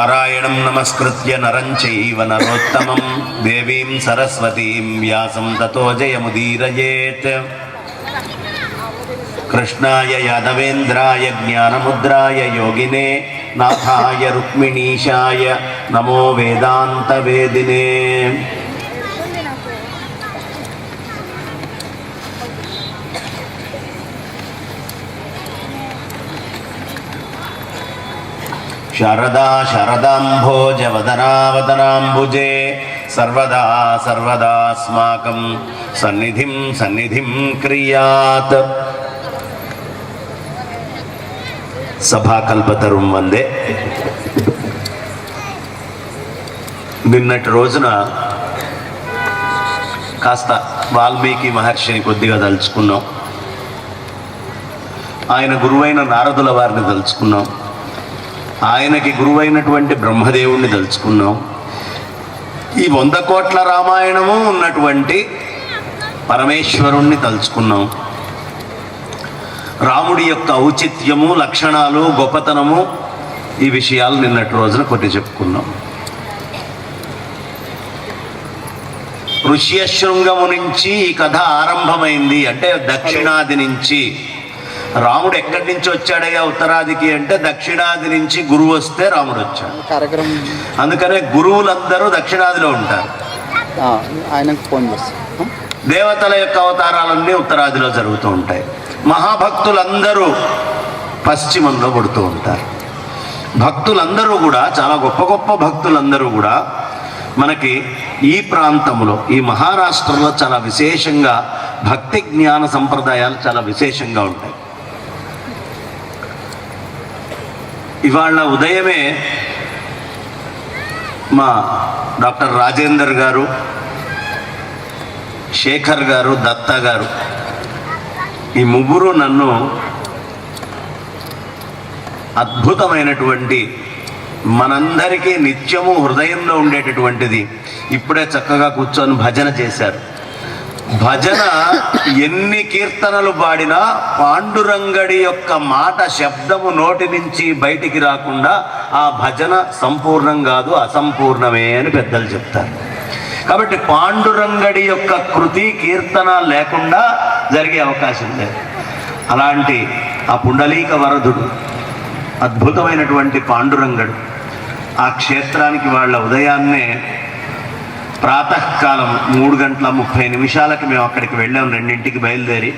నారాయణం నమస్కృత్య నరం చైవ నరోత్తమం దేవీం సరస్వతీం వ్యాసం తతో జయముదీరయేత్. కృష్ణాయ యాదవేంద్రాయ జ్ఞానముద్రాయ యోగినే నాథాయ రుక్మిణీశాయ నమో వేదాంతవేదినే. శారదా శారదాంభోజవదనావదనాంబుజే సర్వదా సర్వదాస్మాకం సన్నిధిం క్రియాత్. సభాకల్పతరుం వందే. నిన్నటి రోజున కాస్త వాల్మీకి మహర్షిని కొద్దిగా తలుచుకున్నాం. ఆయన గురువైన నారదుల వారిని తలుచుకున్నాం. ఆయనకి గురువైనటువంటి బ్రహ్మదేవుణ్ణి తలుచుకున్నాం. ఈ 100 కోట్ల రామాయణము ఉన్నటువంటి పరమేశ్వరుణ్ణి తలుచుకున్నాం. రాముడి యొక్క ఔచిత్యము, లక్షణాలు, గొప్పతనము, ఈ విషయాలు నిన్నటి రోజున కొన్ని చెప్పుకున్నాం. ఋష్యశృంగము నుంచి ఈ కథ ఆరంభమైంది. అంటే దక్షిణాది నుంచి. రాముడు ఎక్కడి నుంచి వచ్చాడయ్యా ఉత్తరాదికి అంటే దక్షిణాది నుంచి గురువు వస్తే రాముడు వచ్చాడు. అందుకనే గురువులందరూ దక్షిణాదిలో ఉంటారు. ఆయనకు ఫోన్ చేస్తారు. దేవతల యొక్క అవతారాలన్నీ ఉత్తరాదిలో జరుగుతూ ఉంటాయి. మహాభక్తులందరూ పశ్చిమంలో పడుతూ ఉంటారు. భక్తులందరూ కూడా, చాలా గొప్ప గొప్ప భక్తులందరూ కూడా మనకి ఈ ప్రాంతంలో, ఈ మహారాష్ట్రలో చాలా విశేషంగా భక్తి జ్ఞాన సంప్రదాయాలు చాలా విశేషంగా ఉంటాయి. ఇవాళ ఉదయమే మా డాక్టర్ రాజేందర్ గారు, శేఖర్ గారు, దత్తా గారు, ఈ ముగ్గురు నన్ను అద్భుతమైనటువంటి, మనందరికీ నిత్యము హృదయంలో ఉండేటటువంటిది ఇప్పుడే చక్కగా కూర్చొని భజన చేశారు. భజన ఎన్ని కీర్తనలు పాడినా పాండురంగడి యొక్క మాట, శబ్దము నోటి నుంచి బయటికి రాకుండా ఆ భజన సంపూర్ణం కాదు, అసంపూర్ణమే అని పెద్దలు చెప్తారు. కాబట్టి పాండురంగడి యొక్క కృతి, కీర్తన లేకుండా జరిగే అవకాశం లేదు. అలాంటి ఆ పుండలీక వరదుడు, అద్భుతమైనటువంటి పాండురంగడు, ఆ క్షేత్రానికి వాళ్ళ ఉదయాన్నే ప్రాతకాలం 3:30 మేము అక్కడికి వెళ్ళాం. 2ంటికి బయలుదేరి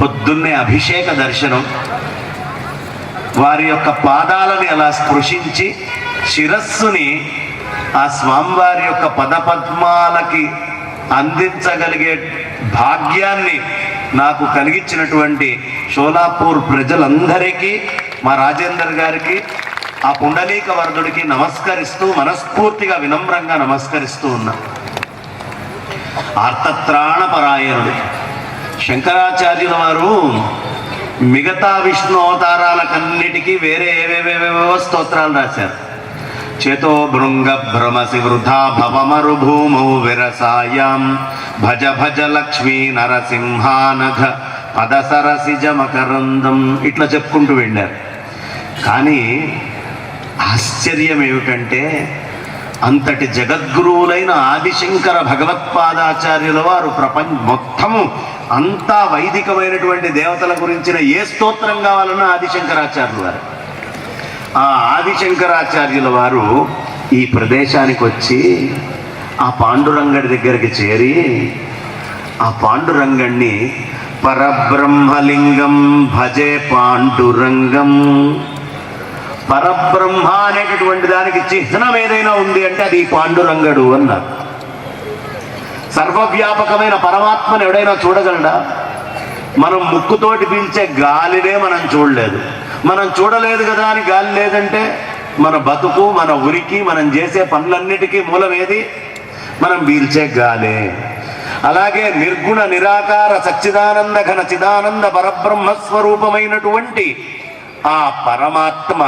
పొద్దున్నే అభిషేక దర్శనం, వారి యొక్క పాదాలని అలా స్పృశించి శిరస్సుని ఆ స్వామివారి యొక్క పదపద్మాలకి అందించగలిగే భాగ్యాన్ని నాకు కలిగించినటువంటి షోలాపూర్ ప్రజలందరికీ, మా రాజేందర్ గారికి, ఆ పుండలీక వరదుడికి నమస్కరిస్తూ, మనస్ఫూర్తిగా వినమ్రంగా నమస్కరిస్తూ ఉన్నా. ఆర్తత్రాణ పరాయణుడు శంకరాచార్యుల వారు మిగతా విష్ణు అవతారాలకన్నిటికీ వేరే ఏవేవేవో స్తోత్రాలు రాశారు. చేతో భృంగ భ్రమసి వృధా భవమరుభూమౌ విరసాయాం భజ భజ లక్ష్మీ నరసింహానఘ పదసరసిజ మకరందం, ఇట్లా చెప్పుకుంటూ వెళ్ళారు. కానీ ఆశ్చర్యం ఏమిటంటే, అంతటి జగద్గురువులైన ఆదిశంకర భగవత్పాదాచార్యుల వారు మొత్తము అంతా వైదికమైనటువంటి దేవతల గురించిన ఏ స్తోత్రం కావాలన్నా ఆదిశంకరాచార్యుల వారు. ఆ ఆదిశంకరాచార్యుల వారు ఈ ప్రదేశానికి వచ్చి ఆ పాండురంగడి దగ్గరికి చేరి, ఆ పాండురంగణ్ణి పరబ్రహ్మలింగం భజే పాండురంగం, పరబ్రహ్మ అనేటటువంటి దానికి చిహ్నం ఏదైనా ఉంది అంటే అది పాండురంగడు అన్నారు. సర్వవ్యాపకమైన పరమాత్మను ఎవడైనా చూడగలడా? మనం ముక్కుతోటి పీల్చే గాలినే మనం చూడలేదు. మనం చూడలేదు కదా అని గాలి లేదంటే మన బతుకు, మన ఉనికి, మనం చేసే పనులన్నిటికీ మూలం ఏది? మనం పీల్చే గాలే. అలాగే నిర్గుణ నిరాకార సచ్చిదానంద ఘన చిదానంద పరబ్రహ్మస్వరూపమైనటువంటి ఆ పరమాత్మ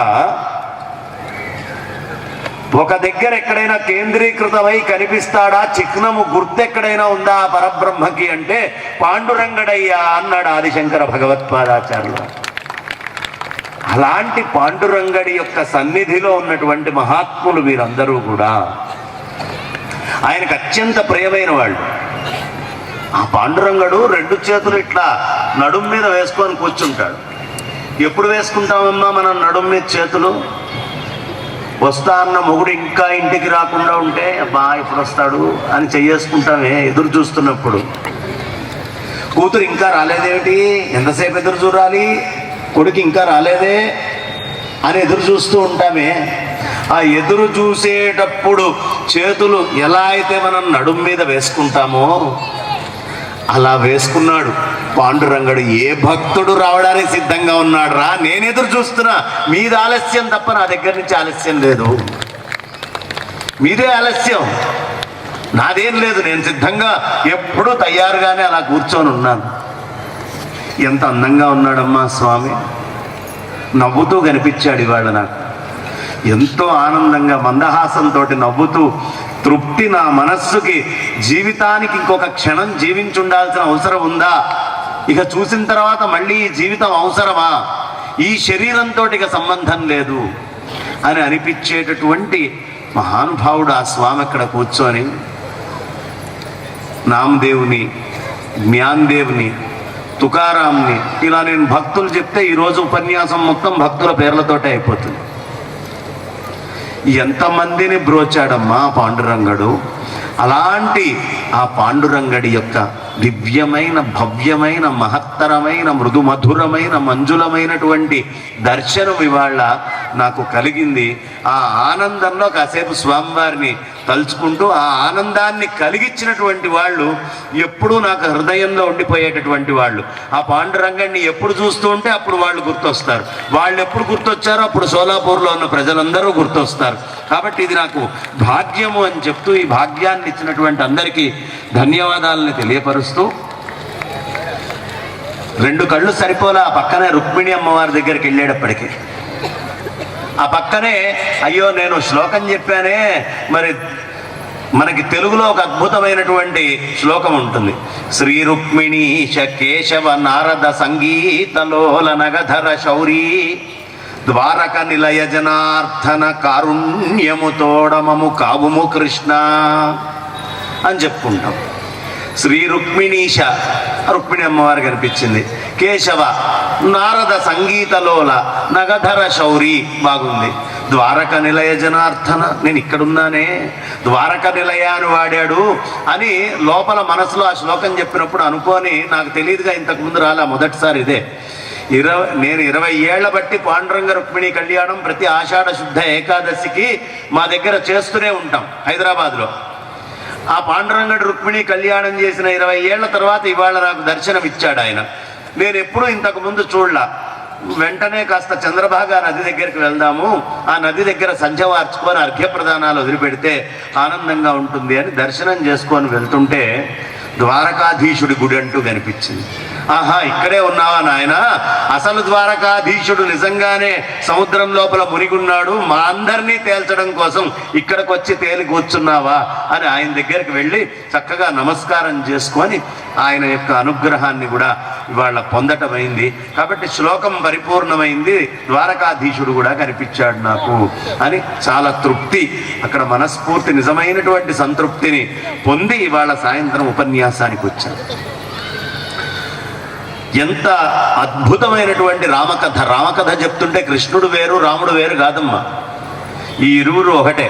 ఒక దగ్గర ఎక్కడైనా కేంద్రీకృతమై కనిపిస్తాడా? చిహ్నము, గుర్తెక్కడైనా ఉందా ఆ పరబ్రహ్మకి అంటే పాండురంగడయ్యా అన్నాడు ఆదిశంకర భగవత్పాదాచార్యులు. అలాంటి పాండురంగడి యొక్క సన్నిధిలో ఉన్నటువంటి మహాత్ములు వీరందరూ కూడా ఆయనకు అత్యంత ప్రియమైన వాళ్ళు. ఆ పాండురంగడు 2 చేతులు ఇట్లా నడుం మీద వేసుకొని కూర్చుంటాడు. ఎప్పుడు వేసుకుంటామమ్మా మనం నడుం మీద చేతులు? వస్తా అన్న మొగుడు ఇంకా ఇంటికి రాకుండా ఉంటే అబ్బా ఇప్పుడు వస్తాడు అని చెయ్యేసుకుంటామే ఎదురు చూస్తున్నప్పుడు. కూతురు ఇంకా రాలేదేమిటి, ఎంతసేపు ఎదురు చూడాలి, కొడుకు ఇంకా రాలేదే అని ఎదురు చూస్తూ ఉంటామే. ఆ ఎదురు చూసేటప్పుడు చేతులు ఎలా అయితే మనం నడుం మీద వేసుకుంటామో అలా వేసుకున్నాడు పాండురంగడు. ఏ భక్తుడు రావడానికి సిద్ధంగా ఉన్నాడు రా, నేను ఎదురు చూస్తున్నా, మీది ఆలస్యం తప్ప నా దగ్గర నుంచి ఆలస్యం లేదు, మీదే ఆలస్యం, నాదేం లేదు, నేను సిద్ధంగా ఎప్పుడూ తయారుగానే అలా కూర్చొని ఉన్నాను. ఎంత అందంగా ఉన్నాడమ్మా స్వామి, నవ్వుతూ కనిపించాడు ఇవాళ నాకు. ఎంతో ఆనందంగా మందహాసంతో నవ్వుతూ, తృప్తి నా మనస్సుకి, జీవితానికి ఇంకొక క్షణం జీవించుండాల్సిన అవసరం ఉందా, ఇక చూసిన తర్వాత మళ్ళీ ఈ జీవితం అవసరమా, ఈ శరీరంతో ఇక సంబంధం లేదు అని అనిపించేటటువంటి మహానుభావుడు ఆ స్వామి అక్కడ కూర్చొని నామదేవుని, జ్ఞానదేవుని, తుకారాంని ఇలా నేను భక్తులు చెప్తే ఈరోజు ఉపన్యాసం మొత్తం భక్తుల పేర్లతోటే అయిపోతుంది. ఎంతమందిని బ్రోచాడమ్మా పాండురంగడు. అలాంటి ఆ పాండురంగడి యొక్క దివ్యమైన, భవ్యమైన, మహత్తరమైన, మృదు మధురమైన, మంజులమైనటువంటి దర్శనం ఇవాళ నాకు కలిగింది. ఆ ఆనందంలో కాసేపు స్వామివారిని తలుచుకుంటూ ఆ ఆనందాన్ని కలిగించినటువంటి వాళ్ళు ఎప్పుడూ నాకు హృదయంలో ఉండిపోయేటటువంటి వాళ్ళు. ఆ పాండురంగడిని ఎప్పుడు చూస్తూ ఉంటే అప్పుడు వాళ్ళు గుర్తొస్తారు. వాళ్ళు ఎప్పుడు గుర్తొచ్చారో అప్పుడు సోలాపూర్లో ఉన్న ప్రజలందరూ గుర్తొస్తారు. కాబట్టి ఇది నాకు భాగ్యము అని చెప్తూ ఈ భాగ్యాన్ని ఇచ్చినటువంటి అందరికీ ధన్యవాదాలని తెలియపరుస్తూ, 2 కళ్ళు సరిపోలా, ఆ పక్కనే రుక్మిణి అమ్మవారి దగ్గరికి వెళ్ళేటప్పటికి ఆ పక్కనే అయ్యో నేను శ్లోకం చెప్పానే, మరి మనకి తెలుగులో ఒక అద్భుతమైనటువంటి శ్లోకం ఉంటుంది. శ్రీ రుక్మిణీశ కేశవ నారద సంగీతలోల నగధర శౌరీ ద్వారక నిలయ జనార్దన కారుణ్యము తోడమము కావుము కృష్ణ అని చెప్పుకుంటాం. శ్రీ రుక్మిణీశ, రుక్మిణి అమ్మవారు కనిపించింది. కేశవ నారద సంగీతలోల నగధర శౌరీ, బాగుంది. ద్వారక నిలయ జనార్దన, నేను ఇక్కడున్నానే, ద్వారక నిలయ అని వాడాడు అని లోపల మనసులో ఆ శ్లోకం చెప్పినప్పుడు అనుకోని, నాకు తెలియదుగా ఇంతకుముందు రాలా, మొదటిసారి ఇదే. నేను 20 ఏళ్ల బట్టి పాండురంగ రుక్మిణి కళ్యాణం ప్రతి ఆషాఢ శుద్ధ ఏకాదశికి మా దగ్గర చేస్తూనే ఉంటాం హైదరాబాద్లో. ఆ పాండురంగడు రుక్మిణి కళ్యాణం చేసిన 20 ఏళ్ల తర్వాత ఇవాళ నాకు దర్శనం ఇచ్చాడు ఆయన. నేను ఎప్పుడూ ఇంతకు ముందు చూడలా. వెంటనే కాస్త చంద్రభాగా నది దగ్గరికి వెళ్దాము, ఆ నది దగ్గర సంధ్య వార్చుకొని అర్ఘ్యప్రదానాలు వదిలిపెడితే ఆనందంగా ఉంటుంది అని దర్శనం చేసుకొని వెళ్తుంటే ద్వారకాధీశుడి గుడి అంటూ కనిపించింది. ఆహా, ఇక్కడే ఉన్నావా నాయన, అసలు ద్వారకాధీశుడు నిజంగానే సముద్రం లోపల మునిగున్నాడు, మా అందరినీ తేల్చడం కోసం ఇక్కడికి వచ్చి తేలి కూర్చున్నావా అని ఆయన దగ్గరికి వెళ్ళి చక్కగా నమస్కారం చేసుకొని ఆయన యొక్క అనుగ్రహాన్ని కూడా ఇవాళ పొందటమైంది. కాబట్టి శ్లోకం పరిపూర్ణమైంది, ద్వారకాధీశుడు కూడా కనిపించాడు నాకు అని చాలా తృప్తి, అక్కడ మనస్ఫూర్తి నిజమైనటువంటి సంతృప్తిని పొంది ఇవాళ సాయంత్రం ఉపన్యాసానికి వచ్చాను. ఎంత అద్భుతమైనటువంటి రామకథ. రామకథ చెప్తుంటే కృష్ణుడు వేరు రాముడు వేరు కాదమ్మా, ఈ ఇరువురు ఒకటే.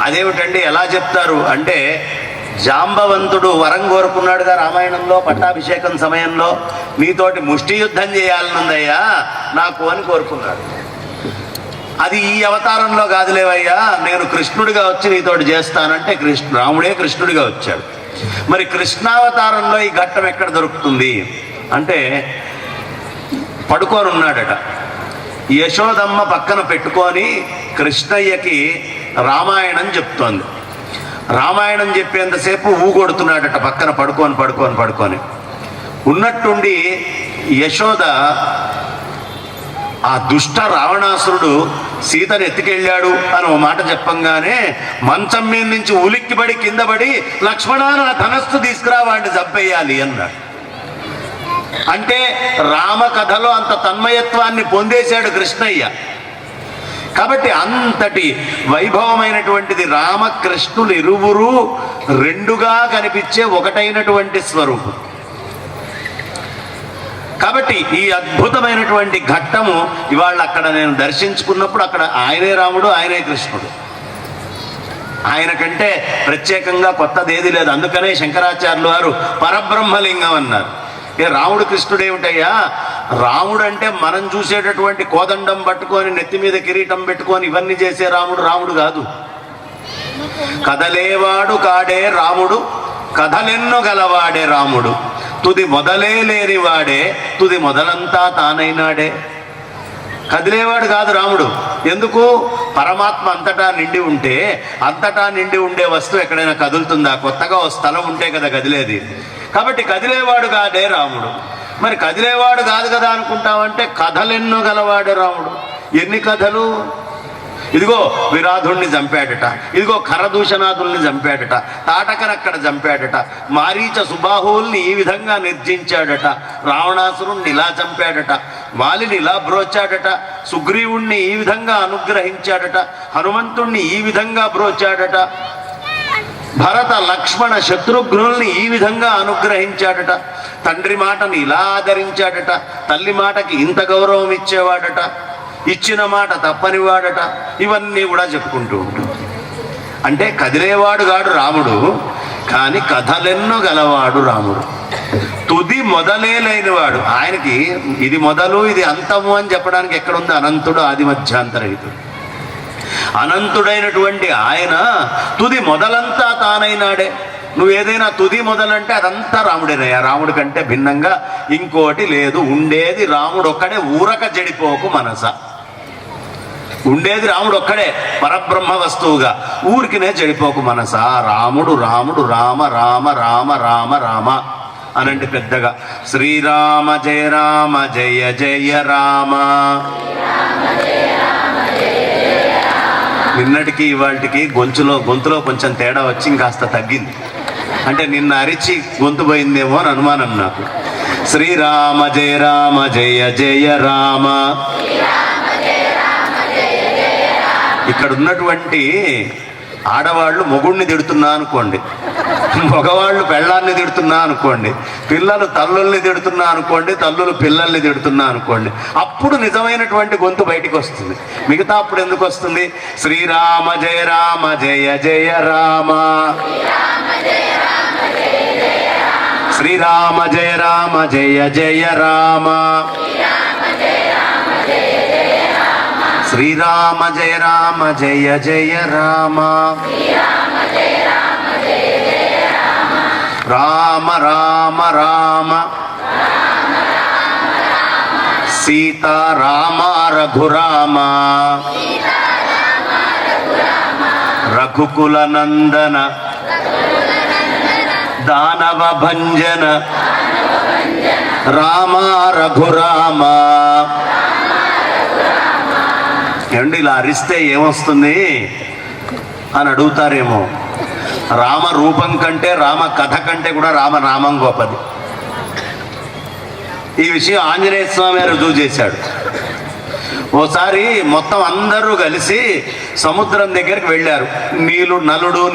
అదేమిటండి ఎలా చెప్తారు అంటే, జాంబవంతుడు వరం కోరుకున్నాడుగా రామాయణంలో పట్టాభిషేకం సమయంలో, నీతోటి ముష్టి యుద్ధం చేయాలనుందయ్యా నాకు అని కోరుకున్నాడు. అది ఈ అవతారంలో కాదులేవయ్యా, నేను కృష్ణుడిగా వచ్చి నీతోటి చేస్తానంటే రాముడే కృష్ణుడిగా వచ్చాడు. మరి కృష్ణావతారంలో ఈ ఘట్టం ఎక్కడ దొరుకుతుంది అంటే, పడుకొని ఉన్నాడట, యశోదమ్మ పక్కన పెట్టుకొని కృష్ణయ్యకి రామాయణం చెప్తోంది. రామాయణం చెప్పేంతసేపు ఊగొడుతున్నాడట పక్కన పడుకొని ఉన్నట్టుండి యశోద ఆ దుష్ట రావణాసురుడు సీతను ఎత్తుకెళ్ళాడు అని ఓ మాట చెప్పంగానే మంచం మీద నుంచి ఉలిక్కిపడి కింద పడి, లక్ష్మణ నా ధనస్సు తీసుకురా వాడిని చంపేయాలి అన్నాడు. అంటే రామకథలో అంత తన్మయత్వాన్ని పొందేశాడు కృష్ణయ్య. కాబట్టి అంతటి వైభవమైనటువంటిది రామకృష్ణులు ఇరువురు రెండుగా కనిపించే ఒకటైనటువంటి స్వరూపం. కాబట్టి ఈ అద్భుతమైనటువంటి ఘట్టము ఇవాళ అక్కడ నేను దర్శించుకున్నప్పుడు అక్కడ ఆయనే రాముడు, ఆయనే కృష్ణుడు. ఆయన కంటే ప్రత్యేకంగా కొత్తదేది లేదు. అందుకనే శంకరాచార్యులు వారు పరబ్రహ్మలింగం అన్నారు. రాముడు కృష్ణుడు ఏమిటయ్యా? రాముడు అంటే మనం చూసేటటువంటి కోదండం పట్టుకొని నెత్తి మీద కిరీటం పెట్టుకొని ఇవన్నీ చేసే రాముడు రాముడు కాదు. కదలేవాడు కాడే రాముడు, కథలెన్నో గలవాడే రాముడు, తుది మొదలే లేనివాడే తుది మొదలంతా తానైనాడే. కదిలేవాడు కాదు రాముడు. ఎందుకు? పరమాత్మ అంతటా నిండి ఉంటే అంతటా నిండి ఉండే వస్తువు ఎక్కడైనా కదులుతుందా? కొత్తగా ఓ స్థలం ఉంటే కదా కదిలేది. కాబట్టి కదిలేవాడు కాదే రాముడు. మరి కదిలేవాడు కాదు కదా అనుకుంటామంటే కథలెన్నో గలవాడే రాముడు. ఎన్ని కథలు! ఇదిగో విరాధుణ్ణి చంపాడట, ఇదిగో ఖరదూషణాదుల్ని చంపాడట, తాటకనక్కడ చంపాడట, మారీచ సుబాహువుల్ని ఈ విధంగా నిర్జించాడట, రావణాసురుణ్ణి ఇలా చంపాడట, వాలిని ఇలా బ్రోచాడట, సుగ్రీవుణ్ణి ఈ విధంగా అనుగ్రహించాడట, హనుమంతుణ్ణి ఈ విధంగా బ్రోచాడట, భరత లక్ష్మణ శత్రుఘ్నుల్ని ఈ విధంగా అనుగ్రహించాడట, తండ్రి మాటని ఇలా ఆదరించాడట, తల్లి మాటకి ఇంత గౌరవం ఇచ్చేవాడట, ఇచ్చిన మాట తప్పనివాడట. ఇవన్నీ కూడా చెప్పుకుంటూ ఉంటాం. అంటే కదిలేవాడు కాడు రాముడు, కానీ కథలెన్నో గలవాడు రాముడు. తుది మొదలే లేనివాడు. ఆయనకి ఇది మొదలు ఇది అంతము అని చెప్పడానికి ఎక్కడుంది? అనంతుడు ఆది మధ్యాంతరహితుడు. అనంతుడైనటువంటి ఆయన తుది మొదలంతా తానైనాడే. నువ్వు ఏదైనా తుది మొదలంటే అదంతా రాముడేనయ్యా. రాముడి కంటే భిన్నంగా ఇంకోటి లేదు. ఉండేది రాముడు ఒక్కడే. ఊరక జడిపోకు మనస. ఉండేది రాముడు ఒక్కడే పరబ్రహ్మ వస్తువుగా. ఊరికినే చెడిపోకు మనస. రాముడు రాముడు రామ రామ రామ రామ రామ అనంటే పెద్దగా శ్రీరామ జయ రామ జయ జయ రామ. నిన్నటికి ఇవాళకి గొంతులో కొంచెం తేడా వచ్చి ఇంకాస్త తగ్గింది. అంటే నిన్న అరిచి గొంతు పోయిందేమో అని అనుమానం నాకు. శ్రీరామ జయ రామ జయ జయ రామ. ఇక్కడ ఉన్నటువంటి ఆడవాళ్ళు మొగుడిని తిడుతున్నా అనుకోండి, మగవాళ్ళు పెళ్ళాన్ని తిడుతున్నా అనుకోండి, పిల్లలు తల్లుల్ని తిడుతున్నా అనుకోండి, తల్లులు పిల్లల్ని తిడుతున్నా అనుకోండి, అప్పుడు నిజమైనటువంటి గొంతు బయటికి వస్తుంది. మిగతా అప్పుడు ఎందుకు వస్తుంది? శ్రీరామ జయ రామ జయ జయ రామ. శ్రీరామ జయ రామ జయ జయ రామ. శ్రీరామ జయ రామ జయ జయ రామ. రామ రామ రామ. సీతారామ రఘురామ. రఘుకుల నందన దానవ భంజన రామ రఘురామ. ఏమండి ఇలా అరిస్తే ఏమొస్తుంది అని అడుగుతారేమో. రామ రూపం కంటే రామ కథ కంటే కూడా రామనామం గొప్పది. ఈ విషయం ఆంజనేయ స్వామి రుజువు చేశాడు. ఓసారి మొత్తం అందరూ కలిసి సముద్రం దగ్గరికి వెళ్ళారు.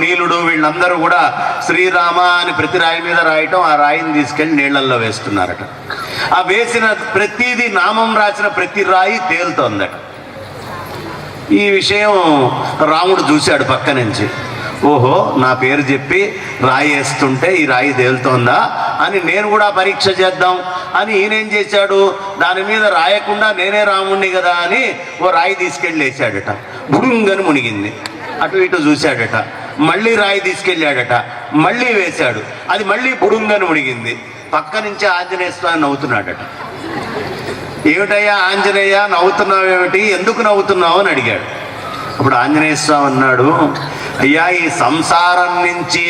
నీలుడు వీళ్ళందరూ కూడా శ్రీరామ అని ప్రతి రాయి మీద రాయటం, ఆ రాయిని తీసుకెళ్లి నీళ్లల్లో వేస్తున్నారట. ఆ వేసిన ప్రతిదీ నామం రాసిన ప్రతి రాయి తేలుతోందట. ఈ విషయం రాముడు చూశాడు పక్క నుంచి. ఓహో, నా పేరు చెప్పి రాయి వేస్తుంటే ఈ రాయి తేలుతోందా అని నేను కూడా పరీక్ష చేద్దాం అని ఈయనేం చేశాడు, దాని మీద రాయకుండా నేనే రాముణ్ణి కదా అని ఓ రాయి తీసుకెళ్ళి వేసాడట. బుడుంగని మునిగింది. అటు ఇటు చూశాడట. మళ్ళీ రాయి తీసుకెళ్ళాడట. మళ్ళీ వేశాడు. అది మళ్ళీ బుడుంగని మునిగింది. పక్క నుంచి ఆంజనేయ స్వామి నవ్వుతున్నాడట. ఏమిటయ్యా ఆంజనేయ నవ్వుతున్నావేమిటి, ఎందుకు నవ్వుతున్నావు అని అడిగాడు. అప్పుడు ఆంజనేయ స్వామి అన్నాడు, అయ్యా ఈ సంసారం నుంచి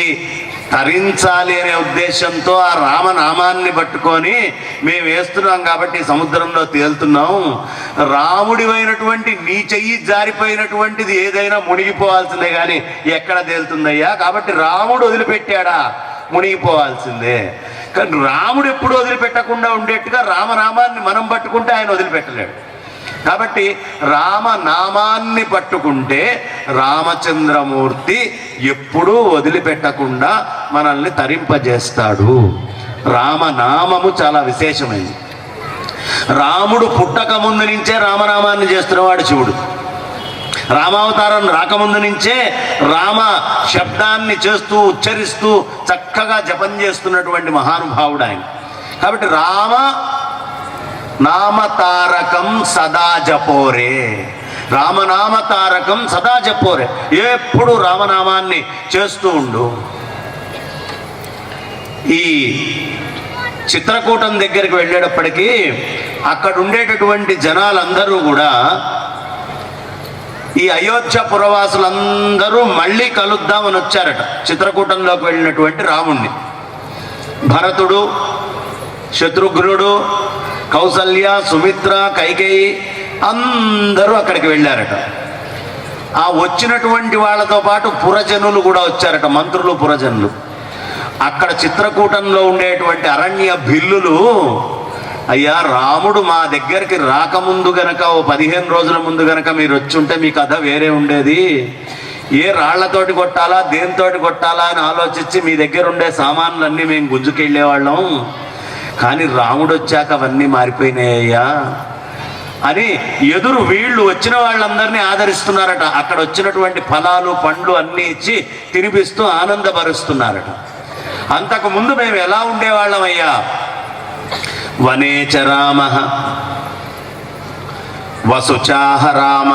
తరించాలి అనే ఉద్దేశంతో ఆ రామనామాన్ని పట్టుకొని మేము వేస్తున్నాం కాబట్టి సముద్రంలో తేలుతున్నాం. రాముడివైనటువంటి నీ చెయ్యి జారిపోయినటువంటిది ఏదైనా మునిగిపోవాల్సిందే కానీ ఎక్కడ తేలుతుందయ్యా? కాబట్టి రాముడు వదిలిపెట్టాడా? మునిగిపోవాల్సిందే. కానీ రాముడు ఎప్పుడు వదిలిపెట్టకుండా ఉండేట్టుగా రామనామాన్ని మనం పట్టుకుంటే ఆయన వదిలిపెట్టలేడు. కాబట్టి రామనామాన్ని పట్టుకుంటే రామచంద్రమూర్తి ఎప్పుడూ వదిలిపెట్టకుండా మనల్ని తరింపజేస్తాడు. రామనామము చాలా విశేషమైంది. రాముడు పుట్టక ముందు నుంచే రామనామాన్ని చేస్తున్నవాడు శివుడు. రామావతారం రాకముందు నుంచే రామ శబ్దాన్ని చేస్తూ ఉచ్చరిస్తూ చక్కగా జపం చేస్తున్నటువంటి మహానుభావుడు ఆయన. కాబట్టి రామ నామతారకం సదా జపోరే, రామనామతారకం సదా జపోరే, ఎప్పుడు రామనామాన్ని చేస్తూ ఉండు. ఈ చిత్రకూటం దగ్గరికి వెళ్ళేటప్పటికీ అక్కడ ఉండేటటువంటి జనాలందరూ కూడా ఈ అయోధ్య పురవాసులందరూ మళ్ళీ కలుద్దామని వచ్చారట చిత్రకూటంలోకి వెళ్ళినటువంటి రాముణ్ణి. భరతుడు, శత్రుఘ్నుడు, కౌసల్య, సుమిత్ర, కైకేయి అందరూ అక్కడికి వెళ్ళారట. ఆ వచ్చినటువంటి వాళ్ళతో పాటు పురజనులు కూడా వచ్చారట, మంత్రులు, పురజనులు. అక్కడ చిత్రకూటంలో ఉండేటువంటి అరణ్య భిల్లులు, అయ్యా రాముడు మా దగ్గరికి రాకముందు గనక ఓ 15 రోజుల ముందు గనక మీరు వచ్చుంటే మీ కథ వేరే ఉండేది. ఏ రాళ్లతోటి కొట్టాలా దేనితోటి కొట్టాలా అని ఆలోచించి మీ దగ్గర ఉండే సామాన్లన్నీ మేము గుంజుకెళ్ళేవాళ్ళం. కానీ రాముడు వచ్చాక అవన్నీ మారిపోయినాయ్యా అని ఎదురు వీళ్ళు వచ్చిన వాళ్ళందరినీ ఆదరిస్తున్నారట. అక్కడ వచ్చినటువంటి ఫలాలు పండ్లు అన్నీ ఇచ్చి తినిపిస్తూ ఆనందపరుస్తున్నారట. అంతకు ముందు మేము ఎలా ఉండేవాళ్ళం అయ్యా, వనేచ రామ వసుచాహ రామ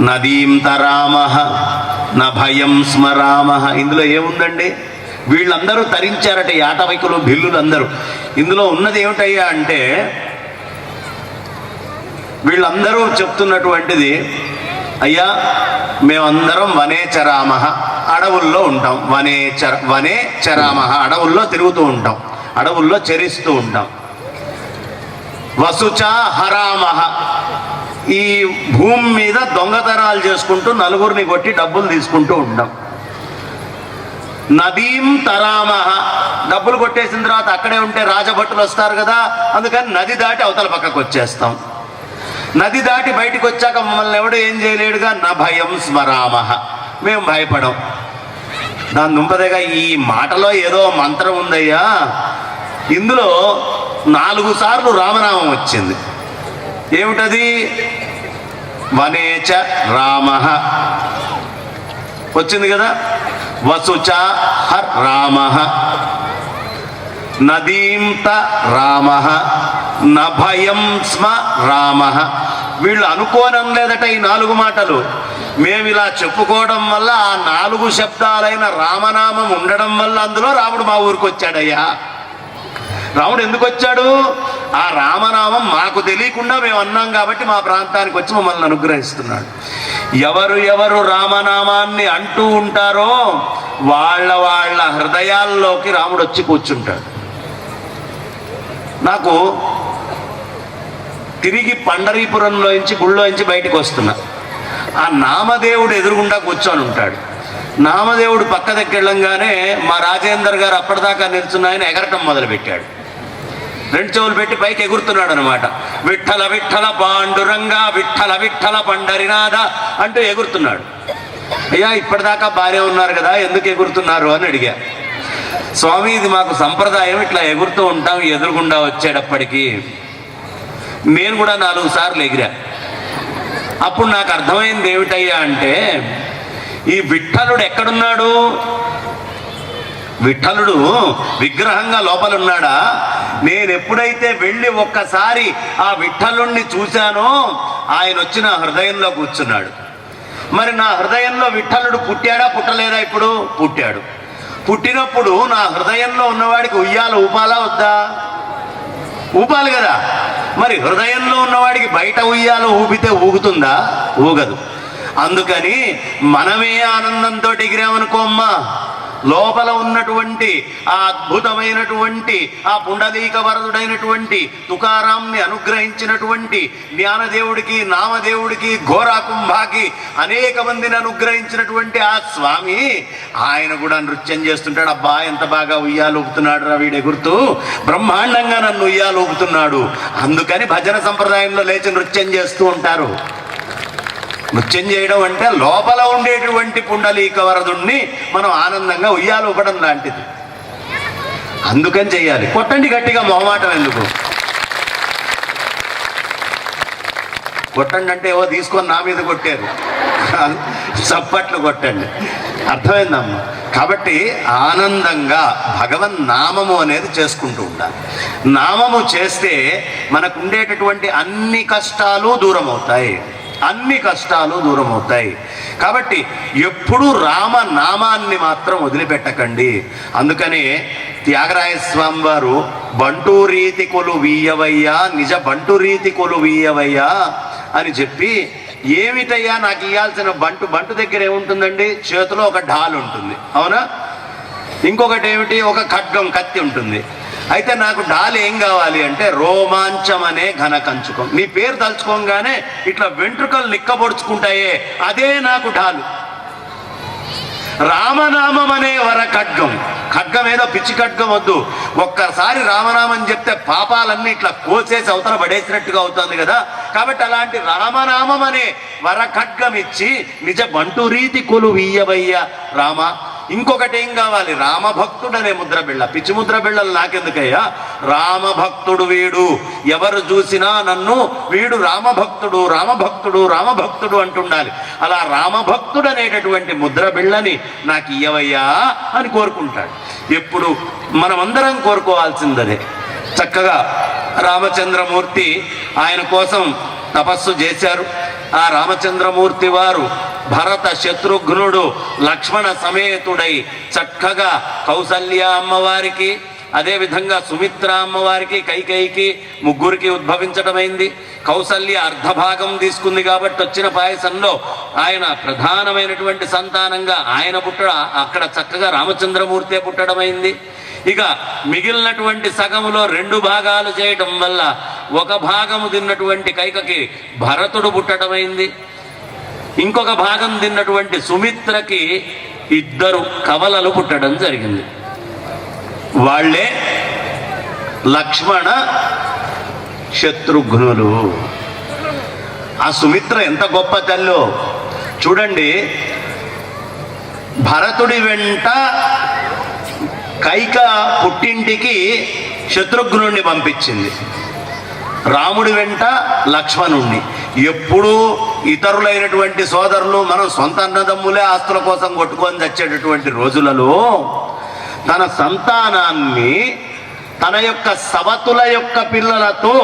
నదీం తరామ న భయం స్మరామ. ఇందులో ఏముందండి? వీళ్ళందరూ తరించారట, ఈ ఆటవికులు, భిల్లులందరూ. ఇందులో ఉన్నది ఏమిటయ్యా అంటే వీళ్ళందరూ చెప్తున్నటువంటిది, అయ్యా మేమందరం వనేచరామ, అడవుల్లో ఉంటాం. వనేచరామ, అడవుల్లో తిరుగుతూ ఉంటాం, అడవుల్లో చరిస్తూ ఉంటాం. వసుచ హరామహ, ఈ భూమి మీద దొంగతనాలు చేసుకుంటూ నలుగురిని కొట్టి డబ్బులు తీసుకుంటూ ఉంటాం. నదీం తరామహ, డబ్బులు కొట్టేసిన తర్వాత అక్కడే ఉంటే రాజభట్టులు వస్తారు కదా, అందుకని నది దాటి అవతల పక్కకు వచ్చేస్తాం. నది దాటి బయటికి వచ్చాక మమ్మల్ని ఎవడు ఏం చేయలేడుగా. నా భయం స్మరామహ, మేము భయపడం. దాని దుంపదేగా ఈ మాటలో ఏదో మంత్రం ఉందయ్యా. ఇందులో 4 సార్లు రామనామం వచ్చింది. ఏమిటది? వనేచ రామ వచ్చింది కదా, వసుచ రామ, నదీంత రామ, నభయం స్మ రామ. వీళ్ళు అనుకోనలేదట ఈ 4 మాటలు. మేము ఇలా చెప్పుకోవడం వల్ల ఆ 4 శబ్దాలైన రామనామం ఉండడం వల్ల అందులో రాముడు మా ఊరికి వచ్చాడయ్యా. రాముడు ఎందుకు వచ్చాడు? ఆ రామనామం మాకు తెలియకుండా మేము అన్నాం కాబట్టి మా ప్రాంతానికి వచ్చి మమ్మల్ని అనుగ్రహిస్తున్నాడు. ఎవరు రామనామాన్ని అంటూ ఉంటారో వాళ్ళ హృదయాల్లోకి రాముడు వచ్చి కూర్చుంటాడు. నాకు తిరిగి పండరీపురంలోంచి గుళ్ళోంచి బయటకు వస్తున్నా, ఆ నామదేవుడు ఎదురుగుండా కూర్చొని ఉంటాడు. నామదేవుడు పక్క దగ్గర వెళ్ళంగానే మా రాజేందర్ గారు అప్పటిదాకా నిల్చున్న ఆయన ఎగరటం మొదలుపెట్టాడు. 2 చెవులు పెట్టి పైకి ఎగురుతున్నాడు అనమాట. విఠల విఠల పాండురంగా విఠల విఠల పండరినాథ అంటూ ఎగురుతున్నాడు. అయ్యా ఇప్పటిదాకా బాగానే ఉన్నారు కదా, ఎందుకు ఎగురుతున్నారు అని అడిగా. స్వామి ఇది మాకు సంప్రదాయం, ఇట్లా ఎగురుతూ ఉంటాం ఎదురుగుండా వచ్చేటప్పటికి. నేను కూడా 4 సార్లు ఎగిరా. అప్పుడు నాకు అర్థమైంది ఏమిటయ్యా అంటే, ఈ విఠలుడు ఎక్కడున్నాడు? విఠలుడు విగ్రహంగా లోపలున్నాడా? నేను ఎప్పుడైతే వెళ్ళి ఒక్కసారి ఆ విఠలుణ్ణి చూశానో ఆయన వచ్చి నా హృదయంలో కూర్చున్నాడు. మరి నా హృదయంలో విఠలుడు పుట్టాడా పుట్టలేదా? ఇప్పుడు పుట్టాడు. పుట్టినప్పుడు నా హృదయంలో ఉన్నవాడికి ఉయ్యాల ఊపాలా వద్దా? ఊపాలి కదా. మరి హృదయంలో ఉన్నవాడికి బయట ఉయ్యాల ఊపితే ఊగుతుందా? ఊగదు. అందుకని మనమే ఆనందంతో ఎగిరామనుకో అమ్మా, లోపల ఉన్నటువంటి ఆ అద్భుతమైనటువంటి ఆ పుండలీక వరదుడైనటువంటి తుకారాంని అనుగ్రహించినటువంటి జ్ఞానదేవుడికి, నామదేవుడికి, ఘోరాకుంభాకి అనేక మందిని అనుగ్రహించినటువంటి ఆ స్వామి ఆయన కూడా నృత్యం చేస్తుంటాడు. అబ్బా ఎంత బాగా ఉయ్యాలూపుతున్నాడు రా వీడే గుర్తు, బ్రహ్మాండంగా నన్ను ఉయ్యాలూపుతున్నాడు. అందుకని భజన సంప్రదాయంలో లేచి నృత్యం చేస్తూ ఉంటారు. నృత్యం చేయడం అంటే లోపల ఉండేటువంటి పుండలీక వరదుణ్ణి మనం ఆనందంగా ఉయ్యాలూపడం లాంటిది. అందుకని చెయ్యాలి. కొట్టండి గట్టిగా, మొహమాటం ఎందుకు? కొట్టండి అంటే ఏవో తీసుకొని నా మీద కొట్టారు, చప్పట్లు కొట్టండి. అర్థమైందమ్మా? కాబట్టి ఆనందంగా భగవన్ నామము అనేది చేసుకుంటూ ఉండాలి. నామము చేస్తే మనకు ఉండేటటువంటి అన్ని కష్టాలు దూరం అవుతాయి, అన్ని కష్టాలు దూరం అవుతాయి. కాబట్టి ఎప్పుడూ రామనామాన్ని మాత్రం వదిలిపెట్టకండి. అందుకనే త్యాగరాయ స్వామి వారు బంటు రీతి కొలు వీయవయ్యా, నిజ బంటు రీతి కొలు వీయవయ్యా అని చెప్పి, ఏమిటయ్యా నాకు ఇవ్వాల్సిన బంటు దగ్గర ఏముంటుందండి? చేతిలో ఒక ఢాల్ ఉంటుంది, అవునా? ఇంకొకటి ఏమిటి? ఒక ఖడ్గం, కత్తి ఉంటుంది. అయితే నాకు డాల్ ఏం కావాలి అంటే రోమాంచం అనే ఘన కంచుకం. నీ పేరు తలుచుకోగానే ఇట్లా వెంట్రుకలు నిక్కబొడుచుకుంటాయే, అదే నాకు డాలు. రామనామం అనే వర ఖడ్గం. ఖడ్గం ఏదో పిచ్చి ఖడ్గం వద్దు. ఒక్కసారి రామనామం చెప్తే పాపాలన్నీ ఇట్లా కోసేసి అవతల పడేసినట్టుగా అవుతుంది కదా. కాబట్టి అలాంటి రామనామం అనే వర ఖడ్గం ఇచ్చి నిజ బంటు రీతి కొలు వీయవయ్య రామ. ఇంకొకటి ఏం కావాలి? రామభక్తుడు అనే ముద్ర బిళ్ళ. పిచ్చి ముద్ర బిళ్ళలు నాకెందుకయ్యా? రామభక్తుడు వీడు, ఎవరు చూసినా నన్ను వీడు రామభక్తుడు, రామభక్తుడు, రామభక్తుడు అంటుండాలి. అలా రామభక్తుడు అనేటటువంటి ముద్ర బిళ్ళని నాకు ఇయ్యవయ్యా అని కోరుకుంటాడు. ఎప్పుడు మనమందరం కోరుకోవాల్సిందనే. చక్కగా రామచంద్రమూర్తి ఆయన కోసం తపస్సు చేశారు. ఆ రామచంద్రమూర్తి వారు భరత, శత్రుఘ్నుడు, లక్ష్మణ సమేతుడై చక్కగా కౌసల్య అమ్మవారికి, అదేవిధంగా సుమిత్ర అమ్మవారికి, కైకేయికి, ముగ్గురికి ఉద్భవించడమైంది. కౌసల్య అర్ధభాగం తీసుకుంది కాబట్టి వచ్చిన పాయసంలో ఆయన ప్రధానమైనటువంటి సంతానంగా ఆయన అక్కడ చక్కగా రామచంద్రమూర్తే పుట్టడమైంది. ఇక మిగిలినటువంటి సగములో 2 భాగాలు చేయటం వల్ల ఒక భాగము తిన్నటువంటి కైకకి భరతుడు పుట్టడమైంది. ఇంకొక భాగం తిన్నటువంటి సుమిత్రకి 2 కవలలు పుట్టడం జరిగింది. వాళ్ళే లక్ష్మణ, శత్రుఘ్నులు. ఆ సుమిత్ర ఎంత గొప్ప తల్లో చూడండి. భరతుడి వెంట కైక పుట్టింటికి శత్రుఘ్నుణ్ణి పంపించింది, రాముడి వెంట లక్ష్మణుణ్ణి. ఎప్పుడూ ఇతరులైనటువంటి సోదరులు, మనం సొంత అన్నదమ్ములే ఆస్తుల కోసం కొట్టుకొని చచ్చేటటువంటి రోజులలో తన సంతానాన్ని తన యొక్క సవతుల యొక్క పిల్లలతో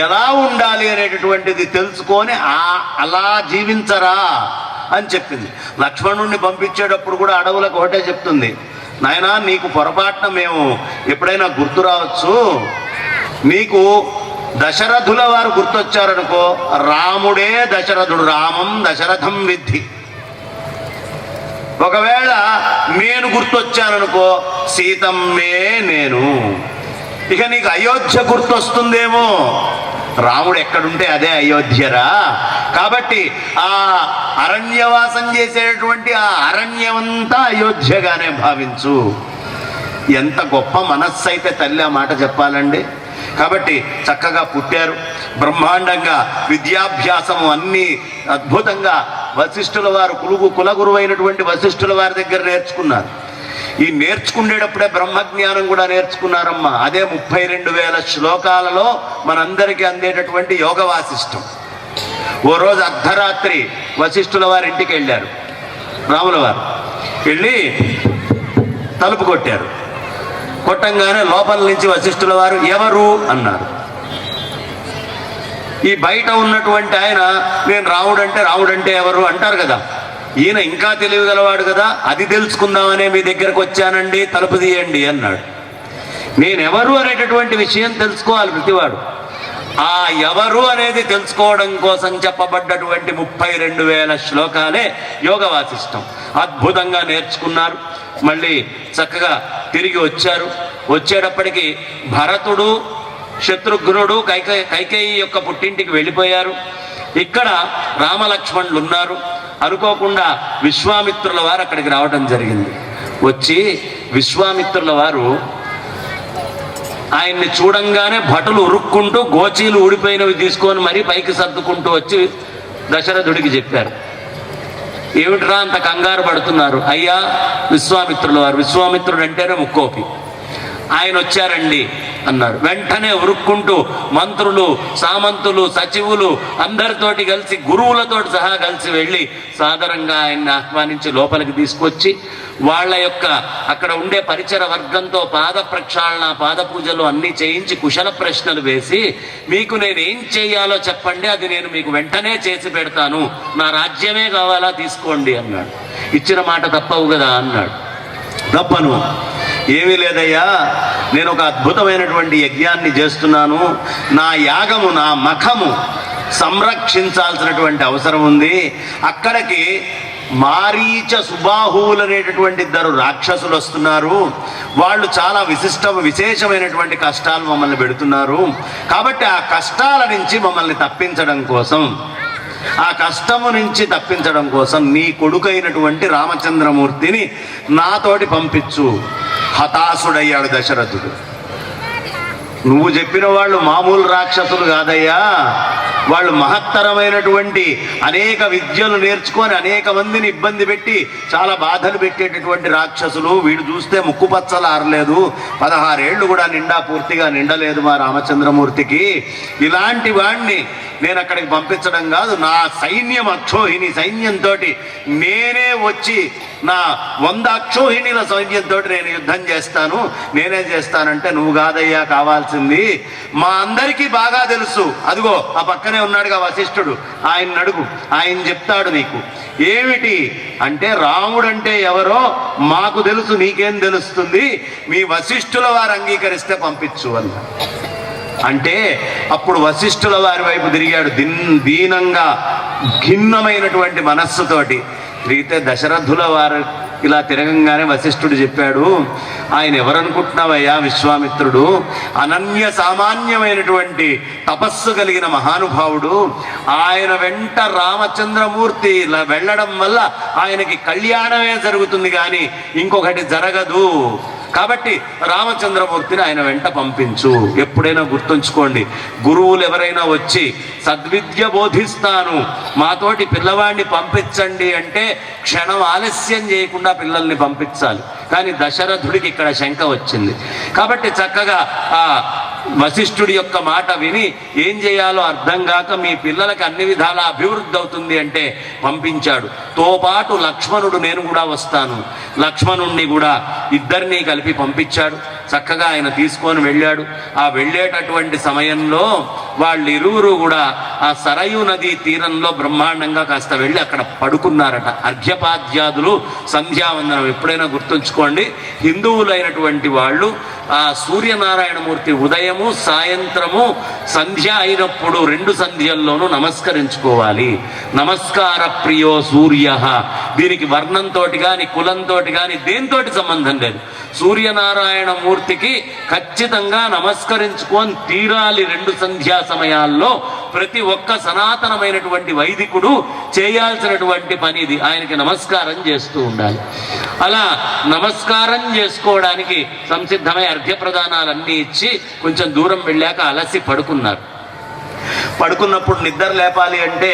ఎలా ఉండాలి అనేటటువంటిది తెలుసుకొని అలా జీవించరా అని చెప్పింది. లక్ష్మణుణ్ణి పంపించేటప్పుడు కూడా అడవులకు ఒకటే చెప్తుంది, నాయనా నీకు పొరపాటున మేము ఎప్పుడైనా గుర్తు రావచ్చు, నీకు దశరథుల వారు గుర్తొచ్చారనుకో, రాముడే దశరథుడు, రామం దశరథం విద్ధి. ఒకవేళ నేను గుర్తొచ్చాననుకో, సీతమ్మే నేను. ఇక నీకు అయోధ్య గుర్తొస్తుందేమో, రాముడు ఎక్కడుంటే అదే అయోధ్యరా. కాబట్టి ఆ అరణ్యవాసం చేసేటటువంటి ఆ అరణ్యమంతా అయోధ్యగానే భావించు. ఎంత గొప్ప మనస్సు అయితే తల్లి ఆ మాట చెప్పాలండి. కాబట్టి చక్కగా పుట్టారు, బ్రహ్మాండంగా విద్యాభ్యాసము అన్నీ అద్భుతంగా వశిష్ఠుల వారు కులగురువు అయినటువంటి వశిష్ఠుల వారి దగ్గర నేర్చుకున్నారు. ఈ నేర్చుకునేటప్పుడే బ్రహ్మజ్ఞానం కూడా నేర్చుకున్నారమ్మా. అదే 32,000 శ్లోకాలలో మనందరికీ అందేటటువంటి యోగ వాసిష్టం. ఓ రోజు అర్ధరాత్రి వశిష్ఠుల వారి ఇంటికి వెళ్ళారు రాముల వారు. వెళ్ళి తలుపు కొట్టారు. కొట్టంగానే లోపల నుంచి వశిష్ఠుల వారు ఎవరు అన్నారు. ఈ బయట ఉన్నటువంటి ఆయన నేను రాముడంటే ఎవరు అంటారు కదా, ఈయన ఇంకా తెలియగలవాడు కదా, అది తెలుసుకుందామనే మీ దగ్గరకు వచ్చానండి, తలుపు తీయండి అన్నాడు. నేనెవరు అనేటటువంటి విషయం తెలుసుకోవాలి ప్రతివాడు. ఆ ఎవరు అనేది తెలుసుకోవడం కోసం చెప్పబడ్డటువంటి 32,000 శ్లోకాలే యోగ వాసిష్టం. అద్భుతంగా నేర్చుకున్నారు. మళ్ళీ చక్కగా తిరిగి వచ్చారు. వచ్చేటప్పటికి భరతుడు, శత్రుఘ్నుడు కైకేయి యొక్క పుట్టింటికి వెళ్ళిపోయారు. ఇక్కడ రామలక్ష్మణులు ఉన్నారు. అనుకోకుండా విశ్వామిత్రుల వారు అక్కడికి రావడం జరిగింది. వచ్చి విశ్వామిత్రుల వారు ఆయన్ని చూడంగానే భటులు ఉరుక్కుంటూ గోచీలు ఊడిపోయినవి తీసుకొని మరీ పైకి సర్దుకుంటూ వచ్చి దశరథుడికి చెప్పారు. ఏమిట్రా అంత కంగారు పడుతున్నారు? అయ్యా విశ్వామిత్రుల వారు, విశ్వామిత్రుడు అంటేనే ముక్కోపి, ఆయన వచ్చారండి అన్నారు. వెంటనే ఉరుక్కుంటూ మంత్రులు, సామంతులు, సచివులు అందరితోటి కలిసి, గురువులతోటి సహా కలిసి వెళ్ళి సాదరంగా ఆయన్ని ఆహ్వానించి లోపలికి తీసుకొచ్చి వాళ్ళ యొక్క అక్కడ ఉండే పరిచర వర్గంతో పాద ప్రక్షాళన, పాద పూజలు అన్నీ చేయించి కుశల ప్రశ్నలు వేసి, మీకు నేను ఏం చేయాలో చెప్పండి, అది నేను మీకు వెంటనే చేసి పెడతాను, నా రాజ్యమే కావాలా తీసుకోండి అన్నాడు. ఇచ్చిన మాట తప్పవు కదా అన్నాడు. తప్పను, ఏమీ లేదయ్యా, నేను ఒక అద్భుతమైనటువంటి యజ్ఞాన్ని చేస్తున్నాను. నా యాగము, నా మఖము సంరక్షించాల్సినటువంటి అవసరం ఉంది. అక్కడికి మారీచ, సుబాహువులు అనేటటువంటి 2 రాక్షసులు వస్తున్నారు. వాళ్ళు చాలా విశేషమైనటువంటి కష్టాలు మమ్మల్ని పెడుతున్నారు. కాబట్టి ఆ కష్టాల నుంచి మమ్మల్ని తప్పించడం కోసం, ఆ కష్టము నుంచి తప్పించడం కోసం నీ కొడుకైనటువంటి రామచంద్రమూర్తిని నాతోటి పంపించు. హతాశుడయ్యాడు దశరథుడు. నువ్వు చెప్పిన వాళ్ళు మామూలు రాక్షసులు కాదయ్యా, వాళ్ళు మహత్తరమైనటువంటి అనేక విద్యలు నేర్చుకొని అనేక మందిని ఇబ్బంది పెట్టి చాలా బాధలు పెట్టేటటువంటి రాక్షసులు. వీడు చూస్తే ముక్కుపచ్చలు ఆరలేదు, 16 ఏళ్ళు కూడా పూర్తిగా నిండలేదు మా రామచంద్రమూర్తికి. ఇలాంటి వాణ్ణి నేను అక్కడికి పంపించడం కాదు, నా సైన్యం, అక్షోహిణి సైన్యంతో నేనే వచ్చి, నా 100 అక్షోహిణిల సైన్యంతో నేను యుద్ధం చేస్తాను. నేనే చేస్తానంటే, నువ్వు కాదయ్యా కావాల్సింది, మా అందరికీ బాగా తెలుసు, అదిగో ఆ పక్కనే ఉన్నాడుగా వశిష్ఠుడు, ఆయన అడుగు, ఆయన చెప్తాడు నీకు. ఏమిటి అంటే, రాముడంటే ఎవరో మాకు తెలుసు, నీకేం తెలుస్తుంది, మీ వశిష్ఠుల వారు అంగీకరిస్తే పంపించు అన్న. అంటే అప్పుడు వశిష్ఠుల వారి వైపు తిరిగాడు దీనంగా, భిన్నమైనటువంటి మనస్సుతోటి తిరిగితే దశరథుల వారు ఇలా తిరగంగానే వశిష్ఠుడు చెప్పాడు, ఆయన ఎవరనుకుంటున్నావయ్యా విశ్వామిత్రుడు, అనన్య సామాన్యమైనటువంటి తపస్సు కలిగిన మహానుభావుడు. ఆయన వెంట రామచంద్రమూర్తి వెళ్ళడం వల్ల ఆయనకి కళ్యాణమే జరుగుతుంది కానీ ఇంకొకటి జరగదు. కాబట్టి రామచంద్రమూర్తిని ఆయన వెంట పంపించు. ఎప్పుడైనా గుర్తుంచుకోండి, గురువులు ఎవరైనా వచ్చి సద్విద్య బోధిస్తాను, మాతోటి పిల్లవాడిని పంపించండి అంటే క్షణం ఆలస్యం చేయకుండా పిల్లల్ని పంపించాలి. కానీ దశరథుడికి ఇక్కడ శంక వచ్చింది. కాబట్టి చక్కగా ఆ వశిష్ఠుడి యొక్క మాట విని ఏం చేయాలో అర్థం కాక, మీ పిల్లలకి అన్ని విధాలా అభివృద్ధి అవుతుంది అంటే పంపించాడు. తో పాటు లక్ష్మణుడు, నేను కూడా వస్తాను, లక్ష్మణుణ్ణి కూడా ఇద్దరినీ కలిపి పంపించాడు. చక్కగా ఆయన తీసుకొని వెళ్ళాడు. ఆ వెళ్ళేటటువంటి సమయంలో వాళ్ళిరువురు కూడా ఆ సరయు నదీ తీరంలో బ్రహ్మాండంగా కాస్త వెళ్ళి అక్కడ పడుకున్నారట. అర్ఘ్యపాద్యాదులు, సంధ్యావందనం ఎప్పుడైనా గుర్తుంచుకోండి, హిందువులైనటువంటి వాళ్ళు ఆ సూర్యనారాయణమూర్తి ఉదయము, సాయంత్రము, సంధ్య అయినప్పుడు 2 సంధ్యల్లోనూ నమస్కరించుకోవాలి. నమస్కార ప్రియో సూర్య, దీనికి వర్ణంతో కానీ కులంతో కానీ దేంతోటి సంబంధం లేదు. సూర్యనారాయణమూర్తికి ఖచ్చితంగా నమస్కరించుకొని తీరాలి 2 సంధ్యా సమయాల్లో. ప్రతి ఒక్క సనాతనమైనటువంటి వైదికుడు చేయాల్సినటువంటి పని ఇది, ఆయనకి నమస్కారం చేస్తూ ఉండాలి. అలా నమస్కారం చేసుకోవడానికి సంసిద్ధమై అర్ఘ్యప్రదానాలన్నీ ఇచ్చి కొంచెం దూరం వెళ్ళాక అలసి పడుకున్నారు. పడుకున్నప్పుడు నిద్ర లేపాలి అంటే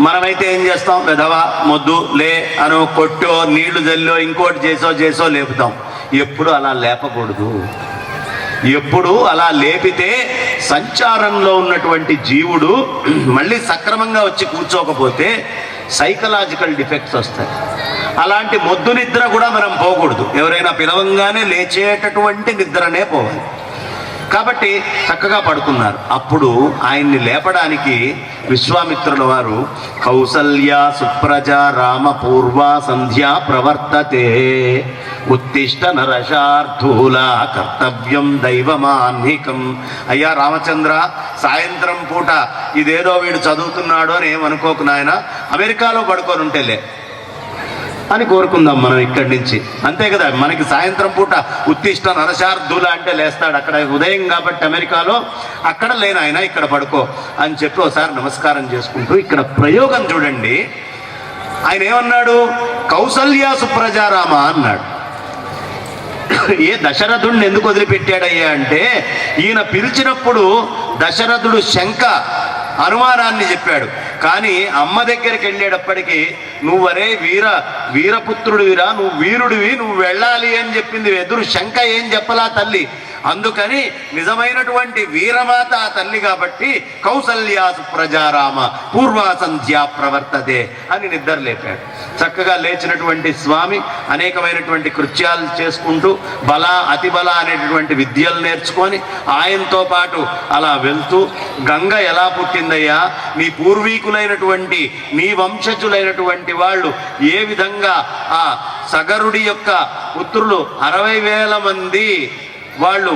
మనమైతే ఏం చేస్తాం, వెధవా మొద్దు లే అనో కొట్టో నీళ్లు జల్లో ఇంకోటి చేసో లేపుతాం. ఎప్పుడు అలా లేపకూడదు. ఎప్పుడు అలా లేపితే సంచారంలో ఉన్నటువంటి జీవుడు మళ్ళీ సక్రమంగా వచ్చి కూర్చోకపోతే సైకలాజికల్ డిఫెక్ట్స్ వస్తాయి. అలాంటి మొద్దు నిద్ర కూడా మనం పోకూడదు. ఎవరైనా పిలవంగానే లేచేటటువంటి నిద్రనే పోవాలి. కాబట్టి చక్కగా పడుకున్నారు. అప్పుడు ఆయన్ని లేపడానికి విశ్వామిత్రుల వారు, కౌసల్య సుప్రజ రామ పూర్వ సంధ్యా ప్రవర్తతే, ఉత్తిష్ట నరశార్థూల కర్తవ్యం దైవమాన్నికం. అయ్యా రామచంద్ర, సాయంత్రం పూట ఇదేదో వీడు చదువుతున్నాడు అని ఏమనుకోకు నాయన, అమెరికాలో పడుకొని ఉంటేలే, అని కోరుకుందాం మనం ఇక్కడి నుంచి. అంతే కదా, మనకి సాయంత్రం పూట ఉత్తిష్ట నరశార్ధుల అంటే లేస్తాడు. అక్కడ ఉదయం కాబట్టి అమెరికాలో, అక్కడ లేని ఆయన ఇక్కడ పడుకో అని చెప్పి ఒకసారి నమస్కారం చేసుకుంటూ ఇక్కడ ప్రయోగం చూడండి. ఆయన ఏమన్నాడు? కౌసల్యా సుప్రజారామ అన్నాడు. ఏ దశరథుడిని ఎందుకు వదిలిపెట్టాడయ్యా అంటే, ఈయన పిలిచినప్పుడు దశరథుడు శంక అనుమానాన్ని చెప్పాడు. కానీ అమ్మ దగ్గరికి వెళ్ళేటప్పటికీ నువ్వరే వీరపుత్రుడివిరా, నువ్వు వీరుడివి, నువ్వు వెళ్ళాలి అని చెప్పింది. ఎదురు శంక ఏం చెప్పలా తల్లి. అందుకని నిజమైనటువంటి వీరమాత ఆ తల్లి కాబట్టి కౌసల్యా సుప్రజారామ పూర్వా సంధ్యా ప్రవర్తతే అని నిద్ర లేపాడు. చక్కగా లేచినటువంటి స్వామి అనేకమైనటువంటి కృత్యాలు చేసుకుంటూ బల అతిబల అనేటటువంటి విద్యలు నేర్చుకొని ఆయనతో పాటు అలా వెళ్తూ, గంగ ఎలా పుట్టిందయ్యా, నీ పూర్వీకులైనటువంటి నీ వంశజులైనటువంటి వాళ్ళు ఏ విధంగా ఆ సగరుడి యొక్క పుత్రులు 60,000 మంది వాళ్ళు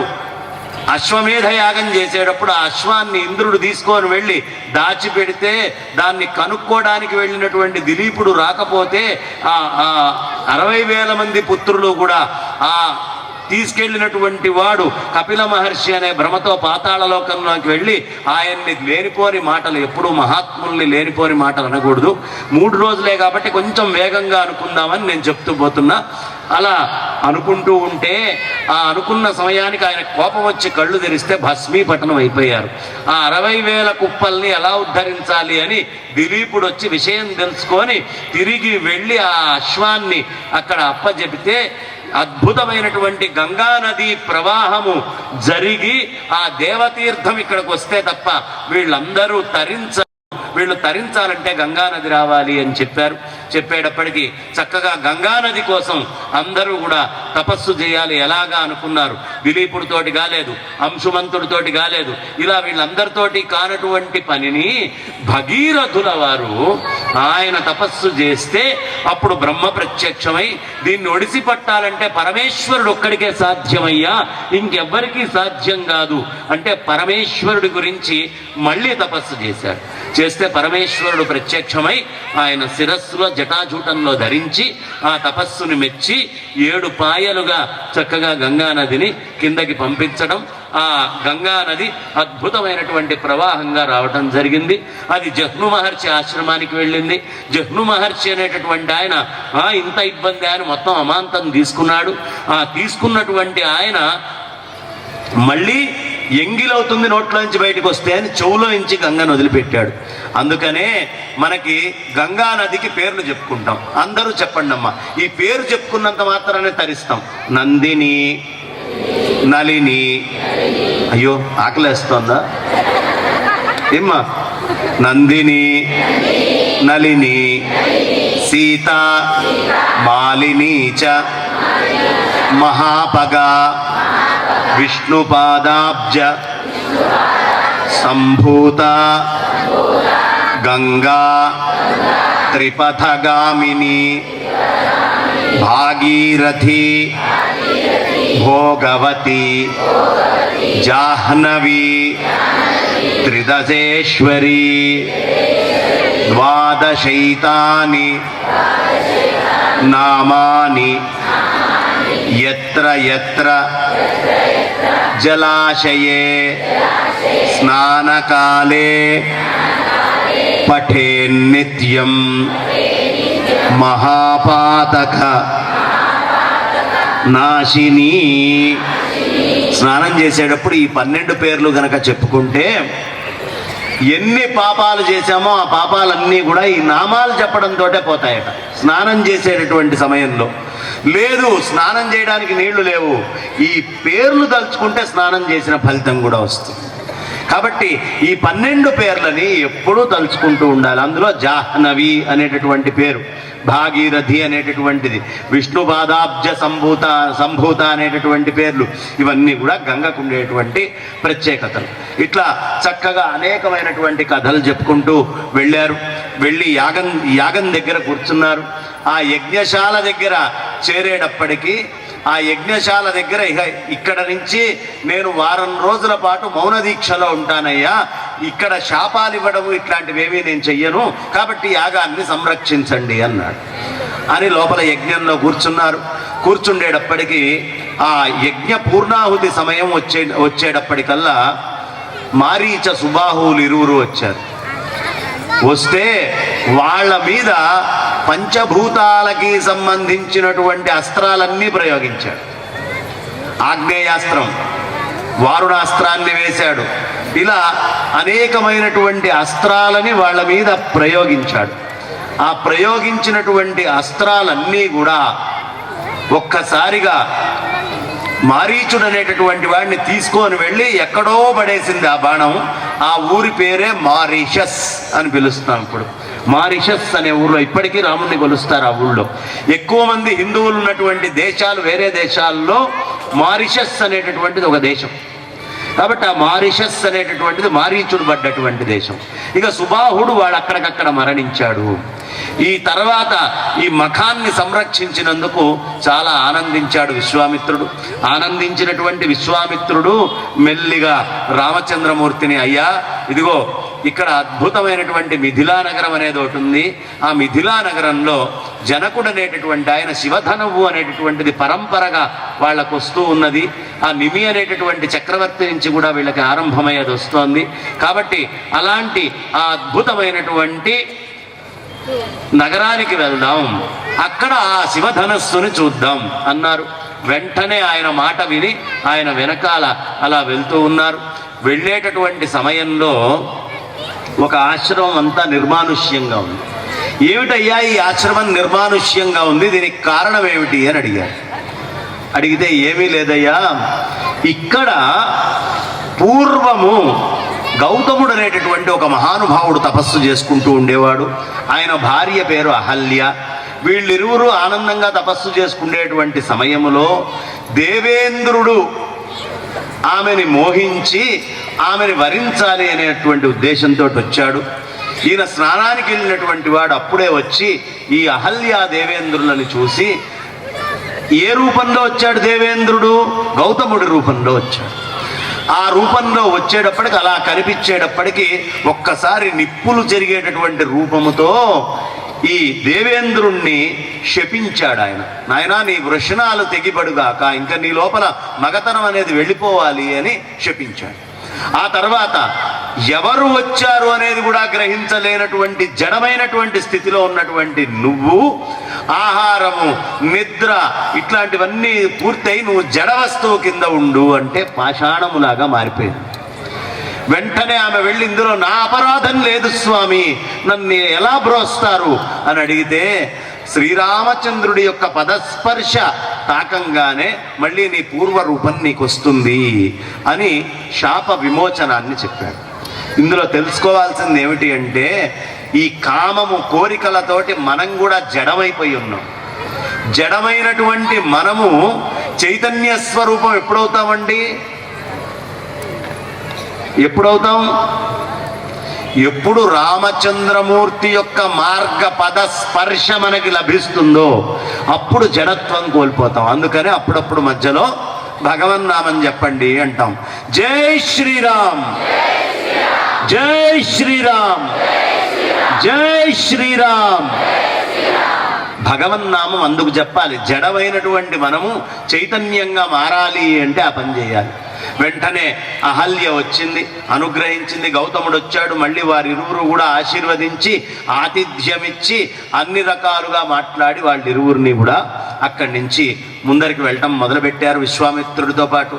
అశ్వమేధ యాగం చేసేటప్పుడు ఆ అశ్వాన్ని ఇంద్రుడు తీసుకొని వెళ్ళి దాచిపెడితే దాన్ని కనుక్కోవడానికి వెళ్ళినటువంటి దిలీపుడు రాకపోతే ఆ 60,000 మంది పుత్రులు కూడా ఆ తీసుకెళ్ళినటువంటి వాడు కపిల మహర్షి అనే భ్రమతో పాతాళలోకంలోకి వెళ్ళి ఆయన్ని లేనిపోని మాటలు, ఎప్పుడూ మహాత్ముల్ని లేనిపోని మాటలు అనకూడదు. 3 రోజులే కాబట్టి కొంచెం వేగంగా అనుకుందామని నేను చెప్తూ పోతున్నా. అలా అనుకుంటూ ఉంటే ఆ అనుకున్న సమయానికి ఆయన కోపం వచ్చి కళ్ళు తెరిస్తే భస్మీపటనం అయిపోయారు. ఆ 60,000 కుప్పల్ని ఎలా ఉద్ధరించాలి అని దిలీపుడు వచ్చి విషయం తెలుసుకొని తిరిగి వెళ్ళి ఆ అశ్వాన్ని అక్కడ అప్పజెపితే అద్భుతమైనటువంటి గంగా నది ప్రవాహము జరిగి ఆ దేవతీర్థం ఇక్కడికి వస్తే తప్ప వీళ్ళు తరించాలంటే గంగా నది రావాలి అని చెప్పారు. చెప్పేటప్పటికీ చక్కగా గంగా నది కోసం అందరూ కూడా తపస్సు చేయాలి. ఎలాగా అనుకున్నారు. దిలీపుడితోటి కాలేదు, అంశుమంతుడితోటి కాలేదు, ఇలా వీళ్ళందరితోటి కానటువంటి పనిని భగీరథుల వారు ఆయన తపస్సు చేస్తే అప్పుడు బ్రహ్మ ప్రత్యక్షమై దీన్ని ఒడిసి పట్టాలంటే పరమేశ్వరుడు ఒక్కడికే సాధ్యమయ్యా, ఇంకెవ్వరికీ సాధ్యం కాదు అంటే పరమేశ్వరుడి గురించి మళ్ళీ తపస్సు చేశారు. చేస్తే పరమేశ్వరుడు ప్రత్యక్షమై ఆయన శిరస్సులో జటాజూటంలో ధరించి ఆ తపస్సుని మెచ్చి 7 పాయలుగా చక్కగా గంగా నదిని కిందకి పంపించడం, ఆ గంగా నది అద్భుతమైనటువంటి ప్రవాహంగా రావటం జరిగింది. అది జహ్ను మహర్షి ఆశ్రమానికి వెళ్ళింది. జహ్ను మహర్షి అనేటటువంటి ఆయన ఇంత ఇబ్బంది ఆయన మొత్తం అమాంతం తీసుకున్నాడు. ఆ తీసుకున్నటువంటి ఆయన మళ్ళీ ఎంగిలవుతుంది నోట్లోంచి బయటకు వస్తే అని చెవులో నుంచి గంగను వదిలిపెట్టాడు. అందుకనే మనకి గంగా నదికి పేర్లు చెప్పుకుంటాం. అందరూ చెప్పండి అమ్మా, ఈ పేరు చెప్పుకున్నంత మాత్రానే తరిస్తాం. నందిని, నలిని. అయ్యో ఆకలేస్తోందా ఏమ్మా? నందిని, నలిని, సీత, మాలిని చ, మహాపగ, విష్ణుపాదాబ్జ సంభూత, గంగా, త్రిపథగామిని, భాగీరథి, భోగవతి, జాహ్నవి, త్రిదశేశ్వరి, ద్వాదశైతాని నామాని యత్ర యత్ర జలాశయే స్నానకాలే పఠేన్నిత్యం మహాపాతక నాశిని. స్నానం చేసేటప్పుడు ఈ 12 పేర్లు గనక చెప్పుకుంటే ఎన్ని పాపాలు చేశామో ఆ పాపాలన్నీ కూడా ఈ నామాలు చెప్పడంతో పోతాయట. స్నానం చేసేటటువంటి సమయంలో లేదు, స్నానం చేయడానికి నీళ్లు లేవు, ఈ పేర్లు తలుచుకుంటే స్నానం చేసిన ఫలితం కూడా వస్తుంది. కాబట్టి ఈ 12 పేర్లని ఎప్పుడూ తలుచుకుంటూ ఉండాలి. అందులో జాహ్నవి అనేటటువంటి పేరు, భాగీరథి అనేటటువంటిది, విష్ణుపాదాబ్జ సంభూత అనేటటువంటి పేర్లు, ఇవన్నీ కూడా గంగకు ఉండేటువంటి ప్రత్యేకతలు. ఇట్లా చక్కగా అనేకమైనటువంటి కథలు చెప్పుకుంటూ వెళ్ళారు. వెళ్ళి యాగం దగ్గర కూర్చున్నారు. ఆ యజ్ఞశాల దగ్గర చేరేటప్పటికీ ఆ యజ్ఞశాల దగ్గర ఇక్కడ నుంచి నేను 1 వారం రోజుల పాటు మౌన దీక్షలో ఉంటానయ్యా, ఇక్కడ శాపాలు ఇవ్వడము ఇట్లాంటివేమీ నేను చెయ్యను, కాబట్టి యాగాన్ని సంరక్షించండి అన్నాడు. అని లోపల యజ్ఞంలో కూర్చున్నారు. కూర్చుండేటప్పటికీ ఆ యజ్ఞ పూర్ణాహుతి సమయం వచ్చేటప్పటికల్లా మారీచ సుబాహువులు ఇరువురు వచ్చారు. వస్తే వాళ్ళ మీద పంచభూతాలకి సంబంధించినటువంటి అస్త్రాలన్నీ ప్రయోగించాడు. ఆగ్నేయాస్త్రం, వారుణాస్త్రాన్ని వేశాడు. ఇలా అనేకమైనటువంటి అస్త్రాలని వాళ్ళ మీద ప్రయోగించాడు. ఆ ప్రయోగించినటువంటి అస్త్రాలన్నీ కూడా ఒక్కసారిగా మారీచుడు అనేటటువంటి వాడిని తీసుకొని వెళ్ళి ఎక్కడో పడేసింది ఆ బాణం. ఆ ఊరి పేరే మారిషస్ అని పిలుస్తాం. ఇప్పుడు మారిషస్ అనే ఊర్లో ఇప్పటికీ రాముడిని కొలుస్తారు. ఆ ఊళ్ళో ఎక్కువ మంది హిందువులు ఉన్నటువంటి దేశాలు, వేరే దేశాల్లో మారిషస్ అనేటటువంటిది ఒక దేశం. కాబట్టి ఆ మారిషస్ అనేటటువంటిది మారీచుడు పడ్డటువంటి దేశం. ఇక సుబాహుడు వాడు అక్కడికక్కడ మరణించాడు. ఈ తర్వాత ఈ మఖాన్ని సంరక్షించినందుకు చాలా ఆనందించాడు విశ్వామిత్రుడు. ఆనందించినటువంటి విశ్వామిత్రుడు మెల్లిగా రామచంద్రమూర్తిని, అయ్యా ఇదిగో ఇక్కడ అద్భుతమైనటువంటి మిథిలా నగరం అనేది ఒకటి ఉంది. ఆ మిథిలా నగరంలో జనకుడు అనేటటువంటి ఆయన శివధనువు అనేటటువంటిది పరంపరగా వాళ్ళకు వస్తూ ఉన్నది. ఆ నిమి అనేటటువంటి చక్రవర్తి నుంచి కూడా వీళ్ళకి ఆరంభమయ్యేది వస్తోంది. కాబట్టి అలాంటి ఆ అద్భుతమైనటువంటి నగరానికి వెళ్దాం, అక్కడ ఆ శివధనస్సుని చూద్దాం అన్నారు. వెంటనే ఆయన మాట విని ఆయన వెనకాల అలా వెళ్తూ ఉన్నారు. వెళ్ళేటటువంటి సమయంలో ఒక ఆశ్రమం అంతా నిర్మానుష్యంగా ఉంది. ఏమిటయ్యా ఈ ఆశ్రమం నిర్మానుష్యంగా ఉంది, దీనికి కారణం ఏమిటి అని అడిగారు. అడిగితే ఏమీ లేదయ్యా, ఇక్కడ పూర్వము గౌతముడు అనేటటువంటి ఒక మహానుభావుడు తపస్సు చేసుకుంటూ ఉండేవాడు. ఆయన భార్య పేరు అహల్య. వీళ్ళిరువురు ఆనందంగా తపస్సు చేసుకునేటువంటి సమయంలో దేవేంద్రుడు ఆమెని మోహించి ఆమెని వరించాలి అనేటువంటి ఉద్దేశంతో వచ్చాడు. ఈయన స్నానానికి వెళ్ళినటువంటి వాడు అప్పుడే వచ్చి ఈ అహల్యా దేవేంద్రులను చూసి, ఏ రూపంలో వచ్చాడు దేవేంద్రుడు? గౌతముడి రూపంలో వచ్చాడు. ఆ రూపంలో వచ్చేటప్పటికి, అలా కనిపించేటప్పటికి ఒక్కసారి నిప్పులు జరిగేటటువంటి రూపముతో ఈ దేవేంద్రుణ్ణి శపించాడు. ఆయన, నాయనా నీ వృషణాలు తెగిపడుగాక, ఇంకా నీ లోపల మగతనం అనేది వెళ్ళిపోవాలి అని శపించాడు. ఆ తర్వాత ఎవరు వచ్చారు అనేది కూడా గ్రహించలేనటువంటి జడమైనటువంటి స్థితిలో ఉన్నటువంటి నువ్వు ఆహారము, నిద్ర ఇట్లాంటివన్నీ పూర్తయి నువ్వు జడ వస్తువు కింద ఉండు అంటే పాషాణములాగా మారిపోయింది. వెంటనే ఆమె వెళ్ళి, ఇందులో నా అపరాధం లేదు స్వామి, నన్ను ఎలా బ్రోస్తారు అని అడిగితే, శ్రీరామచంద్రుడి యొక్క పదస్పర్శ తాకంగానే మళ్ళీ నీ పూర్వరూపం నీకు వస్తుంది అని శాప విమోచనాన్ని చెప్పాడు. ఇందులో తెలుసుకోవాల్సింది ఏమిటి అంటే, ఈ కామము, కోరికలతోటి మనం కూడా జడమైపోయి ఉన్నాం. జడమైనటువంటి మనము చైతన్య స్వరూపం ఎప్పుడవుతామండి? ఎప్పుడవుతాం? ఎప్పుడు రామచంద్రమూర్తి యొక్క మార్గ పద స్పర్శ మనకి లభిస్తుందో అప్పుడు జడత్వం కోల్పోతాం. అందుకని అప్పుడప్పుడు మధ్యలో భగవన్నామని చెప్పండి అంటాం. జై శ్రీరామ్, జై శ్రీరామ్, జై శ్రీరామ్. భగవన్నామం అందుకు చెప్పాలి. జడమైనటువంటి మనము చైతన్యంగా మారాలి అంటే ఆ పని చేయాలి. వెంటనే అహల్య వచ్చింది, అనుగ్రహించింది. గౌతముడు వచ్చాడు. మళ్ళీ వారిరువురు కూడా ఆశీర్వదించి ఆతిథ్యమిచ్చి అన్ని రకాలుగా మాట్లాడి వాళ్ళిరువురిని కూడా అక్కడి నుంచి ముందరికి వెళ్ళటం మొదలుపెట్టారు విశ్వామిత్రుడితో పాటు.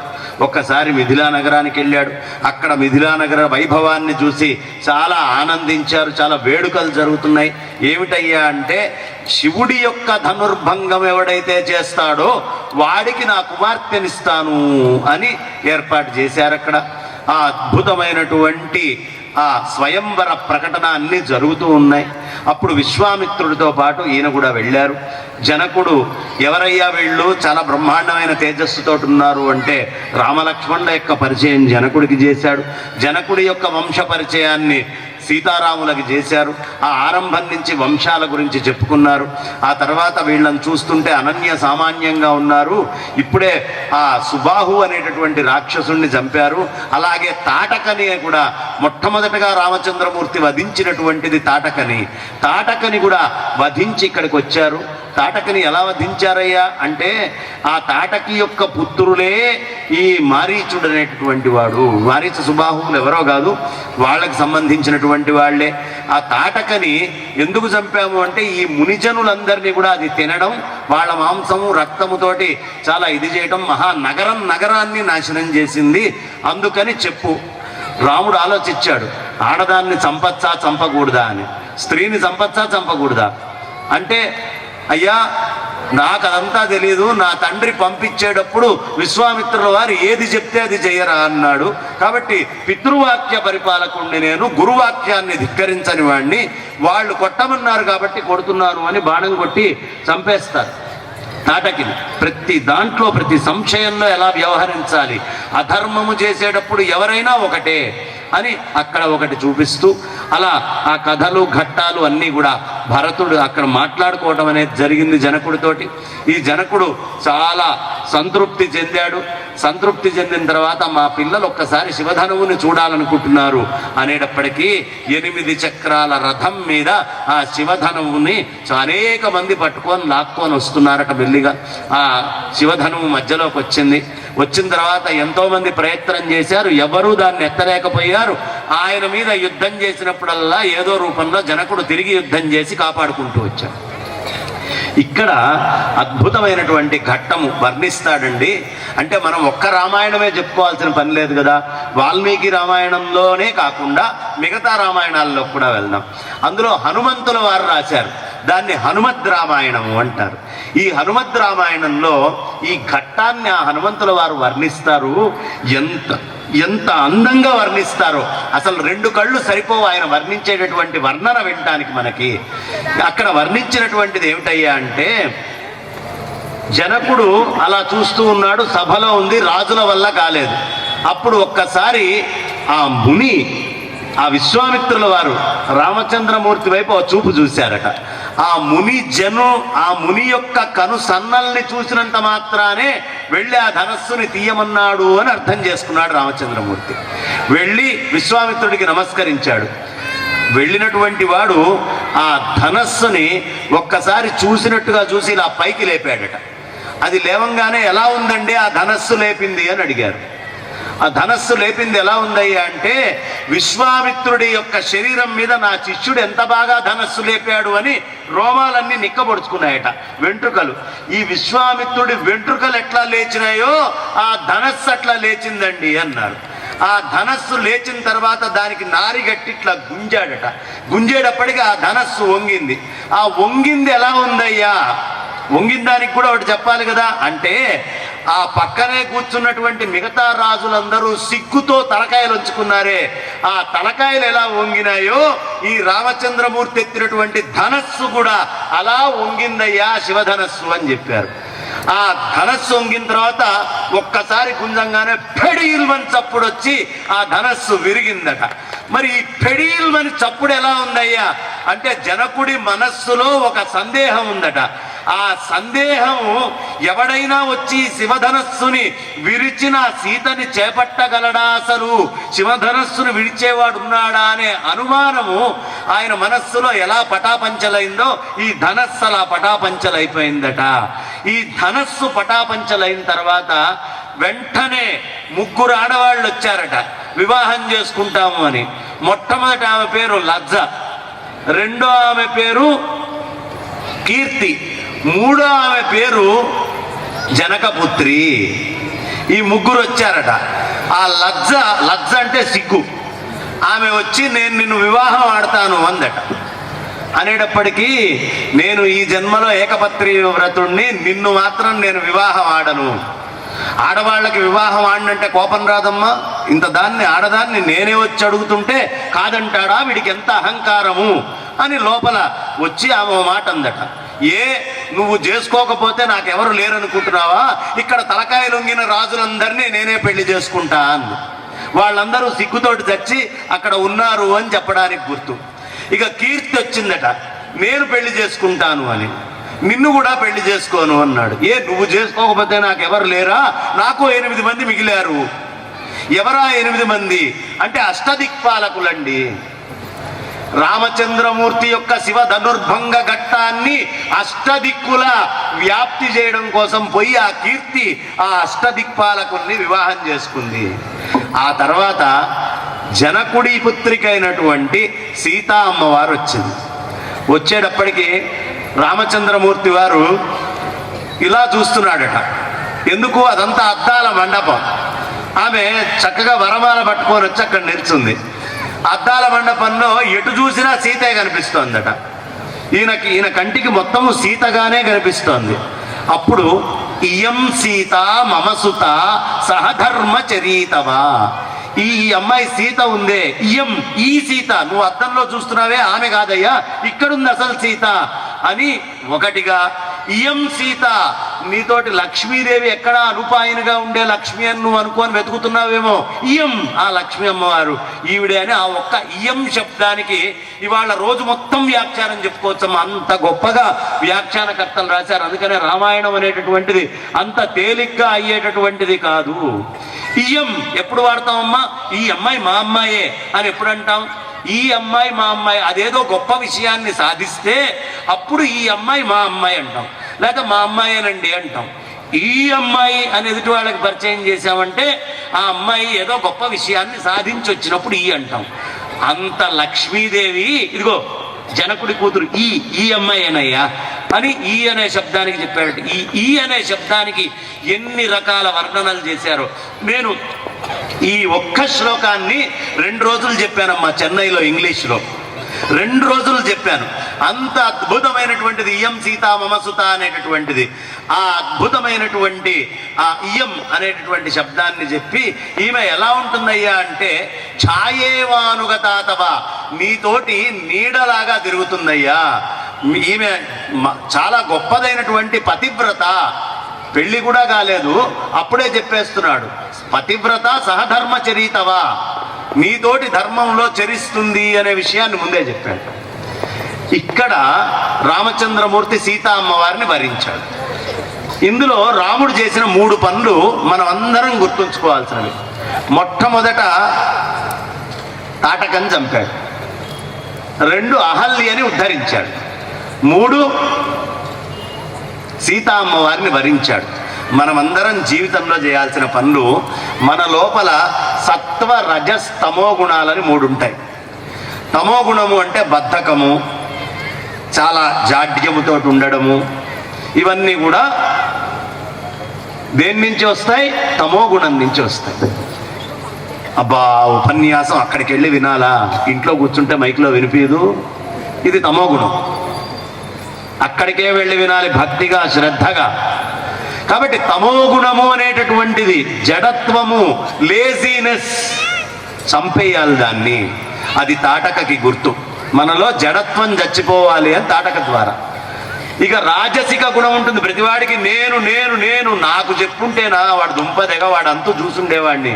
ఒక్కసారి మిథిలా నగరానికి వెళ్ళాడు. అక్కడ మిథిలా నగర వైభవాన్ని చూసి చాలా ఆనందించారు. చాలా వేడుకలు జరుగుతున్నాయి. ఏమిటయ్యా అంటే, శివుడి యొక్క ధనుర్భంగం ఎవడైతే చేస్తాడో వాడికి నా కుమార్తెనిస్తాను అని ఏర్పాటు చేశారు. అక్కడ ఆ అద్భుతమైనటువంటి ఆ స్వయంవర ప్రకటన అన్నీ జరుగుతూ ఉన్నాయి. అప్పుడు విశ్వామిత్రుడితో పాటు ఈయన కూడా వెళ్ళారు. జనకుడు, ఎవరయ్యా వీళ్ళు, చాలా బ్రహ్మాండమైన తేజస్సుతో ఉన్నారు అంటే రామలక్ష్మణుల యొక్క పరిచయం జనకుడికి చేశాడు. జనకుడి యొక్క వంశ పరిచయాన్ని సీతారాములకి చేశారు. ఆ ఆరంభం నుంచి వంశాల గురించి చెప్పుకున్నారు. ఆ తర్వాత వీళ్ళని చూస్తుంటే అనన్య సామాన్యంగా ఉన్నారు. ఇప్పుడే ఆ సుబాహు అనేటటువంటి రాక్షసుణ్ణి చంపారు. అలాగే తాటకని కూడా మొట్టమొదటగా రామచంద్రమూర్తి వధించినటువంటిది తాటకని కూడా వధించి ఇక్కడికి వచ్చారు. తాటకని ఎలా వధించారయ్యా అంటే ఆ తాటకి యొక్క పుత్రులే ఈ మారీచుడు అనేటటువంటి వాడు. మారీచ సుబాహువులు ఎవరో కాదు, వాళ్ళకి సంబంధించినటువంటి వాళ్ళే. ఆ తాటకని ఎందుకు చంపాము అంటే ఈ మునిజనులందరినీ కూడా అది తినడం, వాళ్ళ మాంసము రక్తముతోటి చాలా ఇది చేయడం, నగరాన్ని నాశనం చేసింది. అందుకని చెప్పు. రాముడు ఆలోచించాడు, ఆడదాన్ని చంపచ్చా చంపకూడదా అని, స్త్రీని చంపకూడదా అంటే, అయ్యా నాకు అదంతా తెలియదు, నా తండ్రి పంపించేటప్పుడు విశ్వామిత్రుల వారు ఏది చెప్తే అది చెయ్యరా అన్నాడు. కాబట్టి పితృవాక్య పరిపాలకుణ్ణి నేను, గురువాక్యాన్ని ధిక్కరించని వాడిని, వాళ్ళు కొట్టమన్నారు కాబట్టి కొడుతున్నాను అని బాణం కొట్టి చంపేస్తారు తాటకిని. ప్రతి దాంట్లో ప్రతి సంశయంలో ఎలా వ్యవహరించాలి, అధర్మము చేసేటప్పుడు ఎవరైనా ఒకటే అని అక్కడ ఒకటి చూపిస్తూ అలా ఆ కథలు ఘట్టాలు అన్నీ కూడా భరతుడు అక్కడ మాట్లాడుకోవడం అనేది జరిగింది జనకుడితోటి. ఈ జనకుడు చాలా సంతృప్తి చెందాడు. సంతృప్తి చెందిన తర్వాత మా పిల్లలు ఒక్కసారి శివధనువుని చూడాలనుకుంటున్నారు అనేటప్పటికీ 8 చక్రాల రథం మీద ఆ శివధనువుని అనేక మంది లాక్కొని వస్తున్నారట. మెల్లిగా ఆ శివధనువు మధ్యలోకి వచ్చిన తర్వాత ఎంతో మంది ప్రయత్నం చేశారు, ఎవరూ దాన్ని ఎత్తలేకపోయారు. ఆయన మీద యుద్ధం చేసినప్పుడల్లా ఏదో రూపంలో జనకుడు తిరిగి యుద్ధం చేసి కాపాడుకుంటూ వచ్చాడు. ఇక్కడ అద్భుతమైనటువంటి ఘట్టము వర్ణిస్తాడండి. అంటే మనం ఒక్క రామాయణమే చెప్పుకోవాల్సిన పని లేదు కదా, వాల్మీకి రామాయణంలోనే కాకుండా మిగతా రామాయణాల్లో కూడా వెళ్దాం. అందులో హనుమంతుల వారు రాశారు, దాన్ని హనుమద్ రామాయణము అంటారు. ఈ హనుమద్ రామాయణంలో ఈ ఘట్టాన్ని ఆ హనుమంతుల వారు వర్ణిస్తారు. ఎంత అందంగా వర్ణిస్తారో అసలు 2 కళ్ళు సరిపోవు ఆయన వర్ణించేటటువంటి వర్ణన వినటానికి. మనకి అక్కడ వర్ణించినటువంటిది ఏమిటయ్యా అంటే, జనకుడు అలా చూస్తూ ఉన్నాడు, సభలో ఉంది, రాజుల వల్ల కాలేదు. అప్పుడు ఒక్కసారి ఆ ముని, ఆ విశ్వామిత్రుల వారు రామచంద్రమూర్తి వైపు చూపు చూశారట. ఆ ముని యొక్క కను సన్నల్ని చూసినంత మాత్రానే వెళ్ళి ఆ ధనస్సుని తీయమన్నాడు అని అర్థం చేసుకున్నాడు రామచంద్రమూర్తి. వెళ్ళి విశ్వామిత్రుడికి నమస్కరించాడు. వెళ్ళినటువంటి వాడు ఆ ధనస్సుని ఒక్కసారి చూసినట్టుగా చూసి ఇలా పైకి లేపాడట. అది లేవంగానే ఎలా ఉందండి ఆ ధనస్సు లేపింది అని అడిగారు. ఆ ధనస్సు లేపింది ఎలా ఉందయ్యా అంటే, విశ్వామిత్రుడి యొక్క శరీరం మీద నా శిష్యుడు ఎంత బాగా ధనస్సు లేపాడు అని రోమాలన్నీ నిక్కబొడుచుకున్నాయట, వెంట్రుకలు. ఈ విశ్వామిత్రుడి వెంట్రుకలు ఎట్లా లేచినాయో ఆ ధనస్సు అట్లా లేచిందండి అన్నారు. ఆ ధనస్సు లేచిన తర్వాత దానికి నారి గట్టి ఇట్లా గుంజాడట. గుంజేటప్పటికి ఆ ధనస్సు వంగింది. ఆ వంగింది ఎలా ఉందయ్యా, వంగిన దానికి కూడా ఒకటి చెప్పాలి కదా. అంటే ఆ పక్కనే కూర్చున్నటువంటి మిగతా రాజులందరూ సిగ్గుతో తలకాయలు ఉంచుకున్నారే, ఆ తలకాయలు ఎలా వంగినాయో ఈ రామచంద్రమూర్తి ఎత్తినటువంటి ధనస్సు కూడా అలా వంగిందయ్యా శివధనస్సు అని చెప్పారు. ఆ ధనస్సు వంగిన తర్వాత ఒక్కసారి గుంజంగానే పెడీల్మని చప్పుడు వచ్చి ఆ ధనస్సు విరిగిందట. మరి ఈ పెడీల్మని చప్పుడు ఎలా ఉందయ్యా అంటే, జనకుడి మనస్సులో ఒక సందేహం ఉందట. ఆ సందేహము ఎవడైనా వచ్చి శివధనస్సుని విరిచిన సీతని చేపట్టగలడా, అసలు శివధనస్సును విడిచేవాడు ఉన్నాడా అనే అనుమానము ఆయన మనస్సులో ఎలా పటాపంచలైందో ఈ ధనస్సు అలా పటాపంచలైపోయిందట. ఈ ధనస్సు పటాపంచలైన తర్వాత వెంటనే 3 ఆడవాళ్ళు వచ్చారట వివాహం చేసుకుంటాము అని. మొట్టమొదటి ఆమె పేరు లజ్జ, రెండో ఆమె పేరు కీర్తి, మూడో ఆమె పేరు జనకపుత్రి. ఈ 3 వచ్చారట. ఆ లజ్జ అంటే సిగ్గు, ఆమె వచ్చి నేను నిన్ను వివాహం ఆడతాను అందట. అనేటప్పటికీ నేను ఈ జన్మలో ఏకపత్రి వ్రతుణ్ణి, నిన్ను మాత్రం నేను వివాహం ఆడను. ఆడవాళ్ళకి వివాహం ఆడినంటే కోపం రాదమ్మా, ఇంత దాన్ని ఆడదాన్ని నేనే వచ్చి అడుగుతుంటే కాదంటాడా, వీడికి ఎంత అహంకారము అని లోపల వచ్చి ఆమె మాట అందట. నువ్వు చేసుకోకపోతే నాకెవరు లేరనుకుంటున్నావా, ఇక్కడ తలకాయలొంగిన రాజులందరినీ నేనే పెళ్లి చేసుకుంటా అంది. వాళ్ళందరూ సిగ్గుతోటి చచ్చి అక్కడ ఉన్నారు అని చెప్పడానికి గుర్తు. ఇక కీర్తి వచ్చిందట, నేను పెళ్లి చేసుకుంటాను అని. నిన్ను కూడా పెళ్లి చేసుకోను అన్నాడు. నువ్వు చేసుకోకపోతే నాకెవరు లేరా? నాకు 8 మంది మిగిలారు. ఎవరా 8 మంది అంటే అష్టదిక్పాలకులండి. రామచంద్రమూర్తి యొక్క శివ ధనుర్భంగ ఘట్టాన్ని అష్టదిక్కుల వ్యాప్తి చేయడం కోసం పోయి ఆ కీర్తి ఆ అష్టదిక్పాలకుల్ని వివాహం చేసుకుంది. ఆ తర్వాత జనకుడి పుత్రికైనటువంటి సీతా అమ్మవారు వచ్చింది. వచ్చేటప్పటికి రామచంద్రమూర్తి వారు ఇలా చూస్తున్నాడట. ఎందుకు? అదంతా అద్దాల మండపం. ఆమె చక్కగా వరమాల పట్టుకొని వచ్చి అక్కడ నిల్చుంది. అద్దాల మండపంలో ఎటు చూసినా సీతే కనిపిస్తోందట. ఈయన కంటికి మొత్తము సీతగానే కనిపిస్తోంది. అప్పుడు ఇయం సీత మమసుత సహధర్మచరీతవా, ఈ అమ్మాయి సీత ఉందే, ఈ సీత నువ్వు అద్దంలో చూస్తున్నావే ఆమె కాదయ్యా, ఇక్కడుంది అసలు సీత అని ఒకటిగా, ఇయం సీత నీతోటి లక్ష్మీదేవి ఎక్కడా అనుపాయనిగా ఉండే లక్ష్మి అని నువ్వు అనుకోని వెతుకుతున్నావేమో, ఆ లక్ష్మీ అమ్మవారు ఈవిడే అని ఆ ఒక్క ఇయం శబ్దానికి ఇవాళ రోజు మొత్తం వ్యాఖ్యానం చెప్పుకోవచ్చమ్మా. అంత గొప్పగా వ్యాఖ్యానకర్తలు రాశారు. అందుకనే రామాయణం అనేటటువంటిది అంత తేలిగ్గా అయ్యేటటువంటిది కాదు. ఇయం ఎప్పుడు వాడతామమ్మా? ఈ అమ్మాయి మా అమ్మాయే అని ఎప్పుడు అంటాం? ఈ అమ్మాయి మా అమ్మాయి అదేదో గొప్ప విషయాన్ని సాధిస్తే అప్పుడు ఈ అమ్మాయి మా అమ్మాయి అంటాం, లేదా మా అమ్మాయేనండి అంటాం. ఈ అమ్మాయి అని ఎదుటి వాళ్ళకి పరిచయం చేశామంటే ఆ అమ్మాయి ఏదో గొప్ప విషయాన్ని సాధించి వచ్చినప్పుడు ఈ అంటాం. అంత లక్ష్మీదేవి ఇదిగో జనకుడి కూతురు ఈ అమ్మాయేనయ్యా అని ఈ అనే శబ్దానికి చెప్పాడు. ఈ అనే శబ్దానికి ఎన్ని రకాల వర్ణనలు చేశారో. నేను ఈ ఒక్క శ్లోకాన్ని 2 రోజులు చెప్పానమ్మా చెన్నైలో, ఇంగ్లీష్లో 2 రోజులు చెప్పాను. అంత అద్భుతమైనటువంటిది ఇయం సీతా మమసుత అనేటటువంటిది. ఆ అద్భుతమైనటువంటి ఆ ఇయం అనేటటువంటి శబ్దాన్ని చెప్పి ఈమె ఎలా ఉంటుందయ్యా అంటే ఛాయేవానుగతాతవ, నీతోటి నీడలాగా తిరుగుతుందయ్యా. ఈమె చాలా గొప్పదైనటువంటి పతివ్రత. పెళ్లి కూడా కాలేదు, అప్పుడే చెప్పేస్తున్నాడు. పతివ్రత సహధర్మచరీతవా, నీతోటి ధర్మంలో చరిస్తుంది అనే విషయాన్ని ముందే చెప్పాడు. ఇక్కడ రామచంద్రమూర్తి సీతా అమ్మవారిని వరించాడు. ఇందులో రాముడు చేసిన 3 పనులు మనం అందరం గుర్తుంచుకోవాల్సినవి. మొట్టమొదట తాటకని చంపాడు. 2 అహల్యని ఉద్ధరించాడు. 3 సీతా అమ్మవారిని వరించాడు. మనమందరం జీవితంలో చేయాల్సిన పనులు, మన లోపల సత్వ రజస్ తమో గుణాలని 3 ఉంటాయి. తమో గుణము అంటే బద్ధకము, చాలా జాడ్యముతో ఉండడము, ఇవన్నీ కూడా దేని నుంచి వస్తాయి? తమో గుణం నుంచి వస్తాయి. అబ్బా ఉపన్యాసం అక్కడికి వెళ్ళి వినాలా, ఇంట్లో కూర్చుంటే మైక్లో వినిపించదు, ఇది తమో గుణం. అక్కడికే వెళ్ళి వినాలి భక్తిగా శ్రద్ధగా. కాబట్టి తమో గుణము అనేటటువంటిది జడత్వము, లేజీనెస్, చంపేయాలి దాన్ని. అది తాటకకి గుర్తు. మనలో జడత్వం చచ్చిపోవాలి అని తాటక ద్వారా. ఇక రాజసిక గుణం ఉంటుంది ప్రతివాడికి. నేను నేను నేను నాకు చెప్పుంటేనా వాడు దుంపదెగ వాడు అంతూ చూసుండేవాడిని,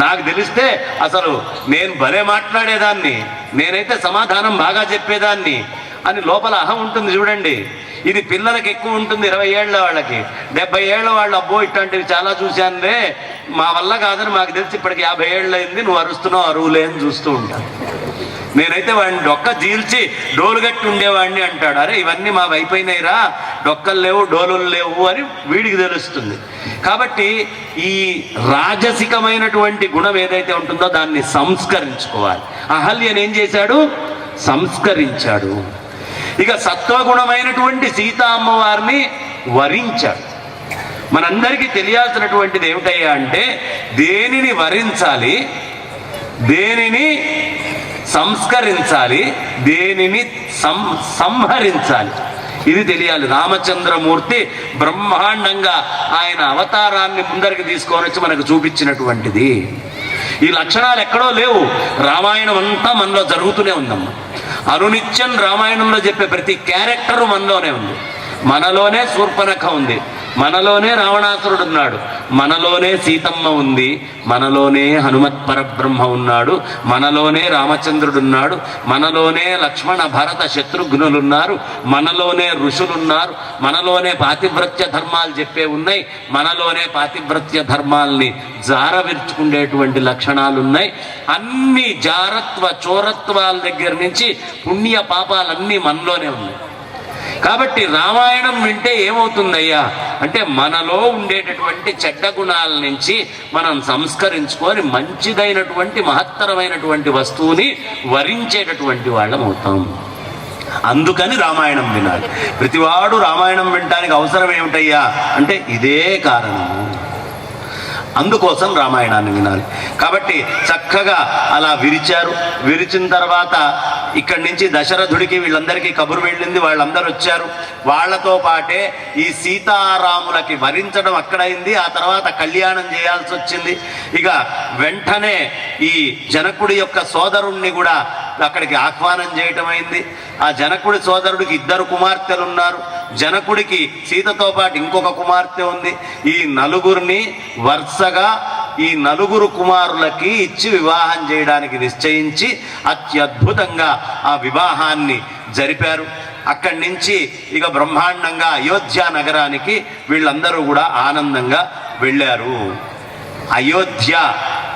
నాకు తెలిస్తే అసలు నేను భలే మాట్లాడేదాన్ని, నేనైతే సమాధానం బాగా చెప్పేదాన్ని అని లోపల అహం ఉంటుంది చూడండి. ఇది పిల్లలకి ఎక్కువ ఉంటుంది, 20 ఏళ్ళ వాళ్ళకి. 70 ఏళ్ళ వాళ్ళు అబ్బో ఇట్లాంటివి చాలా చూశానులే, మా వల్ల కాదని మాకు తెలిసి ఇప్పటికి 50 ఏళ్ళు అయింది, నువ్వు అరుస్తున్నావు అరువులే అని చూస్తూ ఉంటాను. నేనైతే వాడిని డొక్క జీల్చి డోలు గట్టి ఉండేవాడిని అంటాడు. అరే ఇవన్నీ మాకు అయిపోయినాయిరా, డొక్కలు లేవు డోలులు లేవు అని వీడికి తెలుస్తుంది. కాబట్టి ఈ రాజసికమైనటువంటి గుణం ఏదైతే ఉంటుందో దాన్ని సంస్కరించుకోవాలి. అహల్యను ఏం చేశాడు? సంస్కరించాడు. ఇక సత్వగుణమైనటువంటి సీతా అమ్మవారిని వరించాడు. మనందరికీ తెలియాల్సినటువంటిది ఏమిటయ్యా అంటే దేనిని వరించాలి, దేనిని సంస్కరించాలి, దేనిని సంహరించాలి, ఇది తెలియాలి. రామచంద్రమూర్తి బ్రహ్మాండంగా ఆయన అవతారాన్ని ముందరికి తీసుకొని వచ్చి మనకు చూపించినటువంటిది. ఈ లక్షణాలు ఎక్కడో లేవు, రామాయణం అంతా మనలో జరుగుతూనే ఉందమ్మా. అనునిత్యం రామాయణంలో చెప్పే ప్రతి క్యారెక్టరు మనలోనే ఉంది. మనలోనే శూర్పణఖ ఉంది, మనలోనే రావణాసురుడు ఉన్నాడు, మనలోనే సీతమ్మ ఉంది, మనలోనే హనుమత్ పరబ్రహ్మ ఉన్నాడు, మనలోనే రామచంద్రుడు ఉన్నాడు, మనలోనే లక్ష్మణ భరత శత్రుఘ్నులున్నారు, మనలోనే ఋషులున్నారు, మనలోనే పాతివ్రత్య ధర్మాలు చెప్పే ఉన్నాయి, మనలోనే పాతివ్రత్య ధర్మాల్ని జారవిర్చుకునేటువంటి లక్షణాలు ఉన్నాయి. అన్ని జారత్వ చోరత్వాల దగ్గర నుంచి పుణ్య పాపాలన్నీ మనలోనే ఉన్నాయి. కాబట్టి రామాయణం వింటే ఏమవుతుందయ్యా అంటే మనలో ఉండేటటువంటి చెడ్డ గుణాల నుంచి మనం సంస్కరించుకొని మంచిదైనటువంటి మహత్తరమైనటువంటి వస్తువుని వరించేటటువంటి వాళ్ళం అవుతాం. అందుకని రామాయణం వినాలి. ప్రతివాడు రామాయణం వినటానికి అవసరం ఏమిటయ్యా అంటే ఇదే కారణము. అందుకోసం రామాయణాన్ని వినాలి. కాబట్టి చక్కగా అలా విరిచారు. విరిచిన తర్వాత ఇక్కడి నుంచి దశరథుడికి వీళ్ళందరికీ కబురు వెళ్ళింది. వాళ్ళందరూ వచ్చారు. వాళ్లతో పాటే ఈ సీతారాములకి వరించడం అక్కడైంది. ఆ తర్వాత కళ్యాణం చేయాల్సి వచ్చింది. ఇక వెంటనే ఈ జనకుడి యొక్క సోదరుణ్ణి కూడా అక్కడికి ఆహ్వానం చేయటం అయింది. ఆ జనకుడి సోదరుడికి 2 కుమార్తెలు ఉన్నారు. జనకుడికి సీతతో పాటు ఇంకొక కుమార్తె ఉంది. ఈ నలుగురిని వరుసగా ఈ 4 కుమారులకి ఇచ్చి వివాహం చేయడానికి నిశ్చయించి అత్యద్భుతంగా ఆ వివాహాన్ని జరిపారు. అక్కడి నుంచి ఇక బ్రహ్మాండంగా అయోధ్య నగరానికి వీళ్ళందరూ కూడా ఆనందంగా వెళ్ళారు. అయోధ్య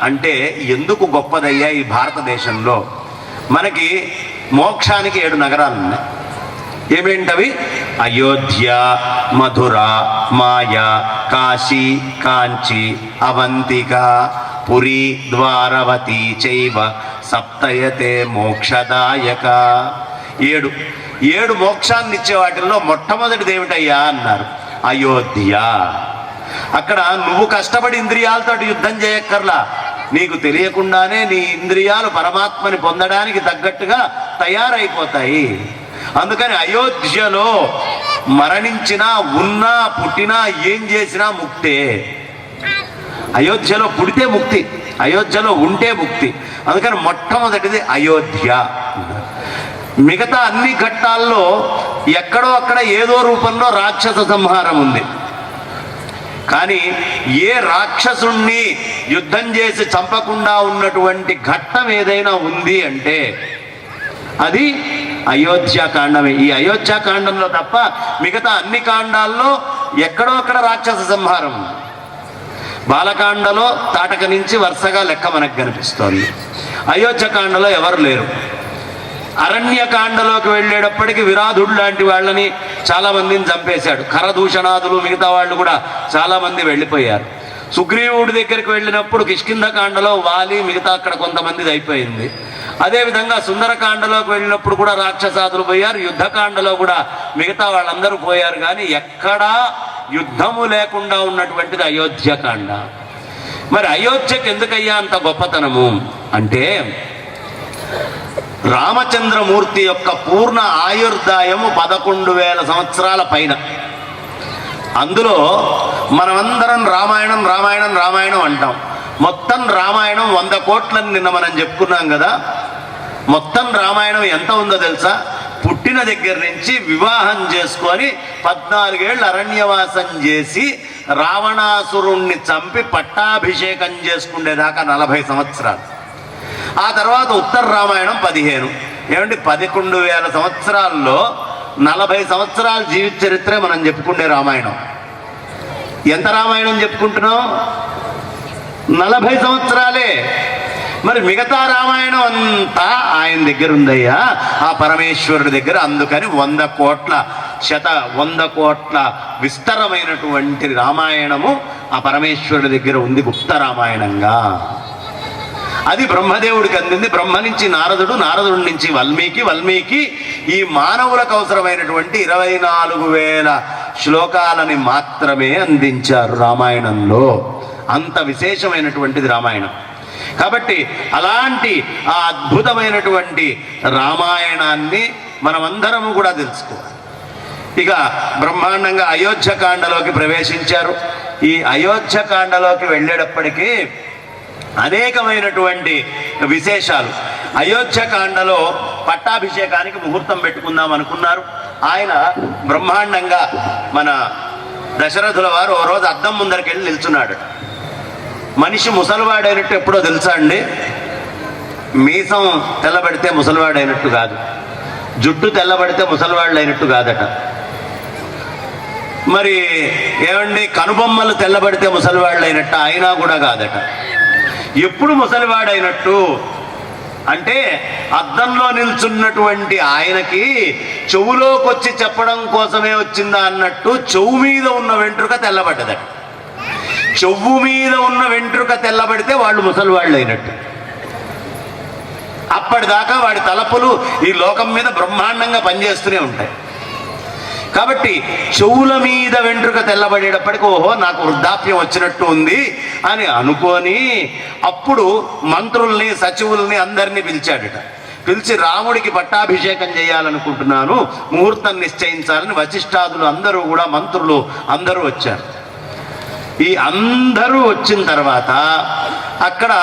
అంటే ఎందుకు గొప్పదయ్యా ఈ భారతదేశంలో? మనకి మోక్షానికి 7 నగరాలు ఉన్నాయి. ఏమేంటవి? అయోధ్య, మధుర, మాయ, కాశీ, కాంచి, అవంతిక, పురి, ద్వారవతి చైవ సప్తయతే మోక్షదాయక. 7 మోక్షాన్ని ఇచ్చే వాటిల్లో మొట్టమొదటిది ఏమిటయ్యా అన్నారు? అయోధ్య. అక్కడ నువ్వు కష్టపడి ఇంద్రియాలతో యుద్ధం చేయక్కర్లా. నీకు తెలియకుండానే నీ ఇంద్రియాలు పరమాత్మని పొందడానికి తగ్గట్టుగా తయారైపోతాయి. అందుకని అయోధ్యలో మరణించినా ఉన్నా పుట్టినా ఏం చేసినా ముక్తే. అయోధ్యలో పుడితే ముక్తి, అయోధ్యలో ఉంటే ముక్తి. అందుకని మొట్టమొదటిది అయోధ్య. మిగతా అన్ని ఘట్టాల్లో ఎక్కడో అక్కడ ఏదో రూపంలో రాక్షస సంహారం ఉంది. కానీ ఏ రాక్షసుణ్ణి యుద్ధం చేసి చంపకుండా ఉన్నటువంటి ఘట్టం ఏదైనా ఉంది అంటే అది అయోధ్యాకాండమే. ఈ అయోధ్యాకాండంలో తప్ప మిగతా అన్ని కాండాల్లో ఎక్కడో అక్కడ రాక్షస సంహారం. బాలకాండలో తాటక నుంచి వరుసగా లెక్క మనకు కనిపిస్తోంది. అయోధ్యకాండలో ఎవరు లేరు. అరణ్యకాండలోకి వెళ్ళేటప్పటికి విరాధుడు లాంటి వాళ్ళని చాలా మందిని చంపేశాడు. ఖరదూషణాదులు మిగతా వాళ్ళు కూడా చాలా మంది వెళ్ళిపోయారు. సుగ్రీవుడి దగ్గరికి వెళ్ళినప్పుడు కిష్కింధకాండలో వాలి మిగతా అక్కడ కొంతమందిది అయిపోయింది. అదేవిధంగా సుందరకాండలోకి వెళ్ళినప్పుడు కూడా రాక్షసాదులు పోయారు. యుద్ధకాండలో కూడా మిగతా వాళ్ళందరూ పోయారు. కానీ ఎక్కడా యుద్ధము లేకుండా ఉన్నటువంటిది అయోధ్యకాండ. మరి అయోధ్యకు ఎందుకయ్యా అంత గొప్పతనము అంటే రామచంద్రమూర్తి యొక్క పూర్ణ ఆయుర్దాయము 11,000 సంవత్సరాల పైన. అందులో మనమందరం రామాయణం రామాయణం రామాయణం అంటాం. మొత్తం రామాయణం 100 కోట్లని నిన్న మనం చెప్పుకున్నాం కదా. మొత్తం రామాయణం ఎంత ఉందో తెలుసా? పుట్టిన దగ్గర నుంచి వివాహం చేసుకొని 14 ఏళ్ళు అరణ్యవాసం చేసి రావణాసురుణ్ణి చంపి పట్టాభిషేకం చేసుకునేదాకా 40 సంవత్సరాలు. ఆ తర్వాత ఉత్తర రామాయణం 15. ఏమంటే 11,000 సంవత్సరాల్లో 40 సంవత్సరాల జీవిత చరిత్రే మనం చెప్పుకునే రామాయణం. ఎంత రామాయణం చెప్పుకుంటున్నాం? 40 సంవత్సరాలే. మరి మిగతా రామాయణం అంతా ఆయన దగ్గర ఉందయ్యా, ఆ పరమేశ్వరుడి దగ్గర. అందుకని 100 కోట్ల విస్తరమైనటువంటి రామాయణము ఆ పరమేశ్వరుడి దగ్గర ఉంది గుప్త రామాయణంగా. అది బ్రహ్మదేవుడికి అందింది. బ్రహ్మ నుంచి నారదుడు, నారదుడి నుంచి వాల్మీకి ఈ మానవులకు అవసరమైనటువంటి 24,000 శ్లోకాలని మాత్రమే అందించారు రామాయణంలో. అంత విశేషమైనటువంటిది రామాయణం. కాబట్టి అలాంటి ఆ అద్భుతమైనటువంటి రామాయణాన్ని మనమందరము కూడా తెలుసుకోవాలి. ఇక బ్రహ్మాండంగా అయోధ్యకాండలోకి ప్రవేశించారు. ఈ అయోధ్యకాండలోకి వెళ్ళేటప్పటికీ అనేకమైనటువంటి విశేషాలు. అయోధ్యకాండలో పట్టాభిషేకానికి ముహూర్తం పెట్టుకుందాం అనుకున్నారు. ఆయన బ్రహ్మాండంగా మన దశరథుల వారు ఓ రోజు అద్దం ముందరికి వెళ్ళి నిల్చున్నాడు. మనిషి ముసలివాడైనట్టు ఎప్పుడో తెలుసా అండి? మీసం తెల్లబడితే ముసలివాడైనట్టు కాదు, జుట్టు తెల్లబడితే ముసలివాళ్ళు అయినట్టు కాదట. మరి ఏమండి, కనుబొమ్మలు తెల్లబడితే ముసలివాళ్ళు అయినట్టు అయినా కూడా కాదట. ఎప్పుడు ముసలివాడైనట్టు అంటే అద్దంలో నిల్చున్నటువంటి ఆయనకి చెవులోకి వచ్చి చెప్పడం కోసమే వచ్చిందా అన్నట్టు చెవు మీద ఉన్న వెంట్రుక తెల్లబడ్డదట. చెవు మీద ఉన్న వెంట్రుక తెల్లబడితే వాళ్ళు ముసలివాళ్ళు అయినట్టు. అప్పటిదాకా వాడి తలపులు ఈ లోకం మీద బ్రహ్మాండంగా పనిచేస్తూనే ఉంటాయి. కాబట్టి చెవుల మీద వెంట్రుక తెల్లబడేటప్పటికి ఓహో నాకు వృద్ధాప్యం వచ్చినట్టు ఉంది అని అనుకొని అప్పుడు మంత్రుల్ని సచివుల్ని అందరినీ పిలిచాడట. పిలిచి రాముడికి పట్టాభిషేకం చేయాలనుకుంటున్నాను, ముహూర్తం నిశ్చయించాలని వశిష్ఠాదులు అందరూ కూడా మంత్రులు అందరూ వచ్చారు. ఈ అందరూ వచ్చిన తర్వాత అక్కడ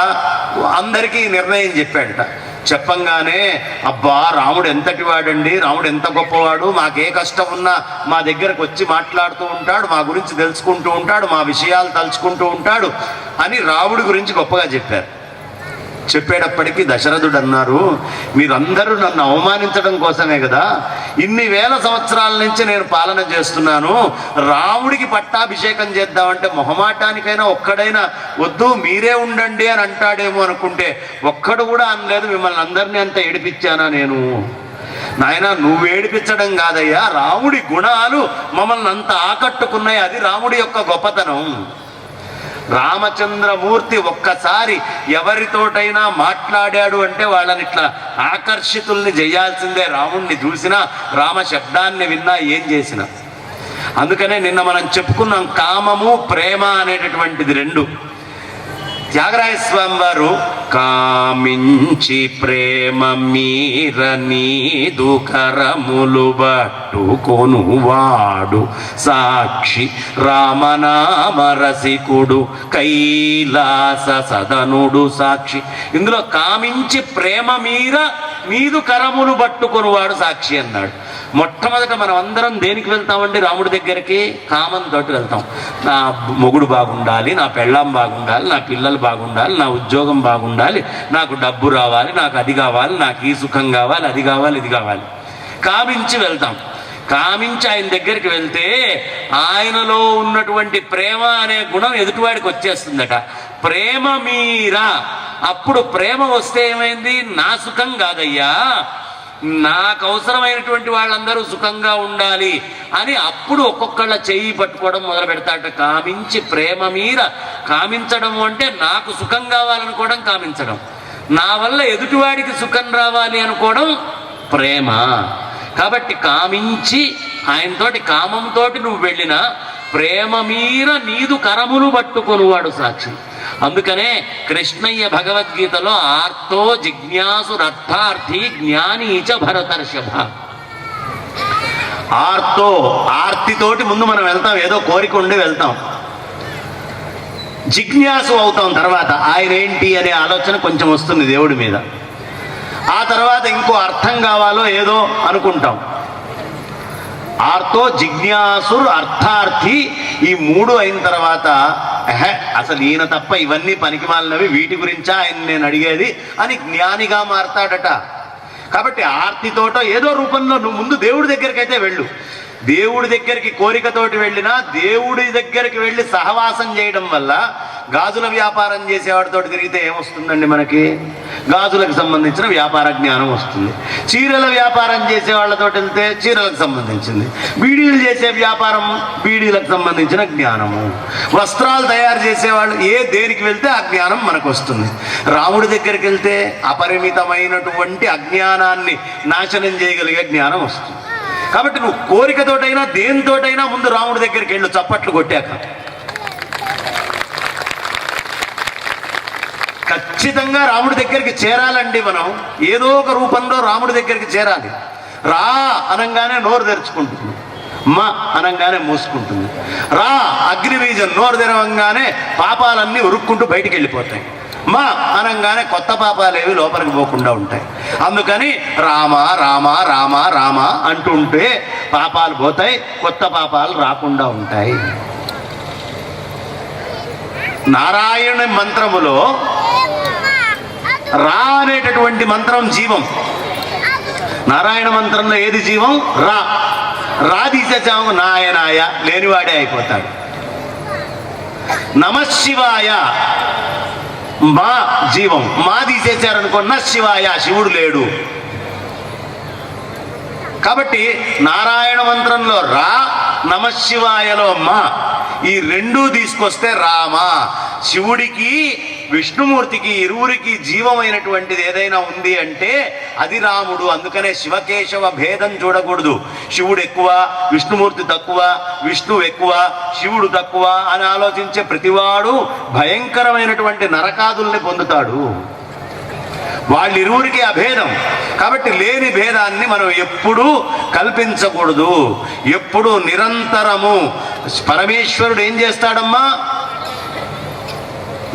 అందరికీ నిర్ణయం చెప్పాడట. చెప్పంగానే అబ్బా రాముడు ఎంతటి వాడండి, రాముడు ఎంత గొప్పవాడు, మాకే కష్టం ఉన్నా మా దగ్గరకు వచ్చి మాట్లాడుతూ ఉంటాడు, మా గురించి తెలుసుకుంటూ ఉంటాడు, మా విషయాలు తలుచుకుంటూ ఉంటాడు అని రాముడి గురించి గొప్పగా చెప్పారు. చెప్పేటప్పటికీ దశరథుడు అన్నారు, మీరందరూ నన్ను అవమానించడం కోసమే కదా ఇన్ని వేల సంవత్సరాల నుంచి నేను పాలన చేస్తున్నాను. రాముడికి పట్టాభిషేకం చేద్దామంటే మొహమాటానికైనా ఒక్కడైనా వద్దు మీరే ఉండండి అని అంటాడేమో అనుకుంటే ఒక్కడు కూడా అనలేదు. మిమ్మల్ని అందరినీ అంత ఏడిపించానా నేను? నాయన నువ్వు ఏడిపించడం కాదయ్యా, రాముడి గుణాలు మమ్మల్ని అంత ఆకట్టుకున్నాయి, అది రాముడి యొక్క గొప్పతనం. రామచంద్రమూర్తి ఒక్కసారి ఎవరితోటైనా మాట్లాడాడు అంటే వాళ్ళని ఇట్లా ఆకర్షితుల్ని చేయాల్సిందే. రాముణ్ణి చూసినా, రామ శబ్దాన్ని విన్నా, ఏం చేసినా. అందుకనే నిన్న మనం చెప్పుకున్నాం, కామము ప్రేమ అనేటటువంటిది రెండు. త్యాగరాయ స్వామి వారు కామించి ప్రేమ మీర నీదు కరములు బట్టుకొనువాడు సాక్షి రామనామ రసికుడు కైలాస సదనుడు సాక్షి. ఇందులో కామించి ప్రేమ మీర నీదు కరములు పట్టుకొనువాడు సాక్షి అన్నాడు. మొట్టమొదట మనం అందరం దేనికి వెళ్తామండి? రాముడి దగ్గరికి కామంతో వెళ్తాం. నా మొగుడు బాగుండాలి, నా పెళ్ళాం బాగుండాలి, నా పిల్లలు బాగుండాలి, నా ఉద్యోగం బాగుండాలి, నాకు డబ్బు రావాలి, నాకు అది కావాలి, నాకు ఈ సుఖం కావాలి, అది కావాలి, ఇది కావాలి, కామించి వెళ్తాం. కామించి ఆయన దగ్గరికి వెళ్తే ఆయనలో ఉన్నటువంటి ప్రేమ అనే గుణం ఎదుటివాడికి వచ్చేస్తుందట. ప్రేమ మీరా, అప్పుడు ప్రేమ వస్తే ఏమైంది? నా సుఖం కాదయ్యా, నాకు అవసరమైనటువంటి వాళ్ళందరూ సుఖంగా ఉండాలి అని అప్పుడు ఒక్కొక్కళ్ళ చెయ్యి పట్టుకోవడం మొదలు పెడతాట. కామించి ప్రేమ మీర, కామించడం అంటే నాకు సుఖం కావాలనుకోవడం కామించడం, నా వల్ల ఎదుటివాడికి సుఖం రావాలి అనుకోవడం ప్రేమ. కాబట్టి కామించి ఆయనతోటి కామంతో నువ్వు వెళ్ళినా ప్రేమ మీర నీదు కరములు పట్టుకొనువాడు సాక్షి. అందుకనే కృష్ణయ్య భగవద్గీతలో ఆర్తో జిజ్ఞాసురర్థార్థి జ్ఞానీచ భరతర్షభ. ఆర్తో, ఆర్తితోటి ముందు మనం వెళ్తాం, ఏదో కోరిక ఉండి వెళ్తాం. జిజ్ఞాసు అవుతాం తర్వాత, ఆయన ఏంటి అనే ఆలోచన కొంచెం వస్తుంది దేవుడి మీద. ఆ తర్వాత ఇంకో అర్థం కావాలో ఏదో అనుకుంటాం. ఆర్తో జిజ్ఞాసుర్ అర్థార్థి, ఈ మూడు అయిన తర్వాత అసలు ఈయన తప్ప ఇవన్నీ పనికిమాలినవి, వీటి గురించా ఆయన నేను అడిగేది అని జ్ఞానిగా మారతాడట. కాబట్టి ఆర్తితోటో ఏదో రూపంలో నువ్వు ముందు దేవుడి దగ్గరికి అయితే వెళ్ళు. దేవుడి దగ్గరికి కోరికతోటి వెళ్ళినా దేవుడి దగ్గరికి వెళ్ళి సహవాసం చేయడం వల్ల, గాజుల వ్యాపారం చేసేవాడితో తిరిగితే ఏమొస్తుందండి మనకి? గాజులకు సంబంధించిన వ్యాపార జ్ఞానం వస్తుంది. చీరల వ్యాపారం చేసే వాళ్ళతో వెళ్తే చీరలకు సంబంధించింది, బీడీలు చేసే వ్యాపారం బీడీలకు సంబంధించిన జ్ఞానము, వస్త్రాలు తయారు చేసేవాళ్ళు దేనికి వెళ్తే ఆ జ్ఞానం మనకు వస్తుంది. రాముడి దగ్గరికి వెళ్తే అపరిమితమైనటువంటి అజ్ఞానాన్ని నాశనం చేయగలిగే జ్ఞానం వస్తుంది. కాబట్టి నువ్వు కోరికతోటైనా దేనితోటైనా ముందు రాముడి దగ్గరికి వెళ్ళు, చప్పట్లు కొట్టాక. ఖచ్చితంగా రాముడి దగ్గరికి చేరాలండి. మనం ఏదో ఒక రూపంలో రాముడి దగ్గరికి చేరాలి. రా అనంగానే నోరు తెరుచుకుంటుంది, మా అనంగానే మూసుకుంటుంది. రా అగ్నిబీజం నోరు తెరవంగానే పాపాలన్నీ ఉరుక్కుంటూ బయటికి వెళ్ళిపోతాయి. మా అనగానే కొత్త పాపాలేవి లోపలికి పోకుండా ఉంటాయి. అందుకని రామ రామ రామ రామ అంటుంటే పాపాలు పోతాయి, కొత్త పాపాలు రాకుండా ఉంటాయి. నారాయణ మంత్రములో రా అనేటటువంటి మంత్రం జీవం. నారాయణ మంత్రంలో ఏది జీవం? రా. రా తీసేసాము నాయనాయ, లేనివాడే అయిపోతాడు. నమశివాయ మా జీవం, మా తీసేశారనుకో న శివాయ, శివుడు లేడు. కాబట్టి నారాయణ మంత్రంలో రా, నమశివాయలో మా, ఈ రెండూ తీసుకొస్తే రామ. శివుడికి విష్ణుమూర్తికి ఇరువురికి జీవమైనటువంటిది ఏదైనా ఉంది అంటే అది రాముడు. అందుకనే శివకేశవ భేదం చూడకూడదు. శివుడు ఎక్కువ, విష్ణుమూర్తి తక్కువ, విష్ణువు ఎక్కువ, శివుడు తక్కువ అని ఆలోచించే ప్రతివాడు భయంకరమైనటువంటి నరకాదుల్ని పొందుతాడు. వాళ్ళిరువురికి అభేదం. కాబట్టి లేని భేదాన్ని మనం ఎప్పుడూ కల్పించకూడదు. ఎప్పుడు నిరంతరము పరమేశ్వరుడు ఏం చేస్తాడమ్మా?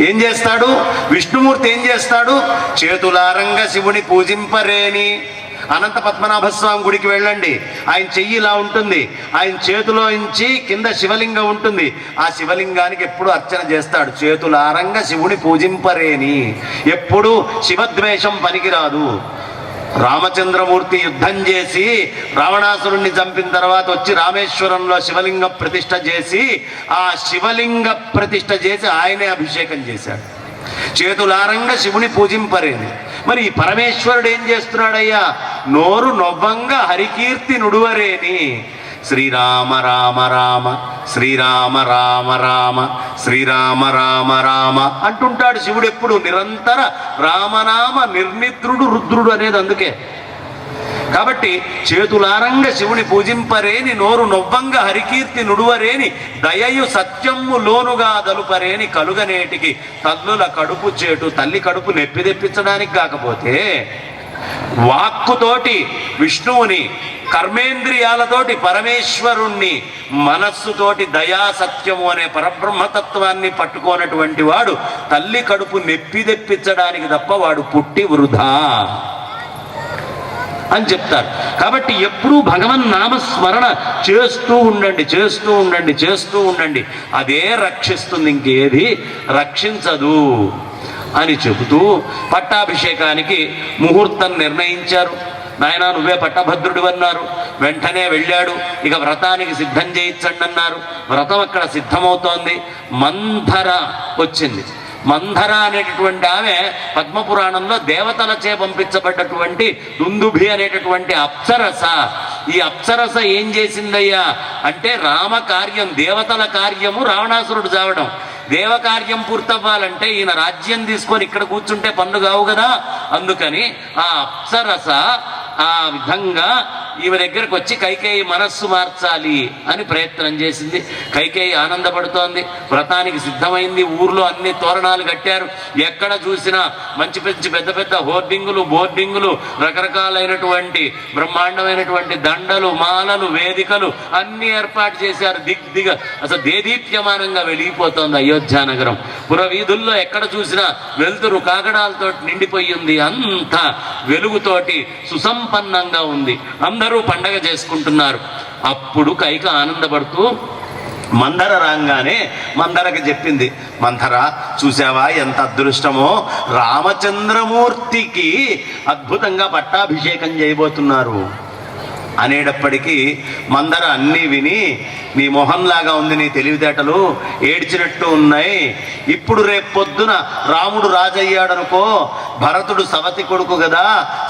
ఏం చేస్తాడు? విష్ణుమూర్తి ఏం చేస్తాడు? చేతులారంగ శివుని పూజింపరేని. అనంత పద్మనాభస్వామి గుడికి వెళ్ళండి, ఆయన చెయ్యి ఇలా ఉంటుంది, ఆయన చేతిలో నుంచి కింద శివలింగం ఉంటుంది. ఆ శివలింగానికి ఎప్పుడు అర్చన చేస్తాడు. చేతులారంగ శివుని పూజింపరేని. ఎప్పుడు శివద్వేషం పనికిరాదు. రామచంద్రమూర్తి యుద్ధం చేసి రావణాసురుణ్ణి చంపిన తర్వాత వచ్చి రామేశ్వరంలో శివలింగ ప్రతిష్ఠ చేసి ఆ శివలింగ ప్రతిష్ఠ చేసి ఆయనే అభిషేకం చేశాడు. చేతులారంగా శివుని పూజింపరేని. మరి ఈ పరమేశ్వరుడు ఏం చేస్తున్నాడయ్యా? నోరు నొవ్వంగా హరికీర్తి నుడువరేని. శ్రీరామ రామ రామ శ్రీరామ రామ రామ శ్రీరామ రామ రామ అంటుంటాడు శివుడు ఎప్పుడు. నిరంతర రామనామ నిర్నిద్రుడు రుద్రుడు అనేది అందుకే. కాబట్టి చేతులారంగ శివుని పూజింపరేని, నోరు నొవ్వంగా హరికీర్తి నుడువరేని, దయయు సత్యము లోనుగా దలుపరేని, కలుగనేటికి తల్లుల కడుపు చేటు. తల్లి కడుపు నొప్పి తెప్పించడానికి కాకపోతే వాక్కుతోటి విష్ణువుని, కర్మేంద్రియాలతోటి పరమేశ్వరుణ్ణి, మనస్సుతోటి దయా సత్యము అనే పరబ్రహ్మతత్వాన్ని పట్టుకోనటువంటి వాడు తల్లి కడుపు నొప్పి తెప్పించడానికి తప్ప వాడు పుట్టి వృధా అని చెప్తారు. కాబట్టి ఎప్పుడూ భగవన్ నామస్మరణ చేస్తూ ఉండండి, చేస్తూ ఉండండి, చేస్తూ ఉండండి. అదే రక్షిస్తుంది, ఇంకేది రక్షించదు అని చెబుతూ పట్టాభిషేకానికి ముహూర్తం నిర్ణయించారు. నాయన నువ్వే పట్టభద్రుడు అన్నారు. వెంటనే వెళ్ళాడు. ఇక వ్రతానికి సిద్ధం చేయించండి అన్నారు. వ్రతం అక్కడ సిద్ధమవుతోంది. మంధర వచ్చింది. మంధర అనేటటువంటి ఆమె పద్మపురాణంలో దేవతలచే పంపించబడ్డటువంటి దుందుభి అనేటటువంటి అప్సరస. ఈ అప్సరస ఏం చేసిందయ్యా అంటే రామ కార్యం, దేవతల కార్యము రావణాసురుడు చావడం. దేవకార్యం పూర్తవ్వాలంటే ఈయన రాజ్యం తీసుకొని ఇక్కడ కూర్చుంటే పనులు కావు కదా. అందుకని ఆ అప్సరస ఆ విధంగా ఈమె దగ్గరకు వచ్చి కైకేయి మనస్సు మార్చాలి అని ప్రయత్నం చేసింది. కైకేయి ఆనందపడుతోంది. వ్రతానికి సిద్ధమైంది. ఊర్లో అన్ని తోరణాలు కట్టారు. ఎక్కడ చూసినా మంచి పెద్ద పెద్ద హోర్డింగులు, బోర్డింగులు, రకరకాలైనటువంటి బ్రహ్మాండమైనటువంటి దండలు, మాలలు, వేదికలు అన్ని ఏర్పాటు చేశారు. అసలు దేదీప్యమానంగా వెలిగిపోతోంది అయోధ్య నగరం. పురవీధుల్లో ఎక్కడ చూసినా వెలుతురు కాగడాలతో నిండిపోయి ఉంది. అంత వెలుగుతోటి సుసంపన్నంగా ఉంది. అందరూ పండగ చేసుకుంటున్నారు. అప్పుడు కైక ఆనందపడుతూ మందర రాగానే మందరకి చెప్పింది, మందర చూసావా ఎంత అదృష్టమో, రామచంద్రమూర్తికి అద్భుతంగా పట్టాభిషేకం చేయబోతున్నారు అనేటప్పటికీ మందర అన్నీ విని, నీ మొహంలాగా ఉంది నీ తెలివితేటలు, ఏడ్చినట్టు ఉన్నాయి. ఇప్పుడు రేపు పొద్దున రాముడు రాజయ్యాడనుకో, భరతుడు సవతి కొడుకు కదా,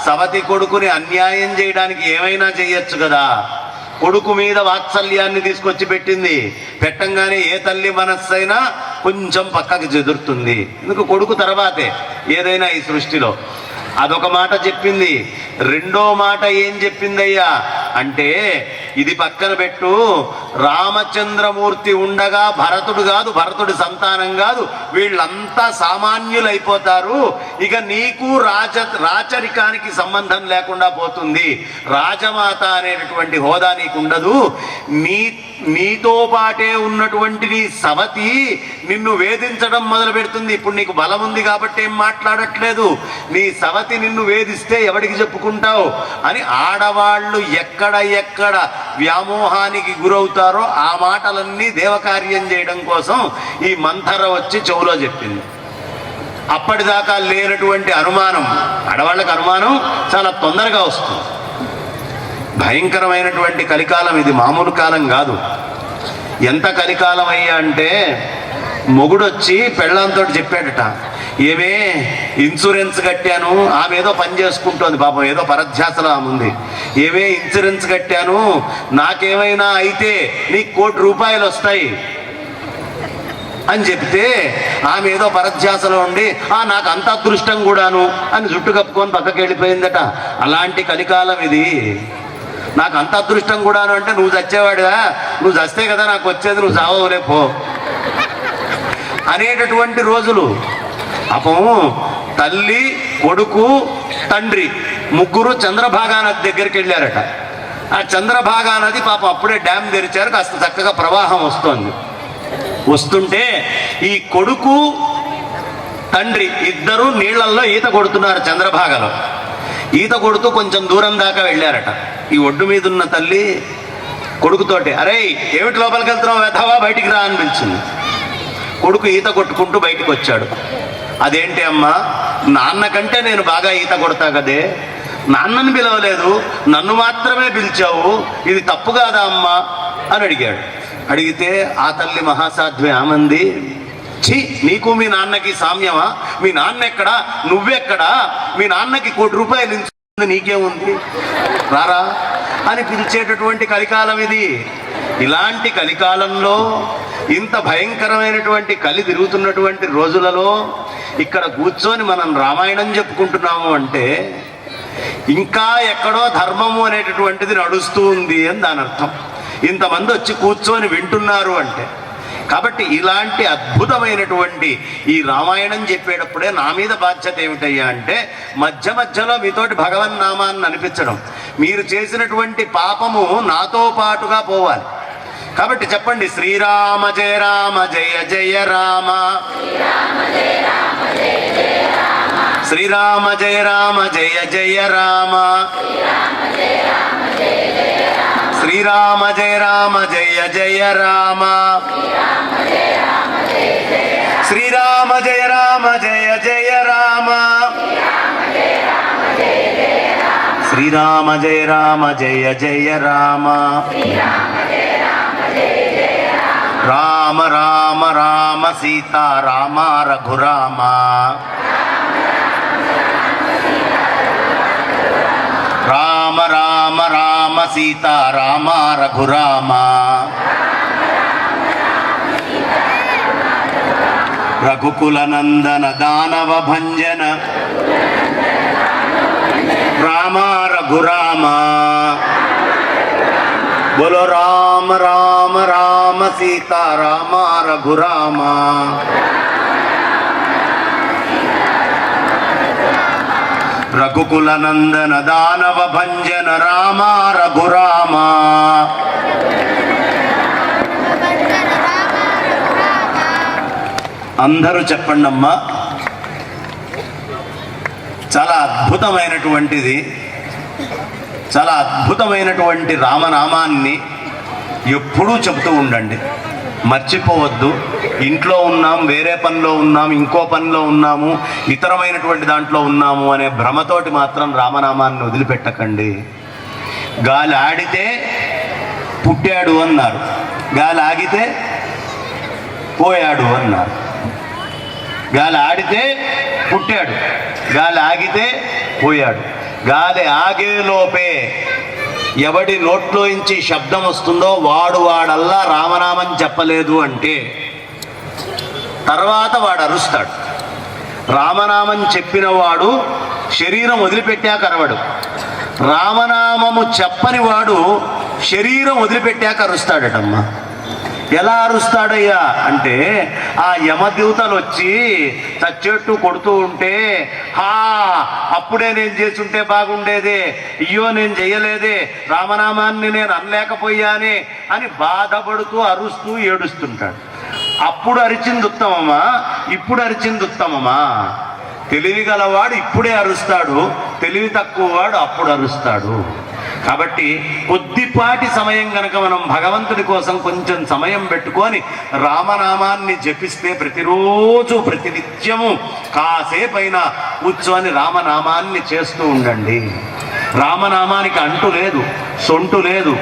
సవతి కొడుకుని అన్యాయం చేయడానికి ఏమైనా చెయ్యొచ్చు కదా. కొడుకు మీద వాత్సల్యాన్ని తీసుకొచ్చి పెట్టింది. పెట్టంగానే ఏ తల్లి మనస్సు అయినా కొంచెం పక్కకి చెదురుతుంది. ఎందుకు? కొడుకు తర్వాతే ఏదైనా ఈ సృష్టిలో. అదొక మాట చెప్పింది. రెండో మాట ఏం చెప్పిందయ్యా అంటే ఇది పక్కన పెట్టు, రామచంద్రమూర్తి ఉండగా భరతుడు కాదు, భరతుడి సంతానం కాదు, వీళ్ళంతా సామాన్యులైపోతారు. ఇక నీకు రాచరికానికి సంబంధం లేకుండా పోతుంది. రాజమాత అనేటటువంటి హోదా నీకు ఉండదు. నీతో పాటే ఉన్నటువంటి నీ సవతి నిన్ను వేధించడం మొదలు పెడుతుంది. ఇప్పుడు నీకు బలం ఉంది కాబట్టి ఏం మాట్లాడట్లేదు. నీ సవతి నిన్ను వేధిస్తే ఎవడికి చెప్పుకుంటావు అని ఆడవాళ్ళు ఎక్కడ వ్యామోహానికి గురవుతారో ఆ మాటలన్నీ దేవకార్యం చేయడం కోసం ఈ మంథర వచ్చి చెవులో చెప్పింది. అప్పటిదాకా లేనటువంటి అనుమానం, ఆడవాళ్ళకి అనుమానం చాలా తొందరగా వస్తుంది. భయంకరమైనటువంటి కలికాలం ఇది, మామూలు కాలం కాదు. ఎంత కలికాలం అయ్యా అంటే మొగుడొచ్చి పెళ్ళాంతో చెప్పాడట, ఏమే ఇన్సూరెన్స్ కట్టాను, ఆమె ఏదో పని చేసుకుంటోంది పాపం, ఏదో పరధ్యాసలో ఆమె ఉంది. ఏమే ఇన్సూరెన్స్ కట్టాను, నాకేమైనా అయితే నీకు ₹1,00,00,000 వస్తాయి అని చెప్తే ఆమె ఏదో పరధ్యాసలో ఉండి నాకు అంత అదృష్టం కూడాను అని జుట్టు కప్పుకొని పక్కకి వెళ్ళిపోయిందట. అలాంటి కలికాలం ఇది. నాకు అంత అదృష్టం కూడాను అంటే నువ్వు చచ్చేవాడుగా, నువ్వు చస్తే కదా నాకు వచ్చేది, నువ్వు చావలే పో అనేటటువంటి రోజులు. పాపం తల్లి, కొడుకు, తండ్రి ముగ్గురు చంద్రభాగా నది దగ్గరికి వెళ్ళారట. ఆ చంద్రభాగా నది పాపం అప్పుడే డ్యామ్ తెరిచారు, కాస్త చక్కగా ప్రవాహం వస్తోంది. వస్తుంటే ఈ కొడుకు తండ్రి ఇద్దరు నీళ్లలో ఈత కొడుతున్నారు. చంద్రభాగలో ఈత కొడుతూ కొంచెం దూరం దాకా వెళ్ళారట. ఈ ఒడ్డు మీద ఉన్న తల్లి కొడుకుతోటి, అరే ఏమిటి లోపలికి వెళ్తున్నావు, వెధవా బయటికి రా అని పిలిచింది. కొడుకు ఈత కొట్టుకుంటూ బయటికి వచ్చాడు. అదేంటి అమ్మా, నాన్న కంటే నేను బాగా ఈత కొడతా కదే, నాన్నని పిలవలేదు, నన్ను మాత్రమే పిలిచావు, ఇది తప్పు కాదా అమ్మా అని అడిగాడు. అడిగితే ఆ తల్లి మహాసాధ్వి ఆమంది, ఛీ నీకు మీ నాన్నకి సామ్యమా, మీ నాన్న ఎక్కడా, నువ్వెక్కడా, మీ నాన్నకి ₹1,00,00,000 ఇస్తుంది, నీకేముంది రారా అని పిలిచేటటువంటి కలికాలం ఇది. ఇలాంటి కలికాలంలో, ఇంత భయంకరమైనటువంటి కలి తిరుగుతున్నటువంటి రోజులలో ఇక్కడ కూర్చొని మనం రామాయణం చెప్పుకుంటున్నాము అంటే ఇంకా ఎక్కడో ధర్మము అనేటటువంటిది నడుస్తూ ఉంది అని దాని అర్థం. ఇంతమంది వచ్చి కూర్చొని వింటున్నారు అంటే. కాబట్టి ఇలాంటి అద్భుతమైనటువంటి ఈ రామాయణం చెప్పేటప్పుడే నా మీద బాధ్యత ఏమిటయ్యా అంటే మధ్య మధ్యలో మీతోటి భగవన్నామాన్ని అనిపించడం. మీరు చేసినటువంటి పాపము నాతో పాటుగా పోవాలి. కాబట్టి చెప్పండి, శ్రీరామ జయ రామ జయ జయ రామ, శ్రీరామ జయ రామ జయ జయ రామ, శ్రీరామ జయ రామ జయ జయ రామ, శ్రీరామ జయ రామ జయ జయ రామ, శ్రీరామ జయ రామ జయ జయ రామ, రామ రామ రామ సీతా రామ రఘురామ, రామ రామ రామ సీతా రామ రఘురామ, రఘుకుల నందన దానవ భంజన రామ రఘురామ, बोलो राम राम राम सीता राम रघुराम, रघुकुल नंदन दानव भंजन राम रघुराम. అందరూ చెప్పండి అమ్మా. చాలా అద్భుతమైనటువంటిది, చాలా అద్భుతమైనటువంటి రామనామాన్ని ఎప్పుడూ చెబుతూ ఉండండి, మర్చిపోవద్దు. ఇంట్లో ఉన్నాం, వేరే పనిలో ఉన్నాం, ఇంకో పనిలో ఉన్నాము, ఇతరమైనటువంటి దాంట్లో ఉన్నాము అనే భ్రమతోటి మాత్రం రామనామాన్ని వదిలిపెట్టకండి. గాలి ఆడితే పుట్టాడు అన్నారు, గాలి ఆగితే పోయాడు అన్నారు. గాలి ఆడితే పుట్టాడు, గాలి ఆగితే పోయాడు. గాలి ఆగేలోపే ఎవడి నోట్లో నుంచి శబ్దం వస్తుందో వాడల్లా రామనామం చెప్పలేదు అంటే తర్వాత వాడు అరుస్తాడు. రామనామం చెప్పిన వాడు శరీరం వదిలిపెట్టాక అరవడు. రామనామము చెప్పని వాడు శరీరం వదిలిపెట్టాక అరుస్తాడటమ్మా. ఎలా అరుస్తాడయ్యా అంటే, ఆ యమదూతలు వచ్చి చచ్చెట్టు కొడుతూ ఉంటే, అప్పుడే నేను చేసుంటే బాగుండేదే, అయ్యో నేను చెయ్యలేదే, రామనామాన్ని నేను అనలేకపోయానే అని బాధపడుతూ అరుస్తూ ఏడుస్తుంటాడు. అప్పుడు అరిచింది ఉత్తమమా, ఇప్పుడు అరిచింది ఉత్తమమా? తెలివి గలవాడు ఇప్పుడే అరుస్తాడు, తెలివి తక్కువ వాడు అప్పుడు అరుస్తాడు. కాబట్టి కొద్దిపాటి సమయం కనుక మనం భగవంతుడి కోసం కొంచెం సమయం పెట్టుకొని రామనామాన్ని జపిస్తే, ప్రతిరోజు ప్రతినిత్యము కాసేపైనా కూర్చొని రామనామాన్ని చేస్తూ ఉండండి. రామనామానికి అంటు లేదు, సొంటు లేదు,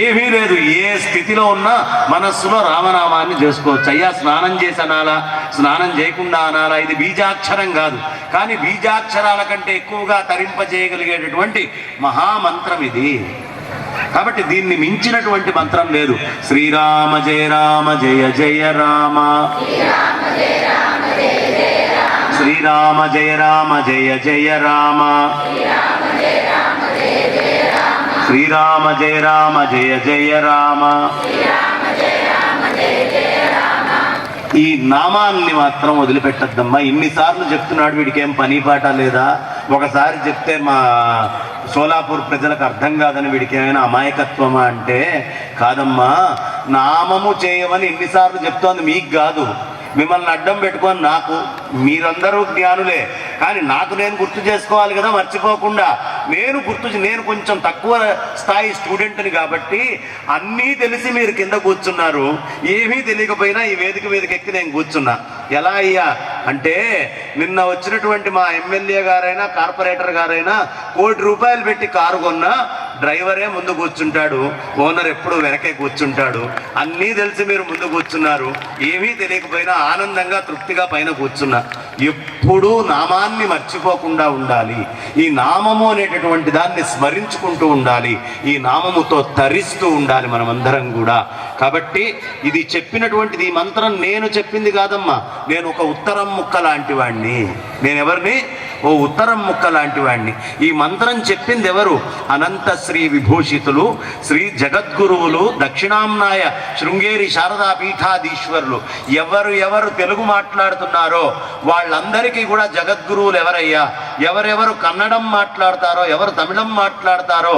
ఏమీ లేదు. ఏ స్థితిలో ఉన్నా మనస్సులో రామనామాన్ని చేసుకోవచ్చు. అయ్యా స్నానం చేసి అనాలా, స్నానం చేయకుండా అనాలా, ఇది బీజాక్షరం కాదు. కానీ బీజాక్షరాల కంటే ఎక్కువగా తరింపజేయగలిగేటటువంటి మహామంత్రం ఇది. కాబట్టి దీన్ని మించినటువంటి మంత్రం లేదు. శ్రీరామ జయ రామ జయ జయ రామ, శ్రీరామ జయ రామ జయ జయ రామ, శ్రీరామ జయ రామ జయ జయ రామ. ఈ నామాన్ని మాత్రం వదిలిపెట్టద్దమ్మా. ఇన్నిసార్లు చెప్తున్నాడు, వీడికి ఏం పని పాట లేదా? ఒకసారి చెప్తే మా సోలాపూర్ ప్రజలకు అర్థం కాదని వీడికి ఏమైనా అమాయకత్వమా అంటే, కాదమ్మా, నామము చేయమని ఎన్నిసార్లు చెప్తోంది మీకు కాదు, మిమ్మల్ని అడ్డం పెట్టుకొని నాకు. మీరందరూ జ్ఞానులే, కానీ నాకు నేను గుర్తు చేసుకోవాలి కదా, మర్చిపోకుండా. నేను కొంచెం తక్కువ స్థాయి స్టూడెంట్ని కాబట్టి అన్నీ తెలిసి మీరు కింద కూర్చున్నారు, ఏమీ తెలియకపోయినా ఈ వేదిక మీదకి ఎక్కి నేను కూర్చున్నా. ఎలా అయ్యా అంటే, నిన్న వచ్చినటువంటి మా ఎమ్మెల్యే గారైనా కార్పొరేటర్ గారైనా ₹1,00,00,000 పెట్టి కారు కొన్నా డ్రైవరే ముందు కూర్చుంటాడు, ఓనర్ ఎప్పుడు వెనకే కూర్చుంటాడు. అన్నీ తెలిసి మీరు ముందు కూర్చున్నారు, ఏమీ తెలియకపోయినా ఆనందంగా తృప్తిగా పైన కూర్చున్నా. ఎప్పుడూ నామాన్ని మర్చిపోకుండా ఉండాలి. ఈ నామము అనేటటువంటి దాన్ని స్మరించుకుంటూ ఉండాలి. ఈ నామముతో తరిస్తూ ఉండాలి మనమందరం కూడా. కాబట్టి ఇది చెప్పినటువంటిది, ఈ మంత్రం నేను చెప్పింది కాదమ్మా. నేను ఒక ఉత్తరం ముక్క లాంటి వాడిని. నేనెవరిని? ఓ ఉత్తరం ముక్క లాంటి వాడిని. ఈ మంత్రం చెప్పింది ఎవరు? అనంత శ్రీ విభూషితులు, శ్రీ జగద్గురువులు, దక్షిణాంనాయ శృంగేరి శారదా పీఠాధీశ్వరులు. ఎవరు తెలుగు మాట్లాడుతున్నారో వాళ్ళందరికీ కూడా జగద్గురువులు ఎవరయ్యా? ఎవరెవరు కన్నడం మాట్లాడతారో, ఎవరు తమిళం మాట్లాడతారో,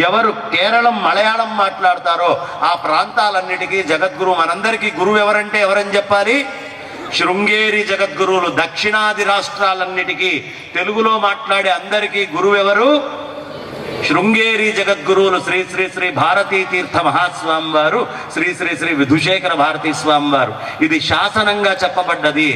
ఎవరు కేరళం మలయాళం మాట్లాడతారో ఆ ప్రాంతాలన్నిటికీ జగద్గురువు. మనందరికీ గురువు ఎవరంటే ఎవరని చెప్పాలి? శృంగేరి జగద్గురువులు. దక్షిణాది రాష్ట్రాలన్నిటికీ తెలుగులో మాట్లాడే అందరికీ గురువు ఎవరు? శృంగేరి జగద్గురువులు శ్రీ శ్రీ శ్రీ భారతీ తీర్థ మహాస్వామి వారు, శ్రీ శ్రీ శ్రీ విధుశేఖర భారతీ స్వామి వారు. ఇది శాసనంగా చెప్పబడ్డది.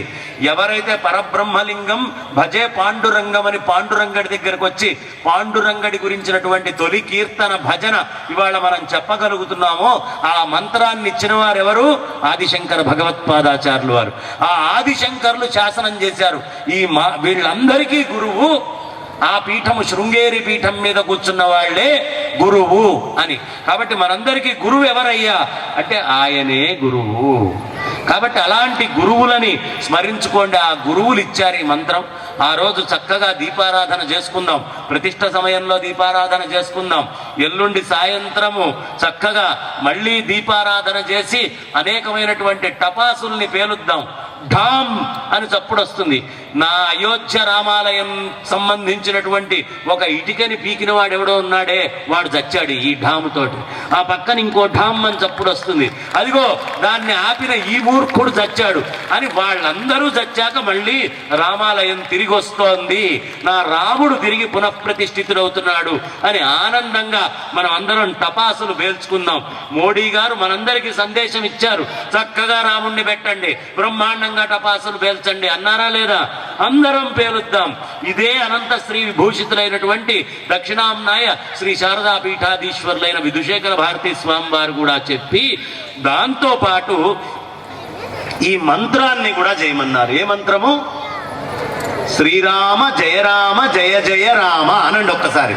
ఎవరైతే పరబ్రహ్మలింగం భజే పాండురంగం అని పాండురంగడి దగ్గరకు వచ్చి పాండురంగడి గురించినటువంటి తొలి కీర్తన భజన ఇవాళ మనం చెప్పగలుగుతున్నామో, ఆ మంత్రాన్ని ఇచ్చిన వారు ఎవరు? ఆదిశంకర భగవత్పాదాచార్యులు వారు. ఆ ఆదిశంకర్లు శాసనం చేశారు, వీళ్ళందరికీ గురువు ఆ పీఠము శృంగేరి పీఠం మీద కూర్చున్న వాళ్లే గురువు అని. కాబట్టి మనందరికీ గురువు ఎవరయ్యా అంటే ఆయనే గురువు. కాబట్టి అలాంటి గురువులని స్మరించుకోండి. ఆ గురువులు ఇచ్చారు ఈ మంత్రం. ఆ రోజు చక్కగా దీపారాధన చేసుకుందాం, ప్రతిష్ఠ సమయంలో దీపారాధన చేసుకుందాం. ఎల్లుండి సాయంత్రము చక్కగా మళ్ళీ దీపారాధన చేసి అనేకమైనటువంటి టపాసుల్ని పేలుద్దాం. ఢామ్ అని చప్పుడు వస్తుంది. నా అయోధ్య రామాలయం సంబంధించినటువంటి ఒక ఇటుకని పీకిన వాడు ఎవడో ఉన్నాడే, వాడు చచ్చాడు ఈ ఢాము తోటి. ఆ పక్కన ఇంకో ఢామ్ అని చప్పుడు వస్తుంది. అదిగో దాన్ని ఆపిన ఈ మూర్ఖుడు చచ్చాడు అని వాళ్ళందరూ చచ్చాక మళ్ళీ రామాలయం తిరిగి వస్తోంది, నా రాముడు తిరిగి పునఃప్రతిష్ఠితుడవుతున్నాడు అని ఆనందంగా మనం అందరం టపాసులు పేల్చుకుందాం. మోడీ గారు మనందరికీ సందేశం ఇచ్చారు, చక్కగా రాముణ్ణి పెట్టండి, బ్రహ్మాండంగా టపాసులు పేల్చండి అన్నారా లేదా? అందరం పేలుద్దాం. ఇదే అనంత శ్రీ విభూషితులైనటువంటి దక్షిణాంనాయ శ్రీ శారదా పీఠాధీశ్వరులైన విధుశేఖర భారతీ స్వామి వారు కూడా చెప్పి, దాంతో పాటు ఈ మంత్రాన్ని కూడా చేయమన్నారు. ఏ మంత్రము? శ్రీరామ జయ రామ జయ జయ రామ అనండి ఒక్కసారి.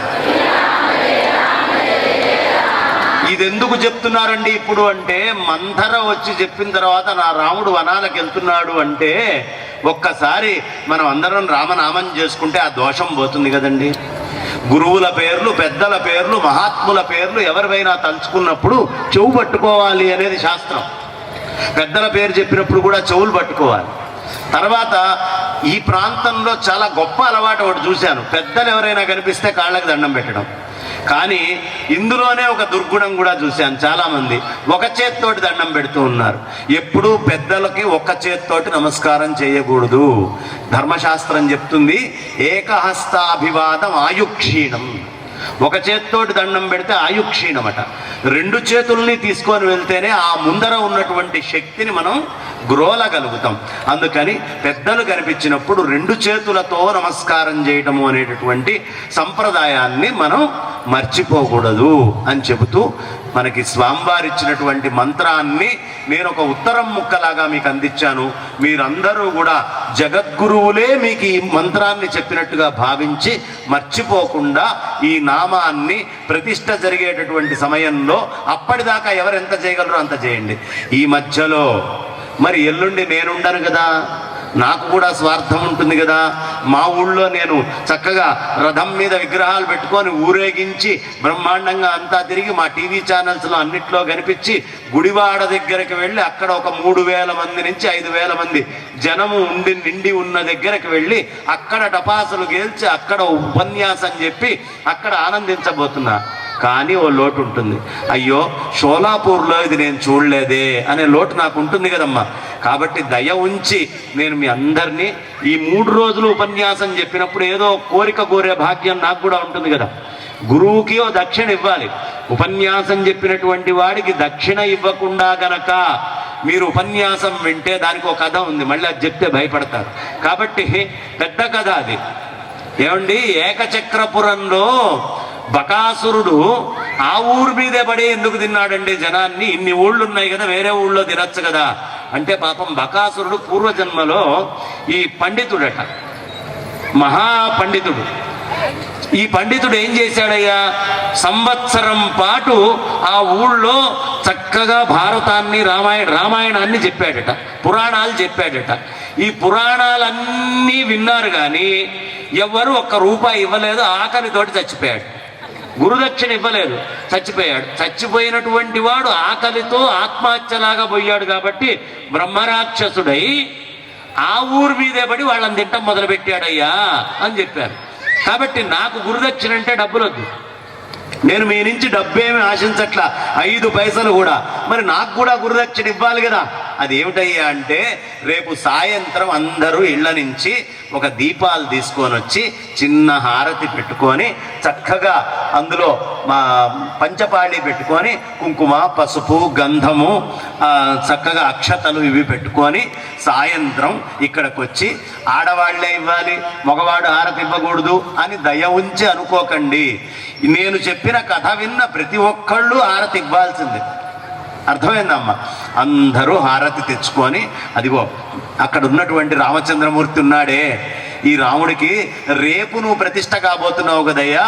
ఇది ఎందుకు చెప్తున్నారండి ఇప్పుడు అంటే, మంథర వచ్చి చెప్పిన తర్వాత నా రాముడు వనాలకు వెళ్తున్నాడు అంటే ఒక్కసారి మనం అందరం రామనామం చేసుకుంటే ఆ దోషం పోతుంది కదండి. గురువుల పేర్లు, పెద్దల పేర్లు, మహాత్ముల పేర్లు ఎవరివైనా తలుచుకున్నప్పుడు చెవు పట్టుకోవాలి అనేది శాస్త్రం. పెద్దల పేరు చెప్పినప్పుడు కూడా చెవులు పట్టుకోవాలి. తర్వాత ఈ ప్రాంతంలో చాలా గొప్ప అలవాటు ఒకటి చూశాను. పెద్దలు ఎవరైనా కనిపిస్తే కాళ్ళకి దండం పెట్టడం. కానీ ఇందులోనే ఒక దుర్గుణం కూడా చూశాను. చాలామంది ఒక చేత్తోటి దండం పెడుతూ ఉన్నారు. ఎప్పుడూ పెద్దలకి ఒక్క చేత్తోటి నమస్కారం చేయకూడదు. ధర్మశాస్త్రం చెప్తుంది ఏకహస్తాభివాదం ఆయుక్షీణం. ఒక చేత్తోటి దండం పెడితే ఆయుక్షీణమట. రెండు చేతుల్ని తీసుకొని వెళ్తేనే ఆ ముందర ఉన్నటువంటి శక్తిని మనం గ్రోలగలుగుతాం. అందుకని పెద్దలు కనిపించినప్పుడు రెండు చేతులతో నమస్కారం చేయటము అనేటటువంటి సంప్రదాయాన్ని మనం మర్చిపోకూడదు అని చెబుతూ మనకి స్వామివారు ఇచ్చినటువంటి మంత్రాన్ని నేను ఒక ఉత్తరం ముక్కలాగా మీకు అందించాను. మీరందరూ కూడా జగద్గురువులే మీకు ఈ మంత్రాన్ని చెప్పినట్టుగా భావించి మర్చిపోకుండా ఈ నామాన్ని ప్రతిష్ట జరిగేటటువంటి సమయంలో అప్పటిదాకా ఎవరెంత చేయగలరో అంత చేయండి. ఈ మధ్యలో మరి ఎల్లుండి నేనుండను కదా, నాకు కూడా స్వార్థం ఉంటుంది కదా. మా ఊళ్ళో నేను చక్కగా రథం మీద విగ్రహాలు పెట్టుకొని ఊరేగించి బ్రహ్మాండంగా అంతా తిరిగి మా టీవీ ఛానల్స్లో అన్నిట్లో కనిపించి గుడివాడ దగ్గరికి వెళ్ళి అక్కడ ఒక 3,000 మంది నుంచి 5,000 మంది జనము నిండి ఉన్న దగ్గరికి వెళ్ళి అక్కడ టపాసులు గేల్చి అక్కడ ఉపన్యాసం చెప్పి అక్కడ ఆనందించబోతున్నా. కానీ ఓ లోటు ఉంటుంది. అయ్యో షోలాపూర్లో ఇది నేను చూడలేదే అనే లోటు నాకు ఉంటుంది కదమ్మా. కాబట్టి దయ ఉంచి నేను మీ అందరినీ ఈ 3 రోజులు ఉపన్యాసం చెప్పినప్పుడు ఏదో కోరిక కోరే భాగ్యం నాకు కూడా ఉంటుంది కదా. గురువుకి ఓ దక్షిణ ఇవ్వాలి. ఉపన్యాసం చెప్పినటువంటి వాడికి దక్షిణ ఇవ్వకుండా గనక మీరు ఉపన్యాసం వింటే దానికి ఒక కథ ఉంది, మళ్ళీ అది చెప్తే భయపడతారు. కాబట్టి పెద్ద కథ అది. ఏమండి, ఏకచక్రపురంలో బకాసురుడు ఆ ఊరు మీదే పడి ఎందుకు తిన్నాడండి జనాన్ని? ఇన్ని ఊళ్ళు ఉన్నాయి కదా, వేరే ఊళ్ళో తినచ్చు కదా అంటే పాపం బకాసురుడు పూర్వజన్మలో ఈ పండితుడట, మహాపండితుడు. ఈ పండితుడు ఏం చేశాడయ్యా, సంవత్సరం పాటు ఆ ఊళ్ళో చక్కగా భారతాన్ని రామాయణాన్ని చెప్పాడట, పురాణాలు చెప్పాడట. ఈ పురాణాలన్నీ విన్నారు కానీ ఎవ్వరూ ₹1 ఇవ్వలేదు. ఆకలితోటి చచ్చిపోయాడు. గురుదక్షిణ ఇవ్వలేదు, చచ్చిపోయాడు. చచ్చిపోయినటువంటి వాడు ఆకలితో ఆత్మహత్యలాగా పోయాడు. కాబట్టి బ్రహ్మరాక్షసుడై ఆ ఊరి మీదే పడి వాళ్ళని తింటం మొదలుపెట్టాడయ్యా అని చెప్పారు. కాబట్టి నాకు గురుదక్షిణ అంటే డబ్బులొద్దు, నేను మీ నుంచి డబ్బేమి ఆశించట్లా, 5 పైసలు కూడా. మరి నాకు కూడా గురుదక్షిణ ఇవ్వాలి కదా. అది ఏమిటయ్యా అంటే రేపు సాయంత్రం అందరూ ఇళ్ల నుంచి ఒక దీపాలు తీసుకొని వచ్చి చిన్న హారతి పెట్టుకొని చక్కగా అందులో మా పంచపాళి పెట్టుకొని కుంకుమ, పసుపు, గంధము, చక్కగా అక్షతలు ఇవి పెట్టుకొని సాయంత్రం ఇక్కడికి వచ్చి ఆడవాళ్లే ఇవ్వాలి, మగవాడు హారతి ఇవ్వకూడదు అని దయ ఉంచి అనుకోకండి. నేను చెప్పిన కథ విన్న ప్రతి ఒక్కళ్ళు హారతి ఇవ్వాల్సిందే. అర్థమైందమ్మా? అందరూ హారతి తెచ్చుకొని, అదిగో అక్కడ ఉన్నటువంటి రామచంద్రమూర్తి ఉన్నాడే, ఈ రాముడికి రేపు నువ్వు ప్రతిష్ట కాబోతున్నావు కదయ్యా,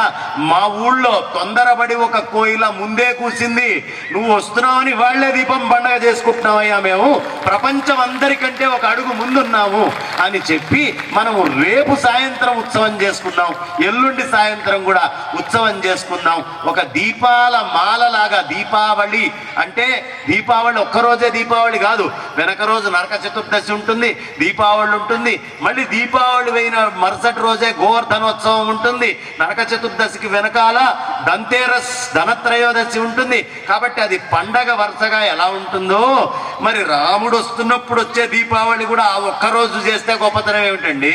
మా ఊళ్ళో తొందరపడి ఒక కోయిల ముందే కూర్చింది, నువ్వు వస్తున్నావని వాళ్లే దీపం పండగ చేసుకుంటున్నావయ్యా, మేము ప్రపంచం అందరికంటే ఒక అడుగు ముందున్నాము అని చెప్పి మనము రేపు సాయంత్రం ఉత్సవం చేసుకున్నాం, ఎల్లుండి సాయంత్రం కూడా ఉత్సవం చేసుకున్నాం. ఒక దీపాల మాలలాగా. దీపావళి అంటే దీపావళి ఒక్కరోజే దీపావళి కాదు, వెనక రోజు నరక చతుర్దశి ఉంటుంది, దీపావళి ఉంటుంది, మళ్ళీ దీపావళి మరుసటి రోజే గోవర్ధనోత్సవం ఉంటుంది, నరక చతుర్దశికి వెనకాల ధన్తేరస్ ధనత్రయోదశి ఉంటుంది. కాబట్టి అది పండగ వరుసగా ఎలా ఉంటుందో మరి రాముడు వస్తున్నప్పుడు వచ్చే దీపావళి కూడా ఆ ఒక్కరోజు చేస్తే గొప్పతనం ఏమిటండి?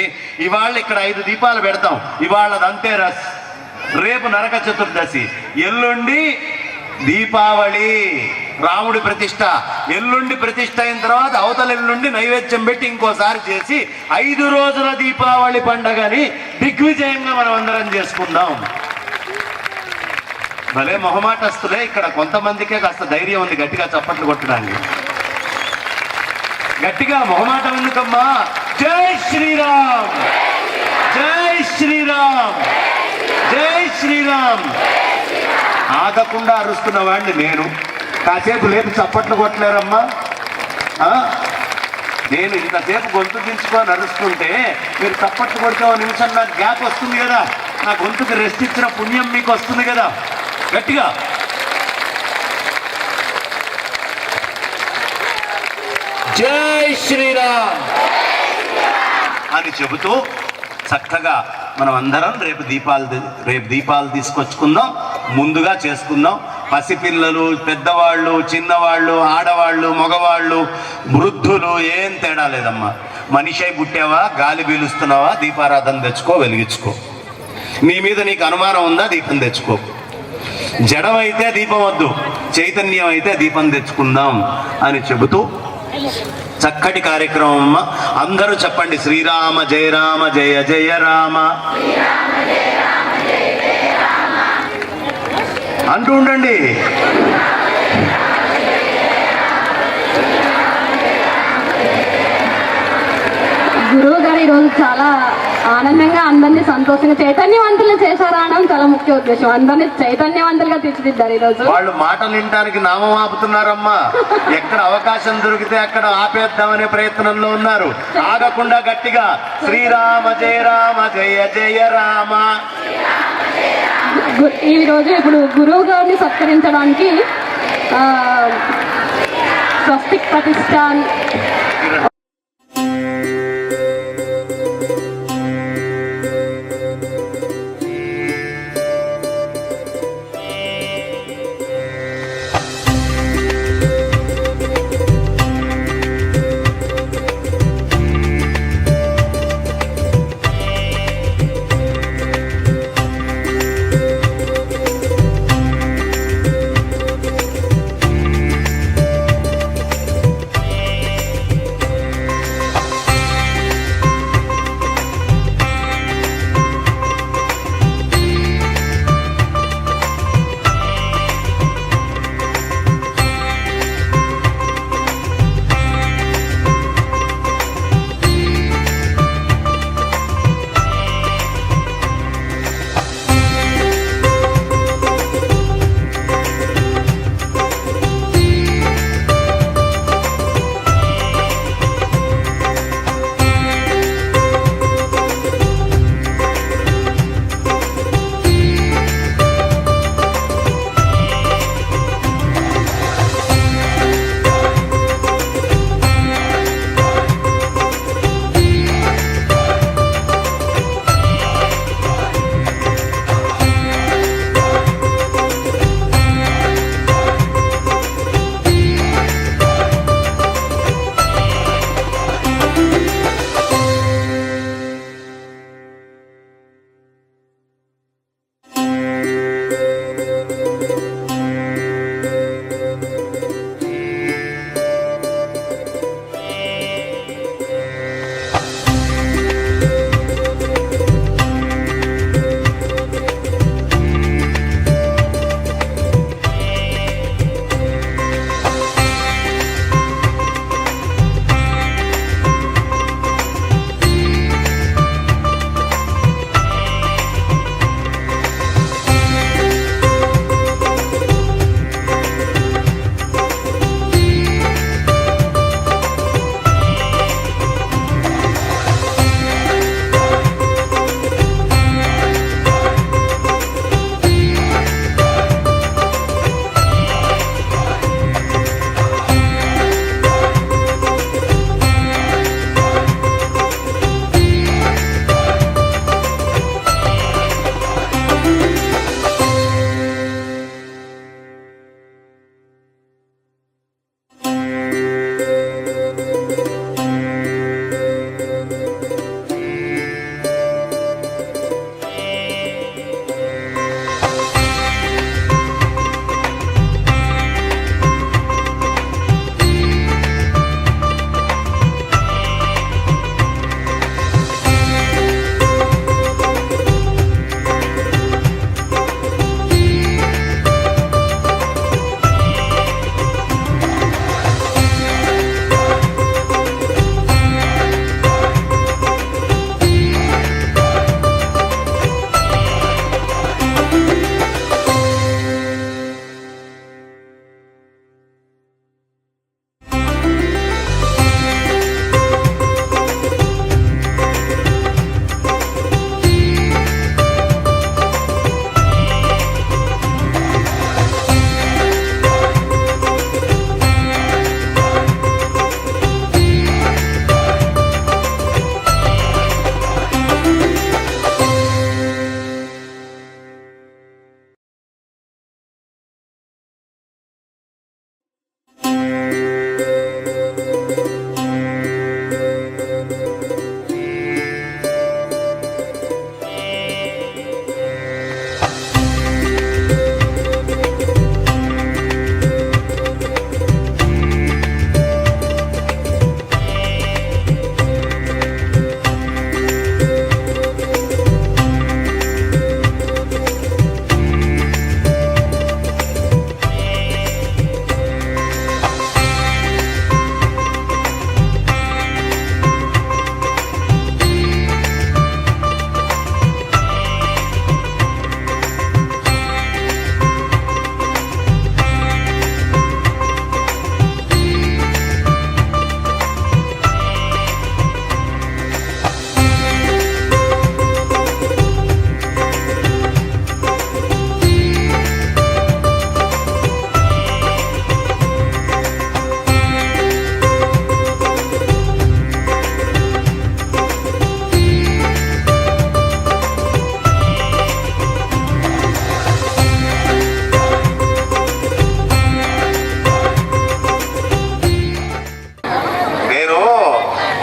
ఇవాళ ఇక్కడ 5 దీపాలు పెడతాం, ఇవాళ ధన్తేరస్, రేపు నరక చతుర్దశి, ఎల్లుండి దీపావళి, రాముడి ప్రతిష్ట. ఎల్లుండి ప్రతిష్ట అయిన తర్వాత అవతల ఎల్లుండి నైవేద్యం పెట్టి ఇంకోసారి చేసి 5 రోజుల దీపావళి పండగని దిగ్విజయంగా మనం అందరం చేసుకుందాం. భలే మొహమాటస్తులే. ఇక్కడ కొంతమందికే కాస్త ధైర్యం ఉంది గట్టిగా చప్పట్లు కొట్టడానికి. గట్టిగా మొహమాటం ఎందుకమ్మా? జై శ్రీరామ్, జై శ్రీరామ్, జై శ్రీరామ్. ఆగకుండా అరుస్తున్న వాడిని నేను. కాసేపు లేపు చప్పట్లు కొట్టలేరమ్మా? నేను ఇంతసేపు గొంతు దించుకొని అరుస్తుంటే మీరు చప్పట్లు కొడితే 1 నిమిషం నాకు గ్యాప్ వస్తుంది కదా. నా గొంతుకు రెస్ట్ ఇచ్చిన పుణ్యం మీకు వస్తుంది కదా. గట్టిగా జై శ్రీరామ్ అని చెబుతూ చక్కగా మనం అందరం రేపు దీపాలు తీసుకొచ్చుకుందాం, ముందుగా చేసుకుందాం. పసిపిల్లలు, పెద్దవాళ్ళు, చిన్నవాళ్ళు, ఆడవాళ్ళు, మగవాళ్ళు, వృద్ధులు, ఏం తేడా లేదమ్మా. మనిషి అయి పుట్టావా, గాలి పీలుస్తున్నావా, దీపారాధన తెచ్చుకో, వెలిగించుకో. నీ మీద నీకు అనుమానం ఉందా, దీపం తెచ్చుకో. జడమైతే దీపం వద్దు, చైతన్యం అయితే దీపం తెచ్చుకుందాం అని చెబుతూ చక్కటి కార్యక్రమం అమ్మ. అందరూ చెప్పండి, శ్రీరామ జయ రామ జయ జయ రామ అంటూ ఉండండి. గురువు గారు ఈరోజు చాలా ఆనందంగా అందరినీ సంతోషంగా చైతన్యవంతులు చేశారు అనడం చాలా ముఖ్య ఉద్దేశం. అందరినీ చైతన్యవంతులుగా తీర్చిదిద్దారు ఈరోజు. వాళ్ళు మాటలు వినడానికి నామం ఆపుతున్నారమ్మా. ఎక్కడ అవకాశం దొరికితే అక్కడ ఆపేద్దామనే ప్రయత్నంలో ఉన్నారు. ఆగకుండా గట్టిగా శ్రీరామ జయ రామ జయ జయ రామ. ఈ రోజు ఇప్పుడు గురువు గారిని సత్కరించడానికి స్వస్తిక్ ప్రతిష్టాన్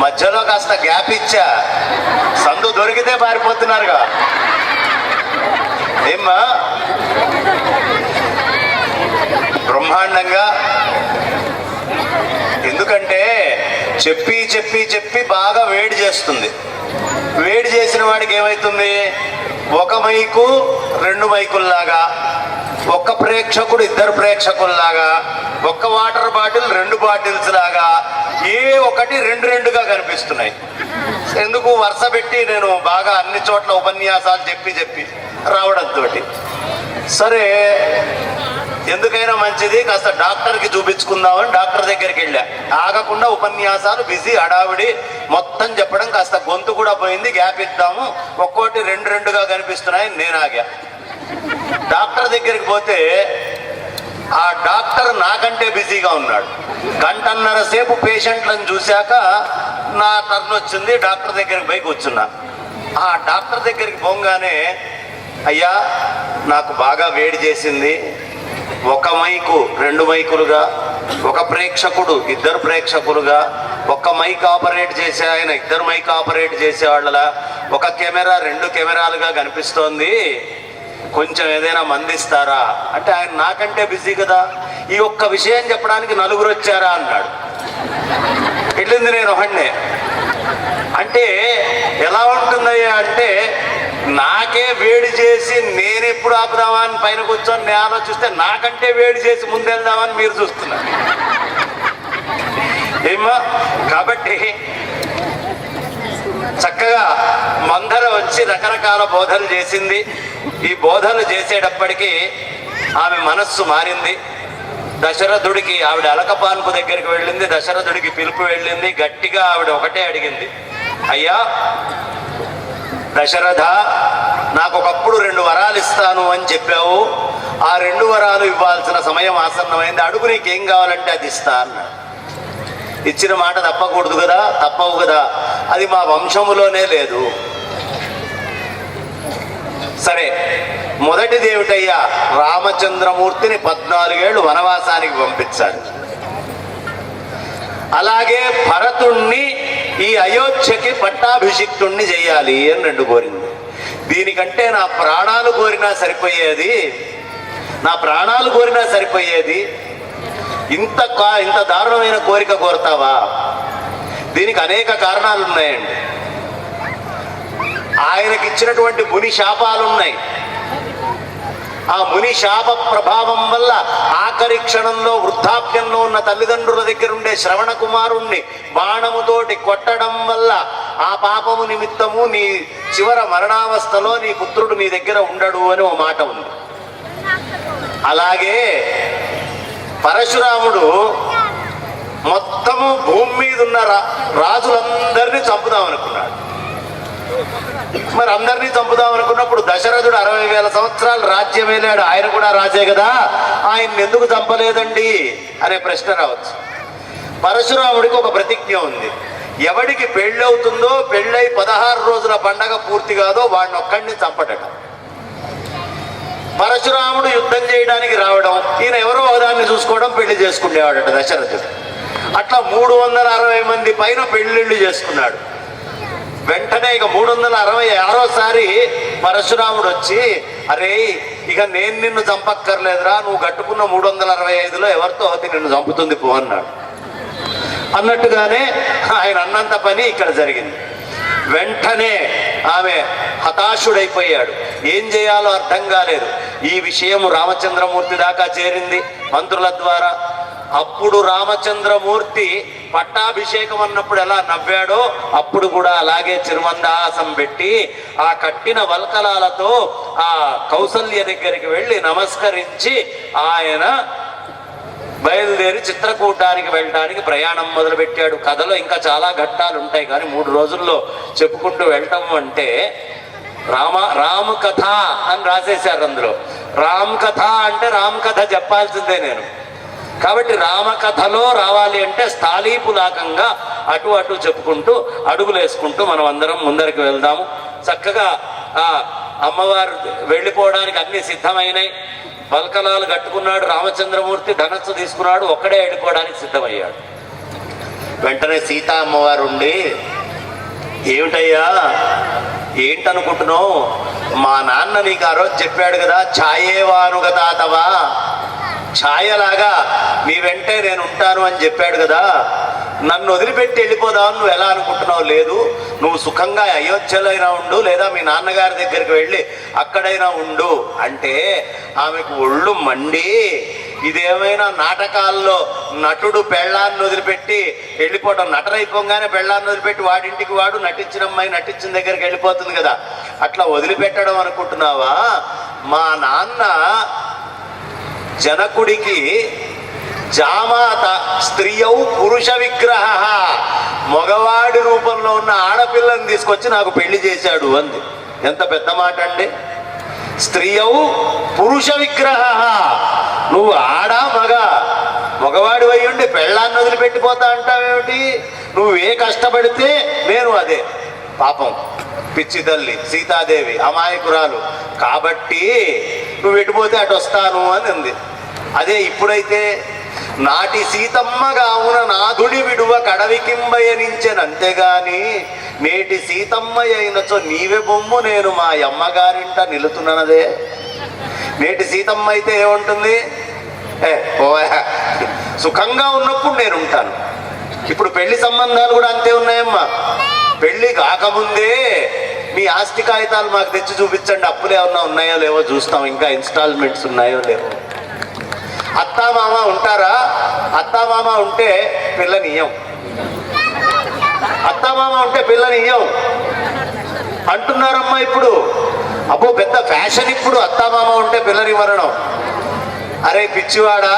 మధ్యలో కాస్త గ్యాప్ ఇచ్చా, సందు దొరికితే పారిపోతున్నారుగా. ఏమ్మా బ్రహ్మాండంగా. ఎందుకంటే చెప్పి చెప్పి చెప్పి బాగా వేడి చేస్తుంది. వేడి చేసిన వాడికి ఏమవుతుంది, ఒక మైకు 2 మైకుల్లాగా, ఒక్క ప్రేక్షకుడు 2 ప్రేక్షకుల్లాగా, ఒక్క వాటర్ బాటిల్ 2 బాటిల్స్ లాగా, ఏ ఒకటి 2గా కనిపిస్తున్నాయి. ఎందుకు వరుస పెట్టి నేను బాగా అన్ని చోట్ల ఉపన్యాసాలు చెప్పి చెప్పి రావడంతో. సరే ఎందుకైనా మంచిది కాస్త డాక్టర్కి చూపించుకుందామని డాక్టర్ దగ్గరికి వెళ్ళా. ఆగకుండా ఉపన్యాసాలు బిజీ, హడావిడి మొత్తం చెప్పడం, కాస్త గొంతు కూడా పోయింది, గ్యాప్ ఇద్దాము, ఒక్కోటి 2గా కనిపిస్తున్నాయి. నేను ఆగా. డాక్టర్ దగ్గరికి పోతే ఆ డాక్టర్ నాకంటే బిజీగా ఉన్నాడు. 1.5 సేపు పేషెంట్లను చూశాక నా టర్న్ వచ్చింది. డాక్టర్ దగ్గరికి పోయి కూర్చున్నా. ఆ డాక్టర్ దగ్గరికి పోగానే, అయ్యా నాకు బాగా వేడి చేసింది, ఒక మైకు 2 మైకులుగా, ఒక ప్రేక్షకుడు 2 ప్రేక్షకులుగా, ఒక మైక్ ఆపరేట్ చేసే ఆయన 2 మైక్ ఆపరేట్ చేసేవాళ్ళలా, ఒక కెమెరా 2 కెమెరాలుగా కనిపిస్తోంది, కొంచెం ఏదైనా మందిస్తారా అంటే, ఆయన నాకంటే బిజీ కదా, ఈ ఒక్క విషయం చెప్పడానికి 4 వచ్చారా అన్నాడు. వెళ్ళింది నేను ఒకడినే. అంటే ఎలా ఉంటుందయ్యా అంటే, నాకే వేడి చేసి నేను ఎప్పుడు ఆపుదామా అని పైన కూర్చొని నేను ఆలోచిస్తే, నాకంటే వేడి చేసి ముందెళ్దామని మీరు చూస్తున్నారు. ఏమా కాబట్టి చక్కగా మందర వచ్చి రకరకాల బోధలు చేసింది. ఈ బోధలు చేసేటప్పటికీ ఆమె మనస్సు మారింది. దశరథుడికి ఆవిడ అలకపాన్పు దగ్గరికి వెళ్ళింది. దశరథుడికి పిలుపు వెళ్ళింది. గట్టిగా ఆవిడ ఒకటే అడిగింది, అయ్యా దశరథ, నాకు ఒకప్పుడు 2 వరాలు ఇస్తాను అని చెప్పావు, ఆ 2 వరాలు ఇవ్వాల్సిన సమయం ఆసన్నమైంది, అడుగు, నీకేం కావాలంటే అది ఇస్తా అన్నాడు. ఇచ్చిన మాట తప్పకూడదు కదా, తప్పవు కదా, అది మా వంశములోనే లేదు. సరే, మొదటిది ఏమిటయ్యా, రామచంద్రమూర్తిని 14 ఏళ్ళు వనవాసానికి పంపించాడు. అలాగే భరతుణ్ణి ఈ అయోధ్యకి పట్టాభిషిక్తుణ్ణి చేయాలి అని 2 కోరింది. దీనికంటే నా ప్రాణాలు కోరినా సరిపోయేది, నా ప్రాణాలు కోరినా సరిపోయేది, ఇంత దారుణమైన కోరిక కోరతావా? దీనికి అనేక కారణాలు ఉన్నాయండి. ఆయనకి ఇచ్చినటువంటి ముని శాపాలున్నాయి. ఆ ముని శాప ప్రభావం వల్ల ఆఖరి క్షణంలో వృద్ధాప్యంలో ఉన్న తల్లిదండ్రుల దగ్గర ఉండే శ్రవణ కుమారుణ్ణి బాణముతోటి కొట్టడం వల్ల ఆ పాపము నిమిత్తము నీ చివర మరణావస్థలో నీ పుత్రుడు నీ దగ్గర ఉండడు అని ఓ మాట ఉంది. అలాగే పరశురాముడు మొత్తము భూమి మీద ఉన్న రాజులందరినీ చంపుదాం అనుకున్నాడు. మరి అందరినీ చంపుదాం అనుకున్నప్పుడు దశరథుడు 60,000 సంవత్సరాలు రాజ్యం వెళ్ళాడు, ఆయన కూడా రాజే కదా, ఆయన్ని ఎందుకు చంపలేదండి అనే ప్రశ్న రావచ్చు. పరశురాముడికి ఒక ప్రతిజ్ఞ ఉంది, ఎవడికి పెళ్ళవుతుందో, పెళ్ళై 16 రోజుల పండగ పూర్తి కాదో వాడిని ఒక్కడిని చంపడట. పరశురాముడు యుద్ధం చేయడానికి రావడం, ఈయన ఎవరో ఒకదాన్ని చూసుకోవడం, పెళ్లి చేసుకునేవాడట దశరథుడు. అట్లా 360 మంది పైన పెళ్లిళ్ళు చేసుకున్నాడు. వెంటనే ఇక 366సారి పరశురాముడు వచ్చి, అరే ఇక నేను నిన్ను చంపక్కర్లేదురా, నువ్వు కట్టుకున్న 365లో ఎవరితో అయితే నిన్ను చంపుతుంది పో అన్నాడు. అన్నట్టుగానే ఆయన అన్నంత పని ఇక్కడ జరిగింది. వెంటనే ఆమె హతాశుడైపోయాడు, ఏం చేయాలో అర్థం కాలేదు. ఈ విషయము రామచంద్రమూర్తి దాకా చేరింది మంత్రుల ద్వారా. అప్పుడు రామచంద్రమూర్తి పట్టాభిషేకం అన్నప్పుడు ఎలా నవ్వాడో అప్పుడు కూడా అలాగే చిరుమందహాసం పెట్టి ఆ కట్టిన వల్కలాలతో ఆ కౌసల్య దగ్గరికి వెళ్ళి నమస్కరించి ఆయన బయలుదేరి చిత్రకూటానికి వెళ్ళడానికి ప్రయాణం మొదలుపెట్టాడు. కథలో ఇంకా చాలా ఘట్టాలు ఉంటాయి, కానీ 3 రోజుల్లో చెప్పుకుంటూ వెళ్ళటం అంటే రామ కథ అని రాసేశారు అందులో. రామ్ కథ అంటే రామ్ కథ చెప్పాల్సిందే నేను. కాబట్టి రామకథలో రావాలి అంటే స్థాళీపులాకంగా అటు అటు చెప్పుకుంటూ అడుగులు వేసుకుంటూ మనం అందరం ముందరికి వెళ్దాము. చక్కగా ఆ అమ్మవారు వెళ్ళిపోవడానికి అన్ని సిద్ధమైనాయి. పలకలాలు కట్టుకున్నాడు రామచంద్రమూర్తి, ధనస్సు తీసుకున్నాడు, ఒక్కడే వెళ్ళిపోవడానికి సిద్ధమయ్యాడు. వెంటనే సీతా అమ్మవారు ఉండి, ఏమిటయ్యా ఏంటనుకుంటున్నావు? మా నాన్న నీకు ఆ రోజు చెప్పాడు కదా, ఛాయేవానుగతాతవా, ఛాయలాగా నీ వెంటే నేను ఉంటాను అని చెప్పాడు కదా, నన్ను వదిలిపెట్టి వెళ్ళిపోదామని నువ్వు ఎలా అనుకుంటున్నావు? లేదు, నువ్వు సుఖంగా అయోధ్యలో అయినా ఉండు, లేదా మీ నాన్నగారి దగ్గరికి వెళ్ళి అక్కడైనా ఉండు అంటే ఆమెకు ఒళ్ళు మండి, ఇదేమైనా నాటకాల్లో నటుడు పెళ్ళాన్ని వదిలిపెట్టి వెళ్ళిపోవటం, నటరైపోగానే పెళ్ళాన్ని వదిలిపెట్టి వాడింటికి వాడు నటించిన అమ్మాయి నటించిన దగ్గరికి వెళ్ళిపోతుంది కదా, అట్లా వదిలిపెట్టడం అనుకుంటున్నావా? మా నాన్న జనకుడికి జామాత స్త్రీయౌ పురుష విగ్రహ, మగవాడి రూపంలో ఉన్న ఆడపిల్లని తీసుకొచ్చి నాకు పెళ్లి చేశాడు అంది. ఎంత పెద్ద మాట అండి! స్త్రీయౌ పురుష విగ్రహ, నువ్వు ఆడా మగవాడి అయి ఉండి పెళ్ళాన్ని వదిలిపెట్టిపోతా అంటావేమిటి? నువ్వే కష్టపడితే నేను అదే. పాపం పిచ్చి తల్లి సీతాదేవి అమాయకురాలు కాబట్టి నువ్వు ఎటుపోతే అటు వస్తాను అని ఉంది. అదే ఇప్పుడైతే నాటి సీతమ్మగావున నాదుడి విడువ కడవికింబయనించెనంతేగాని నేటి సీతమ్మ అయినచో నీవే బొమ్ము నేను మా అమ్మగారింట నిలుతున్నదే. నేటి సీతమ్మ అయితే ఏముంటుంది? సుఖంగా ఉన్నప్పుడు నేను ఉంటాను. ఇప్పుడు పెళ్లి సంబంధాలు కూడా అంతే ఉన్నాయమ్మా. పెళ్లి కాకముందే మీ ఆస్తి కాగితాలు మాకు తెచ్చి చూపించండి, అప్పులు ఏమన్నా ఉన్నాయో లేవో చూస్తాం, ఇంకా ఇన్స్టాల్మెంట్స్ ఉన్నాయో లేవో. అత్తామామ ఉంటారా? అత్తామామ ఉంటే పిల్లనియ్యం, అత్తామామ ఉంటే పిల్లనియ్యం అంటున్నారమ్మా ఇప్పుడు. అబ్బో పెద్ద ఫ్యాషన్ ఇప్పుడు అత్తామామ ఉంటే పిల్లనివ్వడం. అరే పిచ్చివాడా,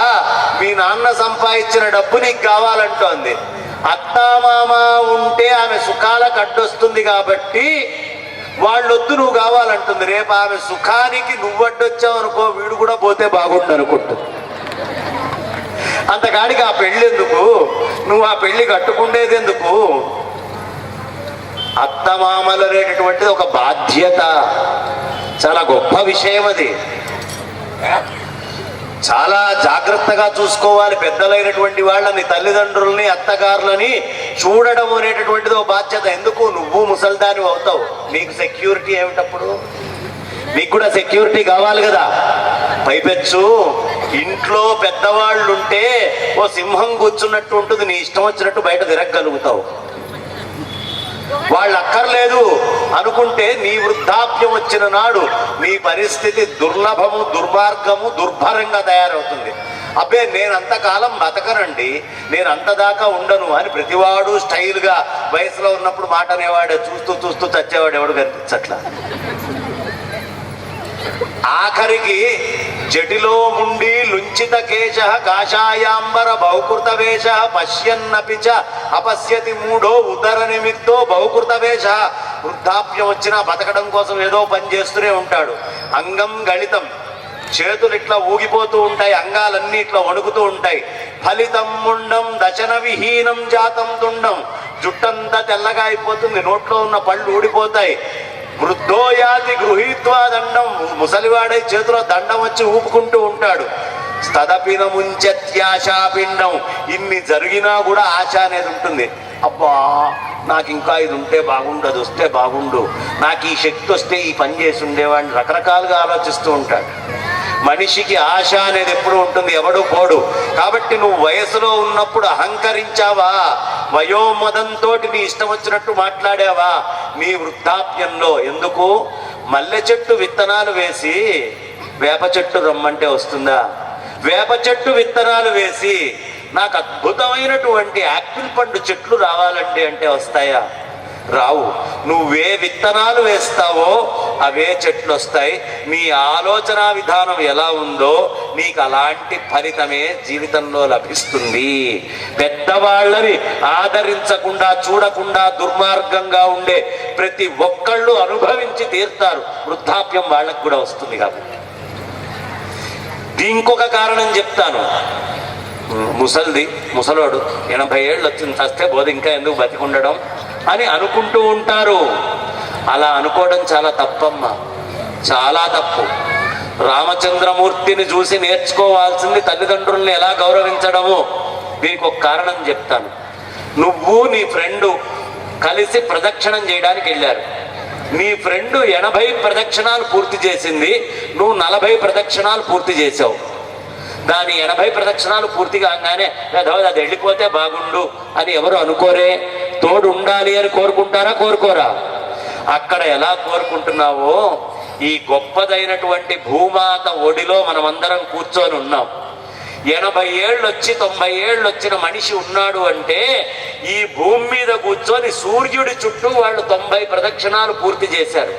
మీ నాన్న సంపాదించిన డబ్బు నీకు కావాలంటోంది. అత్తామామ ఉంటే ఆమె సుఖాలకు అడ్డొస్తుంది కాబట్టి వాళ్ళొద్దు నువ్వు కావాలంటుంది. రేపు ఆమె సుఖానికి నువ్వు అడ్డొచ్చావు అనుకో, వీడు కూడా పోతే బాగుండు అనుకుంటుంది. అంతకాడికి ఆ పెళ్ళి ఎందుకు? నువ్వు ఆ పెళ్లి కట్టుకుండేది ఎందుకు? అత్తమామలు అనేటటువంటిది ఒక బాధ్యత, చాలా గొప్ప విషయం. అది చాలా జాగ్రత్తగా చూసుకోవాలి. పెద్దలైనటువంటి వాళ్ళని, తల్లిదండ్రుల్ని, అత్తగారులని చూడడం అనేటటువంటిది ఒక బాధ్యత. ఎందుకు? నువ్వు ముసల్దాని అవుతావు, నీకు సెక్యూరిటీ ఏమిటప్పుడు? నీకు కూడా సెక్యూరిటీ కావాలి కదా. పైపెచ్చు ఇంట్లో పెద్దవాళ్ళు ఉంటే ఓ సింహం కూర్చున్నట్టు ఉంటుంది, నీ ఇష్టం వచ్చినట్టు బయట తిరగగలుగుతావు. వాళ్ళు అక్కర్లేదు అనుకుంటే నీ వృద్ధాప్యం వచ్చిన నాడు నీ పరిస్థితి దుర్లభము, దుర్మార్గము, దుర్భరంగా తయారవుతుంది. అబ్బే నేను అంతకాలం బతకనండి, నేను అంతదాకా ఉండను అని ప్రతివాడు స్టైల్గా వయసులో ఉన్నప్పుడు మాట అనేవాడే. చూస్తూ చూస్తూ చచ్చేవాడు ఎవడు కనిపించట్లా. ఆఖరికి జటిలో ముండి లుంచిత కేశ కాషాయాంబర బహుకృత వేష పశ్యన్నపి చ అపశ్యతి మూఢో ఉదర నిమిత్తో బహుకృత వేష. వృద్ధాప్యం వచ్చినా బతకడం కోసం ఏదో పని చేస్తూనే ఉంటాడు. అంగం గళితం, చేతులు ఇట్లా ఊగిపోతూ ఉంటాయి, అంగాలన్నీ ఇట్లా వణుకుతూ ఉంటాయి. ఫలితం ముండం దశన విహీనం జాతం తుండం, జుట్టంతా తెల్లగా అయిపోతుంది, నోట్లో ఉన్న పళ్ళు ఊడిపోతాయి. వృద్ధోయాతి గృహీత్వా దండం, ముసలివాడై చేతిలో దండం వచ్చి ఊపుకుంటూ ఉంటాడు. స్తదపిన ముంచత్యాశాపిండం, ఇన్ని జరిగినా కూడా ఆశ అనేది ఉంటుంది. అబ్బా నాకు ఇంకా ఇది ఉంటే బాగుండు, అది వస్తే బాగుండు, నాకు ఈ శక్తి వస్తే ఈ పని చేసి ఉండేవాడిని, రకరకాలుగా ఆలోచిస్తూ ఉంటాడు. మనిషికి ఆశ అనేది ఎప్పుడు ఉంటుంది, ఎవడు పోడు. కాబట్టి నువ్వు వయసులో ఉన్నప్పుడు అహంకరించావా, వయోమదంతో నీ ఇష్టం వచ్చినట్టు మాట్లాడావా, నీ వృద్ధాప్యంలో ఎందుకు? మల్లె చెట్టు విత్తనాలు వేసి వేప చెట్టు రమ్మంటే వస్తుందా? వేప చెట్టు విత్తనాలు వేసి నాకు అద్భుతమైనటువంటి యాపిల్ పండు చెట్లు రావాలండి అంటే వస్తాయా? రావు. నువ్వే విత్తనాలు వేస్తావో అవే చెట్లు వస్తాయి. నీ ఆలోచన విధానం ఎలా ఉందో నీకు అలాంటి ఫలితమే జీవితంలో లభిస్తుంది. పెద్దవాళ్ళని ఆదరించకుండా, చూడకుండా దుర్మార్గంగా ఉండే ప్రతి ఒక్కళ్ళు అనుభవించి తీరుతారు. వృద్ధాప్యం వాళ్ళకు కూడా వస్తుంది. కాబట్టి ఇంకొక కారణం చెప్తాను. ముసలోడు 80 ఏళ్ళు వచ్చింది, చస్తే బోధ ఇంకా ఎందుకు బతికుండడం అని అనుకుంటూ ఉంటారు. అలా అనుకోవడం చాలా తప్పమ్మా, చాలా తప్పు. రామచంద్రమూర్తిని చూసి నేర్చుకోవాల్సింది తల్లిదండ్రుల్ని ఎలా గౌరవించడమో. దీనికి ఒక కారణం చెప్తాను. నువ్వు నీ ఫ్రెండు కలిసి ప్రదక్షిణం చేయడానికి వెళ్ళారు. నీ ఫ్రెండు 80 ప్రదక్షిణాలు పూర్తి చేసింది, నువ్వు 40 ప్రదక్షిణాలు పూర్తి చేసావు. దాని 80 ప్రదక్షిణాలు పూర్తి కాగానే అది వెళ్ళిపోతే బాగుండు అని ఎవరు అనుకోరే. తోడు ఉండాలి అని కోరుకుంటారా, కోరుకోరా? అక్కడ ఎలా కోరుకుంటున్నావో ఈ గొప్పదైనటువంటి భూమాత ఒడిలో మనమందరం కూర్చొని ఉన్నాం. 80 ఏళ్ళు వచ్చి 90 ఏళ్ళు వచ్చిన మనిషి ఉన్నాడు అంటే ఈ భూమి మీద కూర్చొని సూర్యుడి చుట్టూ వాళ్ళు 90 ప్రదక్షిణాలు పూర్తి చేశారు.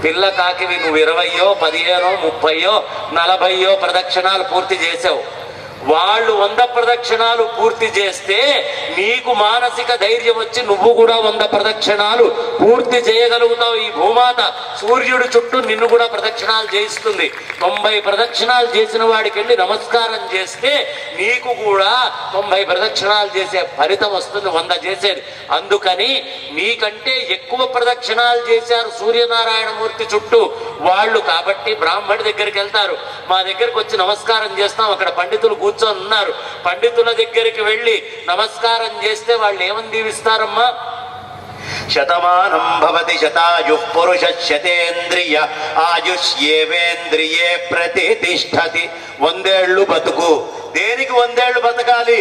పిల్ల కాకివి నువ్వు 20, 15, 30, 40 ప్రదక్షిణాలు పూర్తి చేసావు. వాళ్ళు 100 ప్రదక్షిణాలు పూర్తి చేస్తే నీకు మానసిక ధైర్యం వచ్చి నువ్వు కూడా 100 ప్రదక్షిణాలు పూర్తి చేయగలుగుతావు. ఈ భూమాత సూర్యుడి చుట్టూ నిన్ను కూడా ప్రదక్షిణాలు చేయిస్తుంది. 90 ప్రదక్షిణాలు చేసిన వాడికి వెళ్ళి నమస్కారం చేస్తే నీకు కూడా 90 ప్రదక్షిణాలు చేసే ఫలితం వస్తుంది, 100 చేసేది. అందుకని నీకంటే ఎక్కువ ప్రదక్షిణాలు చేశారు సూర్యనారాయణమూర్తి చుట్టూ వాళ్ళు. కాబట్టి బ్రాహ్మడి దగ్గరికి వెళ్తారు, మా దగ్గరికి వచ్చి నమస్కారం చేస్తాం, అక్కడ పండితులు కూర్చొని ఉన్నారు. పండితుల దగ్గరికి వెళ్ళి నమస్కారం చేస్తే వాళ్ళు ఏమని దీవిస్తారమ్మా? శతమానం భవతి శతాయు పురుష శతేంద్రియ ఆయుష్యేవేంద్రియే ప్రతిష్టతి. 100 ఏళ్ళు బతుకు. దేనికి 100 ఏళ్ళు బతకాలి?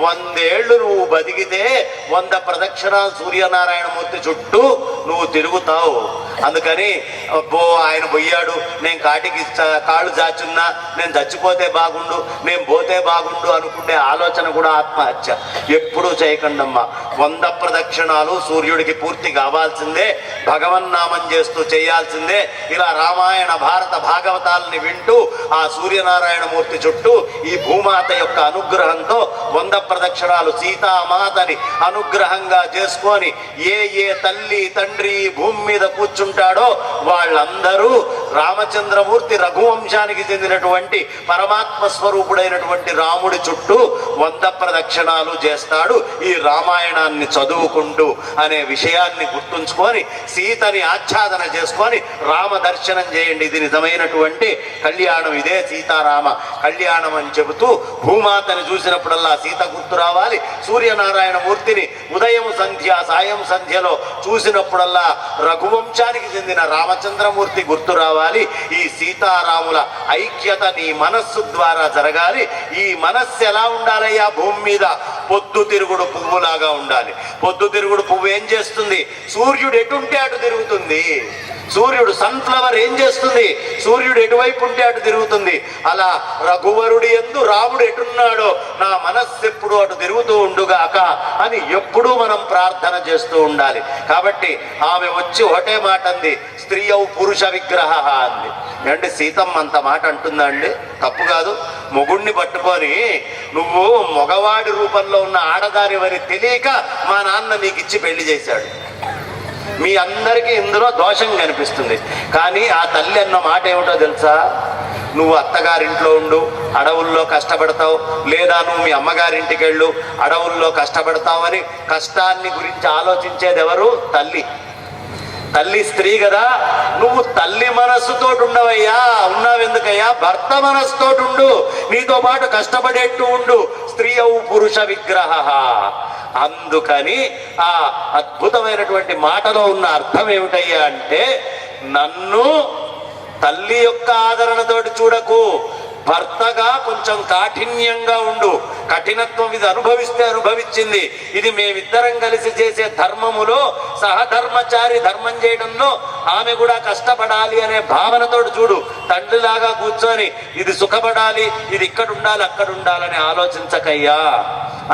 100 ఏళ్ళు నువ్వు బతికితే 100 ప్రదక్షిణాలు సూర్యనారాయణమూర్తి చుట్టూ నువ్వు తిరుగుతావు. అందుకని ఆయన పోయాడు, నేను కాటికి కాళ్ళు చాచున్నా, నేను చచ్చిపోతే బాగుండు, నేను పోతే బాగుండు అనుకునే ఆలోచన కూడా ఆత్మహత్య. ఎప్పుడూ చేయకండమ్మా. 100 ప్రదక్షిణాలు సూర్యుడికి పూర్తి కావాల్సిందే, భగవన్నామం చేస్తూ చేయాల్సిందే. ఇలా రామాయణ భారత భాగవతాలని వింటూ ఆ సూర్యనారాయణమూర్తి చుట్టూ ఈ భూమాత యొక్క అనుగ్రహంతో 100 ప్రదక్షిణాలు సీతామాతని అనుగ్రహంగా చేసుకొని ఏ తల్లి తండ్రి ఈ భూమి మీద కూర్చుంటాడో వాళ్ళందరూ రామచంద్రమూర్తి రఘువంశానికి చెందినటువంటి పరమాత్మ స్వరూపుడైనటువంటి రాముడి చుట్టూ 100 ప్రదక్షిణాలు చేస్తాడు ఈ రామాయణాన్ని చదువుకుంటూ అనే విషయాన్ని గుర్తుంచుకొని సీతని ఆచ్ఛాదన చేసుకొని రామ దర్శనం చేయండి. ఇది నిజమైనటువంటి కళ్యాణం, ఇదే సీతారామ కళ్యాణం అని చెబుతూ భూమాతని చూసినప్పుడల్లా సీత గుర్తు రావాలి. సూర్యనారాయణ మూర్తిని ఉదయం సంధ్య సాయం సంధ్యలో చూసినప్పుడల్లా రఘువంశానికి చెందిన రామచంద్రమూర్తి గుర్తు రావాలి. ఈ సీతారాముల ఐక్యత నీ మనస్సు ద్వారా జరగాలి. ఈ మనస్సు ఎలా ఉండాలయ్యా? భూమి మీద పొద్దు తిరుగుడు పువ్వులాగా ఉండాలి. పొద్దు తిరుగుడు పువ్వు ఏం చేస్తుంది? సూర్యుడు ఎటుంటే అటు తిరుగుతుంది. సూర్యుడు సన్ఫ్లవర్ ఏం చేస్తుంది? సూర్యుడు ఎటువైపు ఉంటే అటు తిరుగుతుంది. అలా రఘువరుడి యందు రాముడు ఎటున్నాడో నా మనస్సు ఎప్పుడు అటు తిరుగుతూ ఉండుగాక అని ఎప్పుడూ మనం ప్రార్థన చేస్తూ ఉండాలి. కాబట్టి ఆమె వచ్చి ఒకటే మాట అంది, స్త్రీయౌ పురుష విగ్రహ అంది. అంటే సీతమ్మ అంత మాట అంటుందా అండి? తప్పు కాదు. మొగుణ్ణి పట్టుకొని నువ్వు మగవాడి రూపంలో ఉన్న ఆడదానివని తెలియక మా నాన్న నీకు ఇచ్చి పెళ్లి చేశాడు. మీ అందరికీ ఇందులో దోషం కనిపిస్తుంది. కానీ ఆ తల్లి అన్న మాట ఏమిటో తెలుసా? నువ్వు అత్తగారింట్లో ఉండు, అడవుల్లో కష్టపడతావు, లేదా నువ్వు మీ అమ్మగారింటికి వెళ్ళు, అడవుల్లో కష్టపడతావు అని కష్టాన్ని గురించి ఆలోచించేది ఎవరు? తల్లి. తల్లి స్త్రీ కదా. నువ్వు తల్లి మనస్సుతో ఉండవయ్యా. ఉన్నావెందుకయ్యా? భర్త మనస్సుతోటి ఉండు, నీతో పాటు కష్టపడేట్టు ఉండు. స్త్రీయౌ పురుష విగ్రహ. అందుకని ఆ అద్భుతమైనటువంటి మాటలో ఉన్న అర్థం ఏమిటయ్యా అంటే, నన్ను తల్లి యొక్క ఆదరణతోటి చూడకు, భర్తగా కొంచెం కాఠిన్యంగా ఉండు. కఠినత్వం ఇది అనుభవిస్తే అనుభవించింది. ఇది మేమిద్దరం కలిసి చేసే ధర్మములో సహధర్మచారి ధర్మం చేయడంలో ఆమె కూడా కష్టపడాలి అనే భావనతో చూడు. తండ్రిలాగా కూర్చొని ఇది సుఖపడాలి, ఇది ఇక్కడ ఉండాలి, అక్కడ ఉండాలని ఆలోచించకయ్యా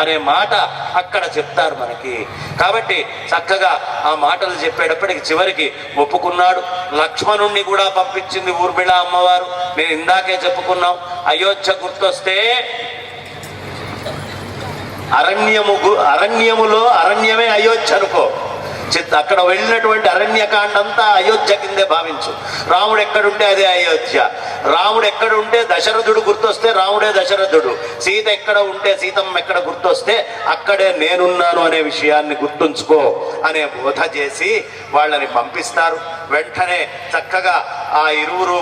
అనే మాట అక్కడ చెప్తారు మనకి. కాబట్టి చక్కగా ఆ మాటలు చెప్పేటప్పటికి చివరికి ఒప్పుకున్నాడు. లక్ష్మణుణ్ణి కూడా పంపించింది ఊర్మిళ అమ్మవారు. నేను ఇందాకే చెప్పుకున్నాం, అయోధ్య గుర్తొస్తే అరణ్యములో అరణ్యమే అయోధ్య అనుకో. అక్కడ వెళ్ళినటువంటి అరణ్యకాండంతా అయోధ్య కిందే భావించు. రాముడు ఎక్కడుంటే అదే అయోధ్య. రాముడు ఎక్కడ ఉంటే దశరథుడు గుర్తొస్తే రాముడే దశరథుడు. సీత ఎక్కడ ఉంటే సీతమ్మ ఎక్కడ గుర్తొస్తే అక్కడే నేనున్నాను అనే విషయాన్ని గుర్తుంచుకో అనే బోధ చేసి వాళ్ళని పంపిస్తారు. వెంటనే చక్కగా ఆ ఇరువురు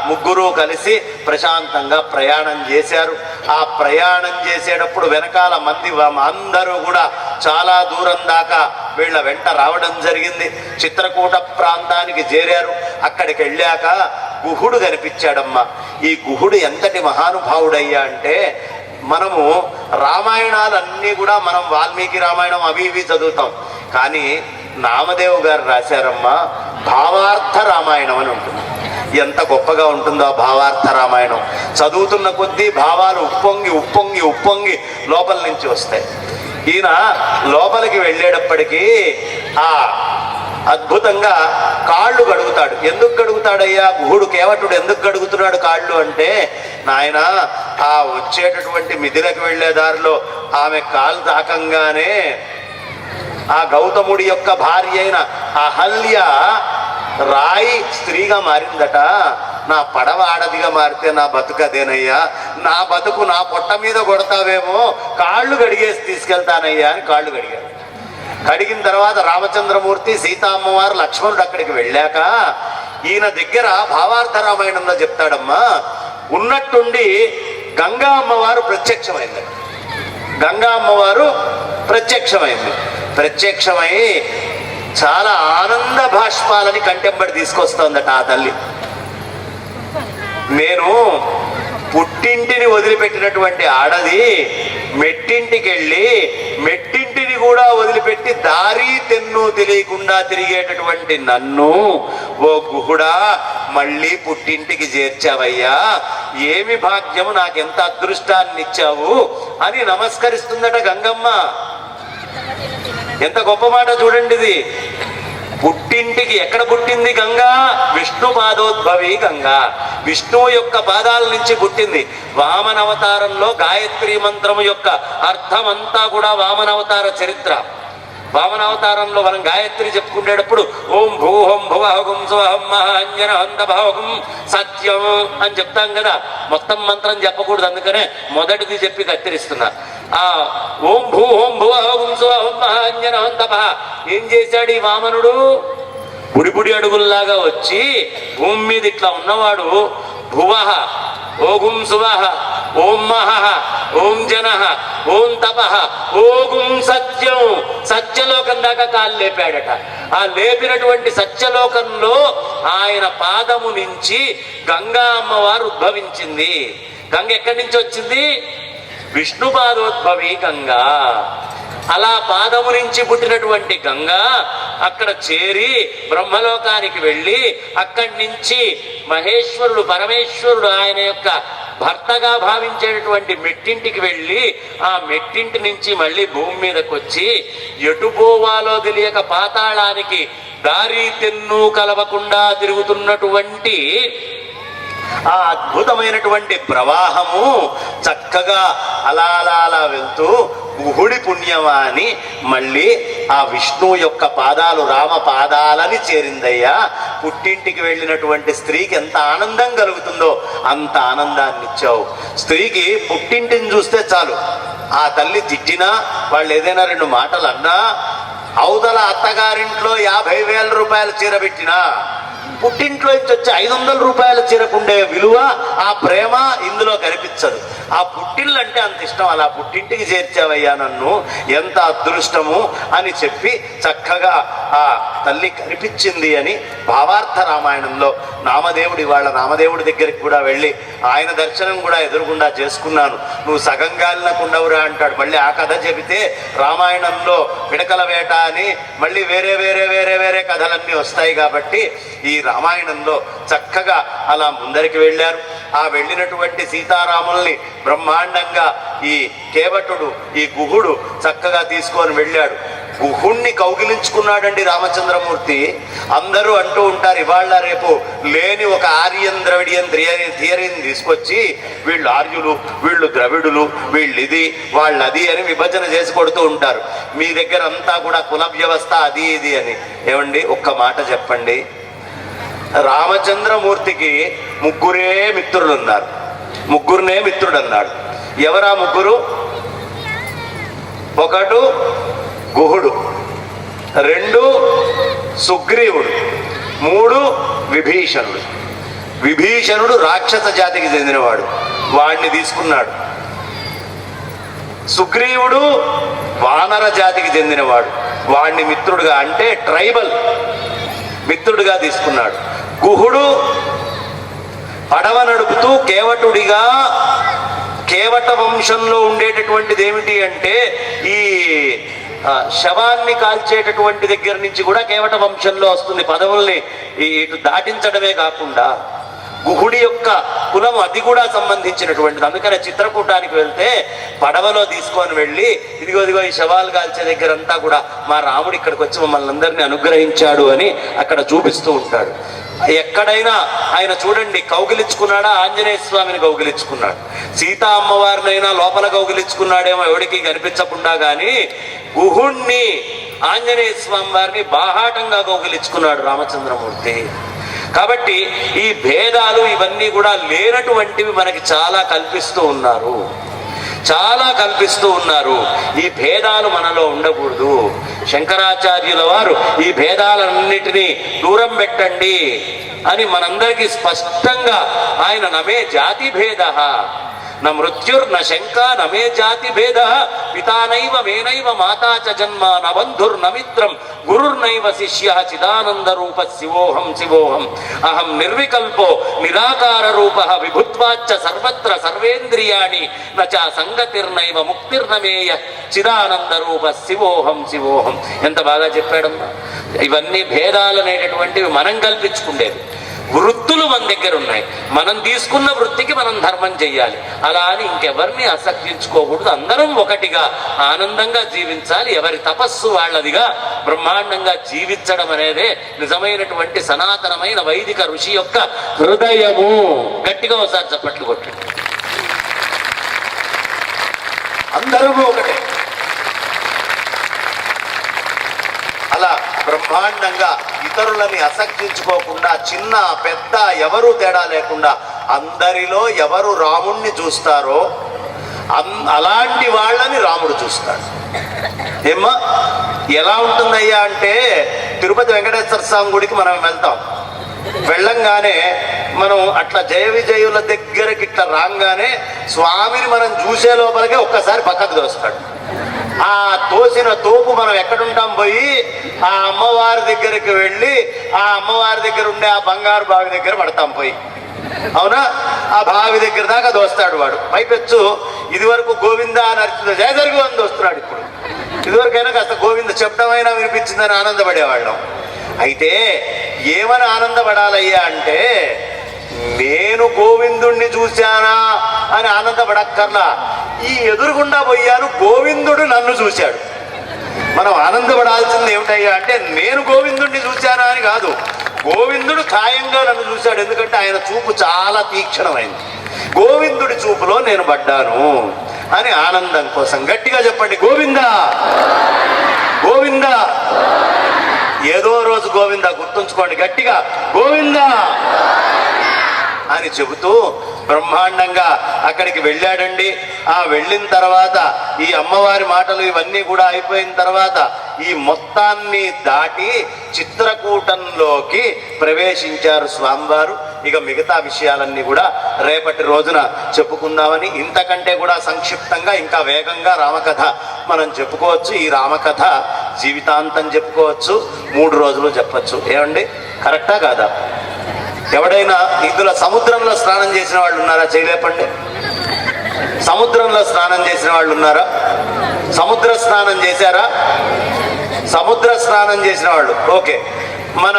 ముగ్గురు కలిసి ప్రశాంతంగా ప్రయాణం చేశారు. ఆ ప్రయాణం చేసేటప్పుడు వెనకాల మంది అందరూ కూడా చాలా దూరం దాకా వీళ్ళ వెంట రావడం జరిగింది. చిత్రకూట ప్రాంతానికి చేరారు. అక్కడికి వెళ్ళాక గుహుడు కనిపించాడమ్మా. ఈ గుహుడు ఎంతటి మహానుభావుడయ్యా అంటే, మనము రామాయణాలన్నీ కూడా మనం వాల్మీకి రామాయణం అవి ఇవి చదువుతాం, కానీ నామదేవ్ గారు రాశారమ్మా భావార్థ రామాయణం అని ఉంటుంది. ఎంత గొప్పగా ఉంటుందో ఆ భావార్థ రామాయణం. చదువుతున్న కొద్దీ భావాలు ఉప్పొంగి ఉప్పొంగి ఉప్పొంగి లోపల నుంచి వస్తాయి. ఈయన లోపలికి వెళ్ళేటప్పటికీ ఆ అద్భుతంగా కాళ్ళు గడుగుతాడు. ఎందుకు గడుగుతాడయ్యా గుహుడు, కేవటుడు ఎందుకు గడుగుతున్నాడు కాళ్ళు అంటే, నాయన ఆ వచ్చేటటువంటి మిథిలకు వెళ్లే దారిలో ఆమె కాలు తాకంగానే ఆ గౌతముడి యొక్క భార్య అయిన అహల్య రాయి స్త్రీగా మారిందట. నా పడవ ఆడదిగా మారితే నా బతుకు అదేనయ్యా, నా బతుకు నా పొట్ట మీద కొడతావేమో, కాళ్ళు కడిగేసి తీసుకెళ్తానయ్యా అని కాళ్ళు కడిగాడు. కడిగిన తర్వాత రామచంద్రమూర్తి, సీతామ్మవారు, లక్ష్మణుడు అక్కడికి వెళ్ళాక ఈయన దగ్గర భావార్థ రామాయణంలో చెప్తాడమ్మా, ఉన్నట్టుండి గంగా అమ్మవారు ప్రత్యక్షమైంది. గంగా అమ్మవారు ప్రత్యక్షమైంది. ప్రత్యక్షమై చాలా ఆనంద భాష్పాలని కంటెంబడి తీసుకొస్తోందట ఆ తల్లి. నేను పుట్టింటిని వదిలిపెట్టినటువంటి ఆడది మెట్టింటికి వెళ్ళి మెట్టింటిని కూడా వదిలిపెట్టి దారి తెన్ను తెలియకుండా తిరిగేటటువంటి నన్ను, ఓ గుహుడా మళ్ళీ పుట్టింటికి చేర్చావయ్యా, ఏమి భాగ్యము, నాకెంత అదృష్టాన్ని ఇచ్చావు అని నమస్కరిస్తుందట గంగమ్మ. ఎంత గొప్ప మాట చూడండి ఇది. పుట్టింటికి ఎక్కడ పుట్టింది గంగా? విష్ణు పాదోద్భవి గంగా, విష్ణువు యొక్క పాదాల నుంచి పుట్టింది. వామనవతారంలో గాయత్రి మంత్రము యొక్క అర్థమంతా కూడా వామనవతార చరిత్ర. వామనావతారంలో మనం గాయత్రి చెప్పుకునేటప్పుడు ఓం భూహం భువహం స్వహం మహాంజన హంతభావకం సత్యం అని చెప్తాం కదా. మొత్తం మంత్రం చెప్పకూడదు, అందుకనే మొదటిది చెప్పి కత్తిరిస్తున్నా. ఆ ఓం భూహం భువహం స్వహం మహాంజన హంతభ ఏం చేశాడు ఈ వామనుడు? బుడిబుడి అడుగుల్లాగా వచ్చి భూమి మీద ఇట్లా ఉన్నవాడు భువహ ఓగుం సువహ ఓం మహః ఓం జనః ఓం తపః ఓగుం సత్యం, సత్యలోకం దాకా కాలు లేపాడట. ఆ లేపినటువంటి సత్యలోకంలో ఆయన పాదము నుంచి గంగా అమ్మవారు ఉద్భవించింది. గంగ ఎక్కడి నుంచి వచ్చింది? విష్ణు పాదోద్భవి గంగా. అలా పాదము నుంచి పుట్టినటువంటి గంగ అక్కడ చేరి బ్రహ్మలోకానికి వెళ్ళి అక్కడి నుంచి మహేశ్వరుడు పరమేశ్వరుడు ఆయన యొక్క భర్తగా భావించేటటువంటి మెట్టింటికి వెళ్ళి ఆ మెట్టింటి నుంచి మళ్ళీ భూమి మీదకి వచ్చి ఎటు పోవాలో తెలియక పాతాళానికి దారి తెన్ను కలవకుండా తిరుగుతున్నటువంటి ఆ అద్భుతమైనటువంటి ప్రవాహము చక్కగా అలా అలా అలా వెళ్తూ గుహుడి పుణ్యమాని మళ్ళీ ఆ విష్ణువు యొక్క పాదాలు రామ పాదాలని చేరిందయ్యా. పుట్టింటికి వెళ్ళినటువంటి స్త్రీకి ఎంత ఆనందం కలుగుతుందో అంత ఆనందాన్ని ఇచ్చావు. స్త్రీకి పుట్టింటిని చూస్తే చాలు, ఆ తల్లి తిట్టినా వాళ్ళు ఏదైనా రెండు మాటలు అన్నా, అవతల అత్తగారింట్లో 50,000 రూపాయల చీర పెట్టినా పుట్టింట్లో నుంచి వచ్చే 500 రూపాయల చీరకుండే విలువ ఆ ప్రేమ ఇందులో కనిపించదు. ఆ పుట్టిల్లు అంటే అంత ఇష్టం. అలా పుట్టింటికి చేర్చావయ్యా నన్ను, ఎంత అదృష్టము అని చెప్పి చక్కగా ఆ తల్లి కనిపించింది అని భావార్థ రామాయణంలో నామదేవుడి వాళ్ళ నామదేవుడి దగ్గరికి కూడా వెళ్ళి ఆయన దర్శనం కూడా ఎదురుగుండా చేసుకున్నాను. నువ్వు సగం గాలినకుండవురా అంటాడు. మళ్ళీ ఆ కథ చెబితే రామాయణంలో పిడకల వేట అని మళ్ళీ వేరే వేరే వేరే వేరే కథలన్నీ వస్తాయి. కాబట్టి ఈ రామాయణంలో చక్కగా అలా ముందరికి వెళ్ళారు. ఆ వెళ్ళినటువంటి సీతారాముల్ని బ్రహ్మాండంగా ఈ కేవటుడు ఈ గుహుడు చక్కగా తీసుకొని వెళ్ళాడు. గుహుణ్ణి కౌగిలించుకున్నాడండి రామచంద్రమూర్తి. అందరూ అంటూ ఉంటారు ఇవాళ రేపు లేని ఒక ఆర్యన్ ద్రవిడియన్ థియరీని తీసుకొచ్చి వీళ్ళు ఆర్యులు, వీళ్ళు ద్రవిడులు, వీళ్ళు ఇది వాళ్ళు అది అని విభజన చేసి కొడుతూ ఉంటారు. మీ దగ్గర అంతా కూడా కుల వ్యవస్థ అది ఇది అని. ఏమండి ఒక్క మాట చెప్పండి, రామచంద్రమూర్తికి ముగ్గురే మిత్రులు ఉన్నారు. ముగ్గురునే మిత్రుడు అన్నాడు. ఎవరా ముగ్గురు? ఒకడు గుహుడు, 2 సుగ్రీవుడు, 3 విభీషణుడు. విభీషణుడు రాక్షస జాతికి చెందినవాడు, వాడిని తీసుకున్నాడు. సుగ్రీవుడు వానర జాతికి చెందినవాడు, వాడిని మిత్రుడుగా అంటే ట్రైబల్ మిత్రుడిగా తీసుకున్నాడు. గుహుడు పడవ నడుపుతూ కేవటుడిగా, కేవట వంశంలో ఉండేటటువంటిది ఏమిటి అంటే ఈ శవాన్ని కాల్చేటటువంటి దగ్గర నుంచి కూడా కేవట వంశంలో వస్తుంది. పదవుల్ని ఇటు దాటించడమే కాకుండా గుహుడి యొక్క కులం అది కూడా సంబంధించినటువంటిది. అందుకనే చిత్రకూటానికి వెళ్తే పడవలో తీసుకొని వెళ్ళి ఇదిగో ఈ శవాలు కాల్చే దగ్గర అంతా కూడా మా రాముడు ఇక్కడికి వచ్చి మమ్మల్ని అందరినీ అనుగ్రహించాడు అని అక్కడ చూపిస్తూ ఉంటాడు. ఎక్కడైనా ఆయన చూడండి కౌగిలించుకున్నాడా, ఆంజనేయ స్వామిని కౌగిలించుకున్నాడు. సీతా అమ్మవారినైనా లోపల కౌగిలించుకున్నాడేమో ఎవరికి కనిపించకుండా, కానీ గుహుణ్ణి ఆంజనేయ స్వామి వారిని బాహాటంగా కౌగిలించుకున్నాడు రామచంద్రమూర్తి. కాబట్టి ఈ భేదాలు ఇవన్నీ కూడా లేనటువంటివి మనకి చాలా కల్పిస్తూ ఉన్నారు, చాలా కల్పిస్తూ ఉన్నారు. ఈ భేదాలు మనలో ఉండకూడదు. శంకరాచార్యుల వారు ఈ భేదాలన్నిటినీ దూరం పెట్టండి అని మనందరికీ స్పష్టంగా ఆయన నమే జాతి భేద న మృత్యుర్న శంక నమే జాతి భేద పితానైవ మేనైవ మాతా చ జన్మ న బంధుర్న మిత్రం గురుర్నైవ శిష్య చిదానంద రూప శివోహం శివోహం అహం నిర్వికల్పో నిరాకార రూప విభుత్వాచ్చ సర్వత్ర సర్వేంద్రియాణి నచ సంగతిర్నైవ ముక్తిర్నమేయ చిదానంద రూప శివోహం శివోహం. ఎంత బాగా చెప్పాడమ్మా. ఇవన్నీ భేదాలు అనేటటువంటివి మనం కల్పించుకుండేది. వృత్తులు మన దగ్గర ఉన్నాయి, మనం తీసుకున్న వృత్తికి మనం ధర్మం చెయ్యాలి. అలా అని ఇంకెవరిని అసహ్యించుకోకూడదు. అందరం ఒకటిగా ఆనందంగా జీవించాలి. ఎవరి తపస్సు వాళ్ళదిగా బ్రహ్మాండంగా జీవించడం అనేదే నిజమైనటువంటి సనాతనమైన వైదిక ఋషి యొక్క హృదయము. గట్టిగా ఒకసారి చప్పట్లు కొట్టండి. అందరము ఒకటే. అలా బ్రహ్మాండంగా ఇతరులని అసహ్యించుకోకుండా, చిన్న పెద్ద ఎవరు తేడా లేకుండా అందరిలో ఎవరు రాముణ్ణి చూస్తారో అలాంటి వాళ్ళని రాముడు చూస్తాడు. ఏమ్మా ఎలా ఉంటుందయ్యా అంటే, తిరుపతి వెంకటేశ్వర స్వామి గుడికి మనం వెళ్తాం. వెళ్ళంగానే మనం అట్లా జయ విజయుల దగ్గరకి ఇట్లా రాగానే స్వామిని మనం చూసే లోపలికే ఒక్కసారి పక్కకు దోస్తాడు. ఆ తోసిన తోపు మనం ఎక్కడుంటాం పోయి ఆ అమ్మవారి దగ్గరికి వెళ్ళి ఆ అమ్మవారి దగ్గర ఉండే ఆ బంగారు బావి దగ్గర పడతాం పోయి. అవునా? ఆ బావి దగ్గర దాకా దోస్తాడు వాడు. పైపెచ్చు ఇదివరకు గోవింద అని అర్చుంది, జయజరుగు అని దోస్తున్నాడు. ఇప్పుడు ఇదివరకైనా కాస్త గోవింద శబ్దమైనా వినిపించిందని ఆనందపడేవాళ్ళం. అయితే ఏమని ఆనందపడాలయ్యా అంటే, నేను గోవిందుణ్ణి చూశానా అని ఆనందపడక్కర్లా, ఈ ఎదురుగుండా పోయాను గోవిందుడు నన్ను చూశాడు. మనం ఆనందపడాల్సింది ఏమిటయ్యా అంటే, నేను గోవిందుణ్ణి చూశానా అని కాదు, గోవిందుడు ఖాయంగా నన్ను చూశాడు. ఎందుకంటే ఆయన చూపు చాలా తీక్షణమైంది. గోవిందుడి చూపులో నేను పడ్డాను అని ఆనందం కోసం గట్టిగా చెప్పండి, గోవిందా గోవిందా. ఏదో రోజు గోవిందా గుర్తుంచుకోండి, గట్టిగా గోవిందా అని చెబుతూ బ్రహ్మాండంగా అక్కడికి వెళ్ళాడండి. ఆ వెళ్ళిన తర్వాత ఈ అమ్మవారి మాటలు ఇవన్నీ కూడా అయిపోయిన తర్వాత ఈ మొత్తాన్ని దాటి చిత్రకూటంలోకి ప్రవేశించారు స్వామివారు. ఇక మిగతా విషయాలన్నీ కూడా రేపటి రోజున చెప్పుకుందామని, ఇంతకంటే కూడా సంక్షిప్తంగా ఇంకా వేగంగా రామకథ మనం చెప్పుకోవచ్చు. ఈ రామకథ జీవితాంతం చెప్పుకోవచ్చు, 3 రోజులు చెప్పచ్చు. ఏమండి, కరెక్టా కాదా? ఎవడైనా ఇందులో సముద్రంలో స్నానం చేసిన వాళ్ళు ఉన్నారా? చేయలేపండి. సముద్రంలో స్నానం చేసిన వాళ్ళు ఉన్నారా? సముద్ర స్నానం చేశారా? సముద్ర స్నానం చేసిన వాళ్ళు ఓకే. మన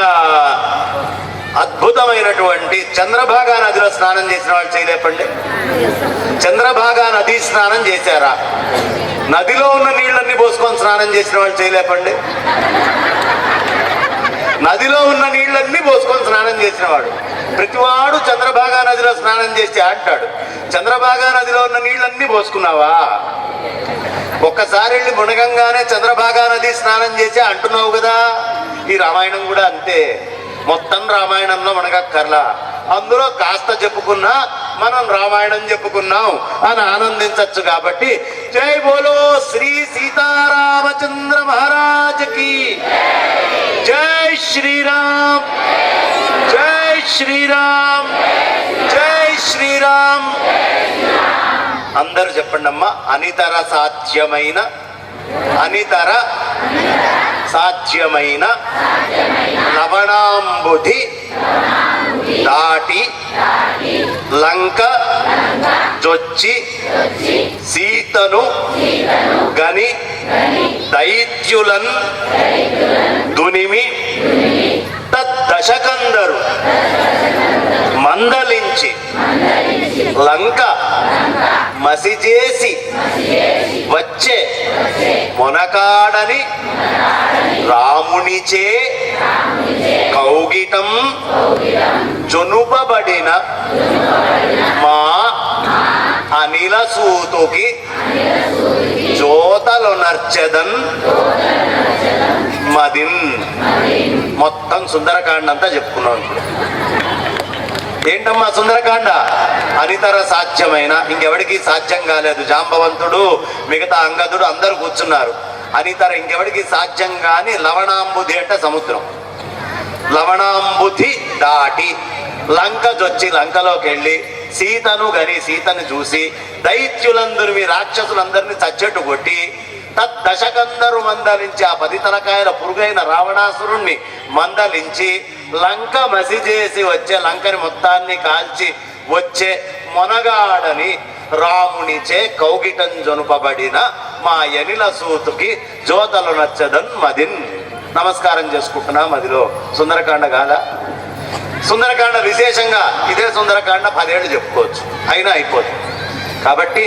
అద్భుతమైనటువంటి చంద్రభాగా నదిలో స్నానం చేసిన వాళ్ళు చేయలేపండి. చంద్రభాగా నది స్నానం చేశారా? నదిలో ఉన్న నీళ్ళన్నీ పోసుకొని స్నానం చేసిన వాళ్ళు చేయలేపండి. నదిలో ఉన్న నీళ్ళన్నీ పోసుకొని స్నానం చేసిన వాడు ప్రతివాడు చంద్రభాగా నదిలో స్నానం చేసి అంటాడు, చంద్రభాగా నదిలో ఉన్న నీళ్ళన్నీ పోసుకున్నావా? ఒక్కసారి వెళ్ళి మునగంగానే చంద్రభాగా నది స్నానం చేసి అంటున్నావు కదా. ఈ రామాయణం కూడా అంతే. మొత్తం రామాయణంలో మునగక్కర్లా, అందులో కాస్త చెప్పుకున్నా మనం రామాయణం చెప్పుకున్నాం అని ఆనందించచ్చు. కాబట్టి జై బోలో శ్రీ సీతారామచంద్ర మహారాజ్ కి జై శ్రీరామ్, జై శ్రీరామ్, జై శ్రీరామ్. అందరూ చెప్పండి అమ్మా. అనితర సాధ్యమైన, అనితర సాధ్యమైన లవణాంబుధి దాటి లంక జొచ్చి సీతను గని దైత్యులన్ దునిమి తద్దశకందరు మందలించి లంక మసిజేసి వచ్చే మొనకాడని రామునిచే కౌగిటం జొనుపబడిన మా అనిల సూతుకి జోతలు నర్చెదన్ మదిన్. మొత్తం సుందరకాండ అంతా చెప్పుకున్నాం ఇప్పుడు. ఏంటమ్మా సుందరకాండ? అనితర సాధ్యమైన, ఇంకెవడికి సాధ్యం కాలేదు. జాంబవంతుడు, మిగతా అంగదుడు అందరూ కూర్చున్నారు. అనితర, ఇంకెవడికి సాధ్యం కాని లవణాంబుధి అంటే సముద్రం. లవణాంబుధి దాటి లంక జొచ్చి, లంకలోకి వెళ్ళి సీతను గని, సీతను చూసి దైత్యులందరూ, మీ రాక్షసులందరినీ చచ్చెట్టు కొట్టి తద్దశకందరు మందలించి, ఆ 10 తలకాయల పురుగైన రావణాసురుణ్ణి మందలించి లంక మసిజేసి వచ్చే, లంకని మొత్తాన్ని కాల్చి వచ్చే మొనగాడని రామునిచే కౌగిటం జొనుపబడిన మా యనిల సూతుకి జోతలు నచ్చదన్ మదిన్. నమస్కారం చేసుకుంటున్నా మదిలో. సుందరకాండ కాదా? సుందరకాండ విశేషంగా ఇదే సుందరకాండ 10 ఏళ్ళు చెప్పుకోవచ్చు, అయినా అయిపోతుంది. కాబట్టి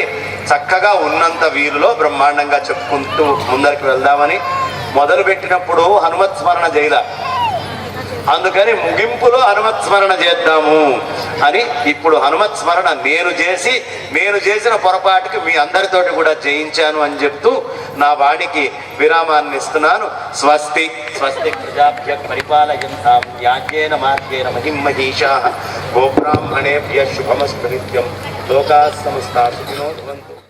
చక్కగా ఉన్నంత వీలులో బ్రహ్మాండంగా చెప్పుకుంటూ ముందరికి వెళ్దామని మొదలుపెట్టినప్పుడు హనుమత్ స్మరణ చేయలా, అందుకని ముగింపులో హనుమత్ స్మరణ చేద్దాము అని ఇప్పుడు హనుమత్ స్మరణ నేను చేసిన పొరపాటుకి మీ అందరితోటి కూడా జయించాను అని చెప్తూ నా వాడికి విరామాన్ని ఇస్తున్నాను. స్వస్తి స్వస్తి ప్రజాభ్య పరిపాలయంతాం న్యాయేన మార్గేణ మహిం మహీషాః. గోబ్రాహ్మణేభ్యః శుభమస్తు నిత్యం. లోకాః సమస్తాః సుఖినో భవంతు.